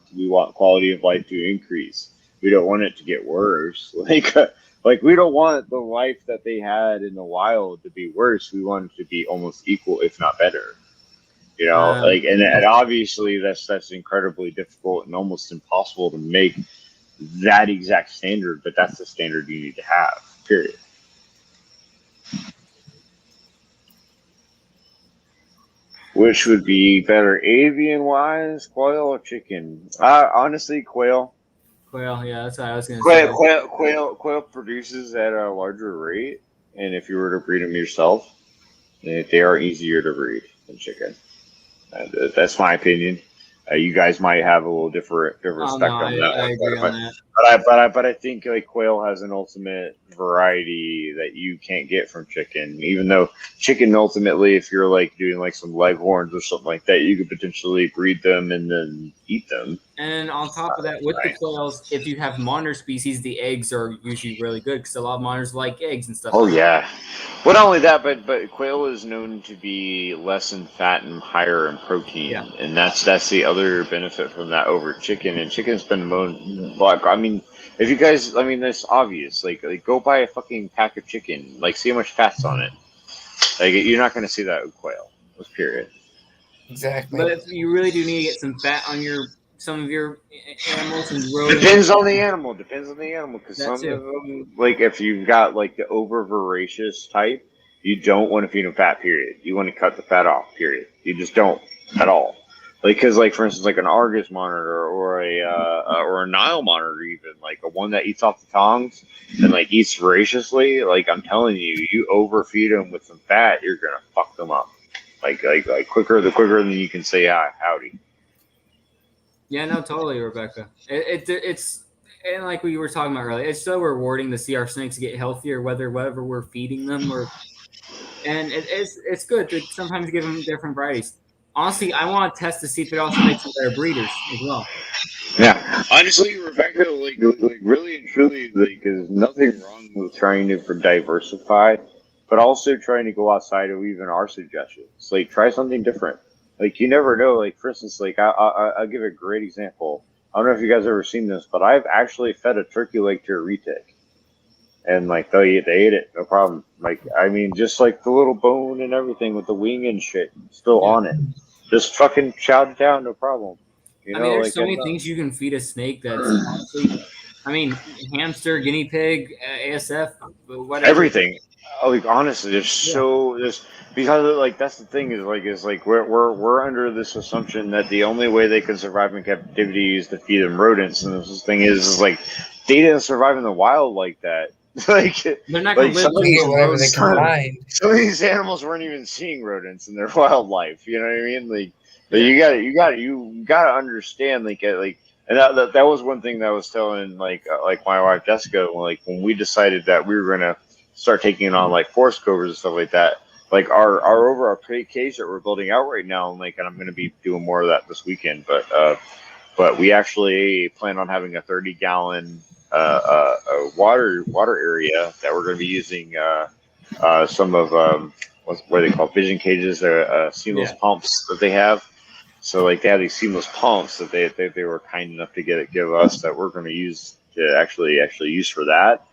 quality of life to increase. We don't want it to get worse. Like we don't want the life that they had in the wild to be worse. We want it to be almost equal, if not better. You know, and obviously that's incredibly difficult and almost impossible to make that exact standard. But that's the standard you need to have. Period. Which would be better, avian wise, quail or chicken? Honestly, quail. Quail, yeah, that's what I was gonna say. Quail produces at a larger rate, and if you were to breed them yourself, they are easier to breed than chicken. That's my opinion. You guys might have a little different spectrum. I agree on that. But I think like quail has an ultimate variety that you can't get from chicken. Even though chicken ultimately, if you're like doing like some leghorns or something like that, you could potentially breed them and then eat them. And then on top of that, with the quails, if you have monitor species, the eggs are usually really good because a lot of monitors like eggs and stuff. Oh like yeah. Well, not only that, but quail is known to be less in fat and higher in protein, Yeah. and that's the other benefit from that over chicken. And chicken's been like, I mean, if you guys, I mean, that's obvious. Like go buy a fucking pack of chicken, like see how much fat's on it. Like you're not going to see that with quail. Period. Exactly. But if you really do need to get some fat on some of your animals and rodents. Depends on the animal. Because That some too. of them, like if you've got like the over voracious type, you don't want to feed them fat. Period. You want to cut the fat off. Period. You just don't at all. Like because like for instance like an Argus monitor or a Nile monitor even like a one that eats off the tongs and like eats voraciously. Like I'm telling you, you overfeed them with some fat, you're gonna fuck them up. Like quicker than you can say howdy. Yeah, no, totally, Rebecca. It's and like we were talking about earlier, it's so rewarding to see our snakes get healthier, whatever we're feeding them, and it's good to sometimes give them different varieties. Honestly, I want to test to see if it also makes them better breeders as well. Yeah, honestly, Rebecca, like really and truly, like, there's nothing wrong with trying to diversify, but also trying to go outside of even our suggestions. Like, try something different. Like, you never know. Like, for instance, like I'll give a great example. I don't know if you guys have ever seen this, but I've actually fed a turkey leg to a retic, and like they ate it, no problem. Like, I mean, just like the little bone and everything with the wing and shit still on it, just fucking chowed it down, no problem. You know, I mean, there's like, so many things you can feed a snake that's honestly, I mean, hamster, guinea pig, ASF, whatever. Everything. Like honestly, there's because like that's the thing is we're under this assumption that the only way they can survive in captivity is to feed them rodents, and this thing is like they didn't survive in the wild like that. Like they're not going to live Eat whatever they can find. Some of these animals weren't even seeing rodents in their wildlife. You know what I mean? Like you gotta understand and that was one thing that I was telling like my wife Jessica like when we decided that we were gonna start taking on like forest covers and stuff like that. Like our over our cage that we're building out right now, and I'm going to be doing more of that this weekend. But we actually plan on having a 30-gallon water area that we're going to be using some of what are they called, vision cages, seamless pumps that they have. So like they have these seamless pumps that they were kind enough to give us that we're going to use to actually use for that.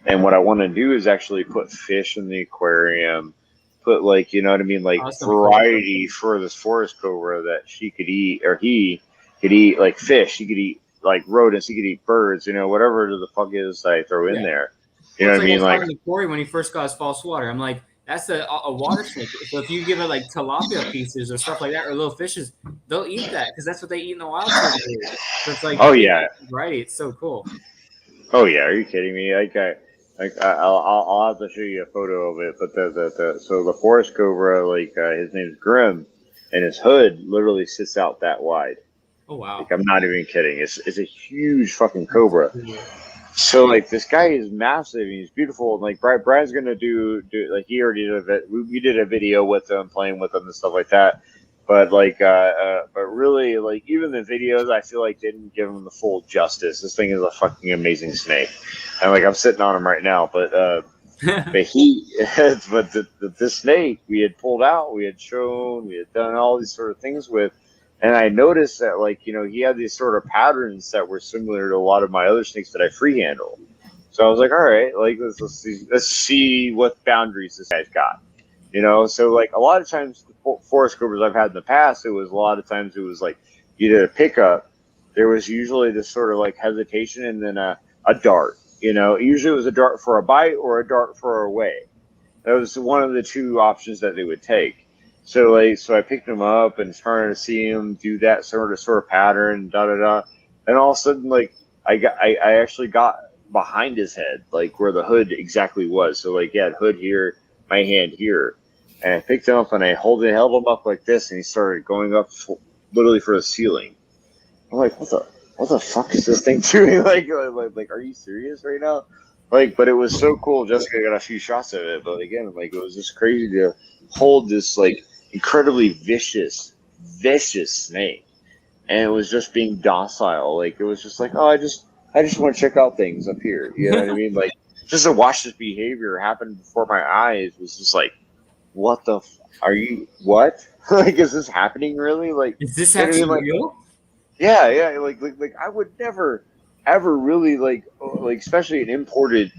And what I want to do is actually put fish in the aquarium, put like, you know what I mean, like variety for this forest cobra that she could eat, or he could eat like fish, he could eat like rodents, he could eat birds, you know, whatever the fuck is I throw in there. You know what I mean? Like Corey when he first got his false water, I'm like, that's a water snake. So if you give it like tilapia pieces or stuff like that, or little fishes, they'll eat that because that's what they eat in the wild. So it's like, oh yeah, right? It's so cool. Oh yeah, are you kidding me? I'll have to show you a photo of it. But so the forest cobra, his name's Grim, and his hood literally sits out that wide. Oh wow! Like I'm not even kidding. It's a huge fucking cobra. So like this guy is massive and he's beautiful. And like Brian's gonna do like he already did we did a video with him playing with him and stuff like that. But but really, like even the videos, I feel like didn't give him the full justice. This thing is a fucking amazing snake, and like I'm sitting on him right now. But this snake we had pulled out, we had shown, we had done all these sort of things with, and I noticed that he had these sort of patterns that were similar to a lot of my other snakes that I free handle. So I was like, all right, let's see what boundaries this guy's got. You know, so like a lot of times the forest cobras I've had in the past, it was like you did a pickup, there was usually this sort of like hesitation and then a dart. You know, usually it was a dart for a bite or a dart for a way. That was one of the two options that they would take. So I picked him up and started to see him do that sort of pattern, and all of a sudden I actually got behind his head, like where the hood exactly was. So like he had hood here, my hand here, and I picked him up and I held him up like this, and he started going up literally for the ceiling. I'm like, what the fuck is this thing doing? Like, are you serious right now? Like, but it was so cool. Jessica got a few shots of it, but again, like it was just crazy to hold this like incredibly vicious snake. and it was just being docile. Like it was just like, oh, I just want to check out things up here. You know what I mean? Like just to watch this behavior happen before my eyes was just like, what the? Are you what? Like, is this happening really? Like, Is this you know what I mean? actually Like, real? yeah. Like I would never ever really like especially an imported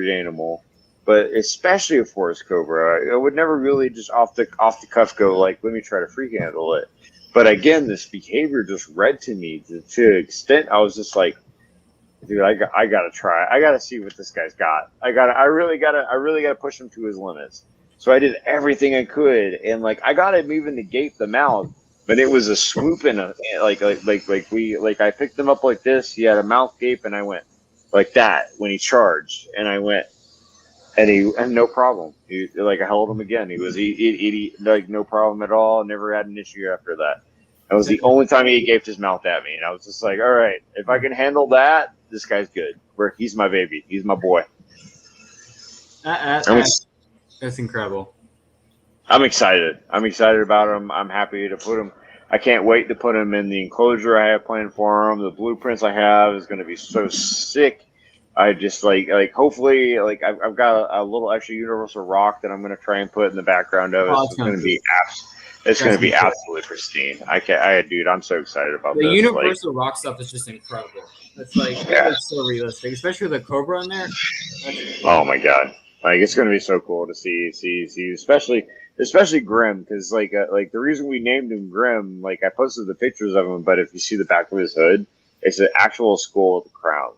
animal, but especially a forest cobra. I would never really just off the cuff go like, let me try to freak handle it. But again, this behavior just read to me to an extent. I was just like, dude, I gotta try. I gotta see what this guy's got. I really gotta push him to his limits. So I did everything I could, and like I got him even to gape the mouth, but it was a swoop and a I picked him up like this. He had a mouth gape, and I went like that when he charged, and I went, and no problem. I held him again. He like no problem at all. Never had an issue after that. That was the only time he gaped his mouth at me, and I was just like, all right, if I can handle that, this guy's good. He's my baby. He's my boy. That's incredible. I'm excited. I'm excited about him. I'm happy to put him. I can't wait to put him in the enclosure I have planned for him. The blueprints I have is going to be so sick. I just like hopefully I've got a little extra universal rock that I'm going to try and put in the background of it. So it's going to be absolutely pristine. Dude, I'm so excited about the this. universal rock stuff is just incredible. It's it's so realistic, especially with the cobra in there. Oh my god. Like it's gonna be so cool to see, especially Grim, because like the reason we named him Grim, like I posted the pictures of him, but if you see the back of his hood, it's an actual skull with a crown.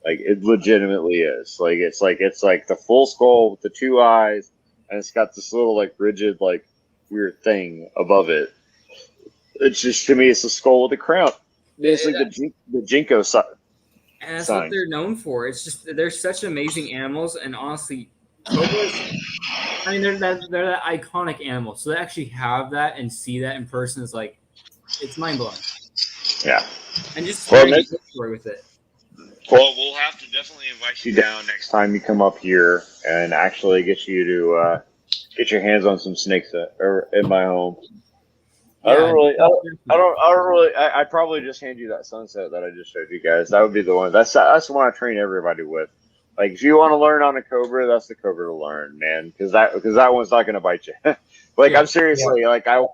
Like it legitimately is. Like it's like the full skull with the two eyes, and it's got this little like rigid like weird thing above it. It's just to me, it's a skull with a crown. It's like the Jinko sign. And that's what they're known for. It's just they're such amazing animals, and honestly, cobras. I mean, they're that iconic animal. So to actually have that and see that in person is like, it's mind blowing. Yeah, and just sharing a story with it. Well, we'll have to definitely invite you down next time you come up here, and actually get you to get your hands on some snakes in my home. I'd probably just hand you that sunset that I just showed you guys. That would be the one. That's the one I train everybody with. Like, if you want to learn on a cobra, that's the cobra to learn, man. Because that one's not going to bite you. I'm seriously like I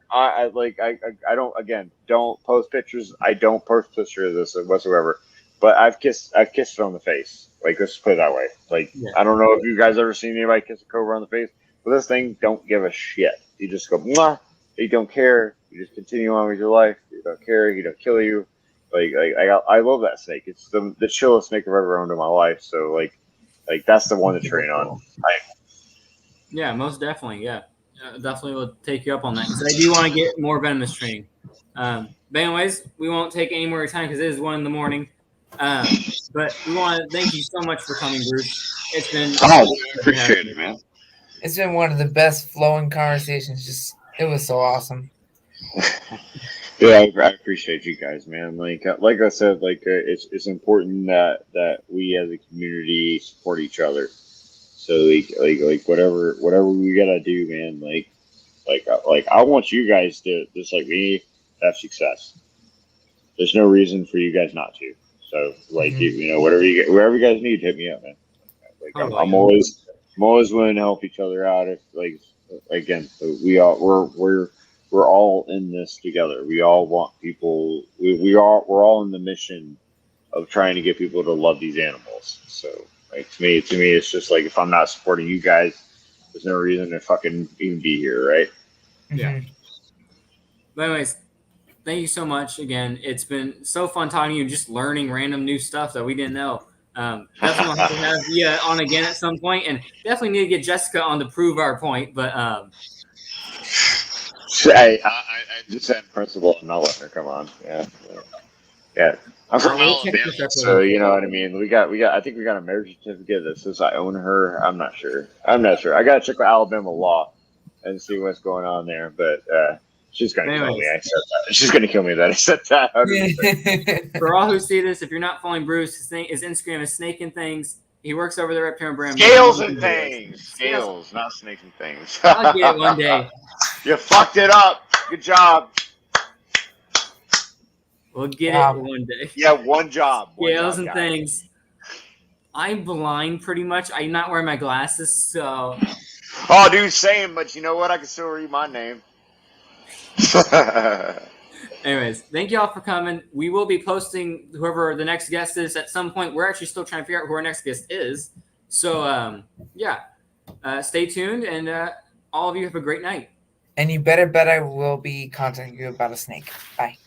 don't post pictures. I don't post pictures of this whatsoever. But I've kissed it on the face. Like, let's put it that way. Like, I don't know if you guys ever seen anybody kiss a cobra on the face, but this thing don't give a shit. You just go, mwah. You don't care. You just continue on with your life. You don't care. You don't kill you. I love that snake. It's the chillest snake I've ever owned in my life. So like that's the one to train on. Yeah, most definitely. Yeah, definitely will take you up on that because I do want to get more venomous training. But anyways, we won't take any more time because it is 1 a.m. But we want to thank you so much for coming, Bruce. It's been appreciate it, man. It's been one of the best flowing conversations. It was so awesome. Yeah, I appreciate you guys, man. Like I said, it's important that we as a community support each other. So like whatever we gotta do, man. Like I want you guys to just like me have success. There's no reason for you guys not to. So whatever you guys need, hit me up, man. I'm always willing to help each other out. If we're all in this together. We all want people. We're all in the mission of trying to get people to love these animals. So, to me, it's just like if I'm not supporting you guys, there's no reason to fucking even be here, right? Yeah. But anyways, thank you so much again. It's been so fun talking to you, just learning random new stuff that we didn't know. Definitely have to have you on again at some point, and definitely need to get Jessica on to prove our point. But I just had principle of not letting her come on. Yeah. I'm from Alabama, so you know what I mean. We got. I think we got a marriage certificate that says I own her. I'm not sure. I got to check with Alabama law and see what's going on there. But she's gonna kill me. I said that. She's gonna kill me that I said that. For all who see this, if you're not following Bruce, his Instagram is Snake and Things. He works over there at Parent Brand. Scales and things. Scales, not snakes and things. I'll get it one day. You fucked it up. Good job. We'll get Wow. it one day. Yeah, one job. Scales and guys. things. I'm blind pretty much. I'm not wearing my glasses, so Oh, dude, same. But you know what? I can still read my name. anyways, thank you all for coming. We will be posting whoever the next guest is at some point. We're actually still trying to figure out who our next guest is. So stay tuned, and all of you have a great night. And you better bet I will be contacting you about a snake. Bye.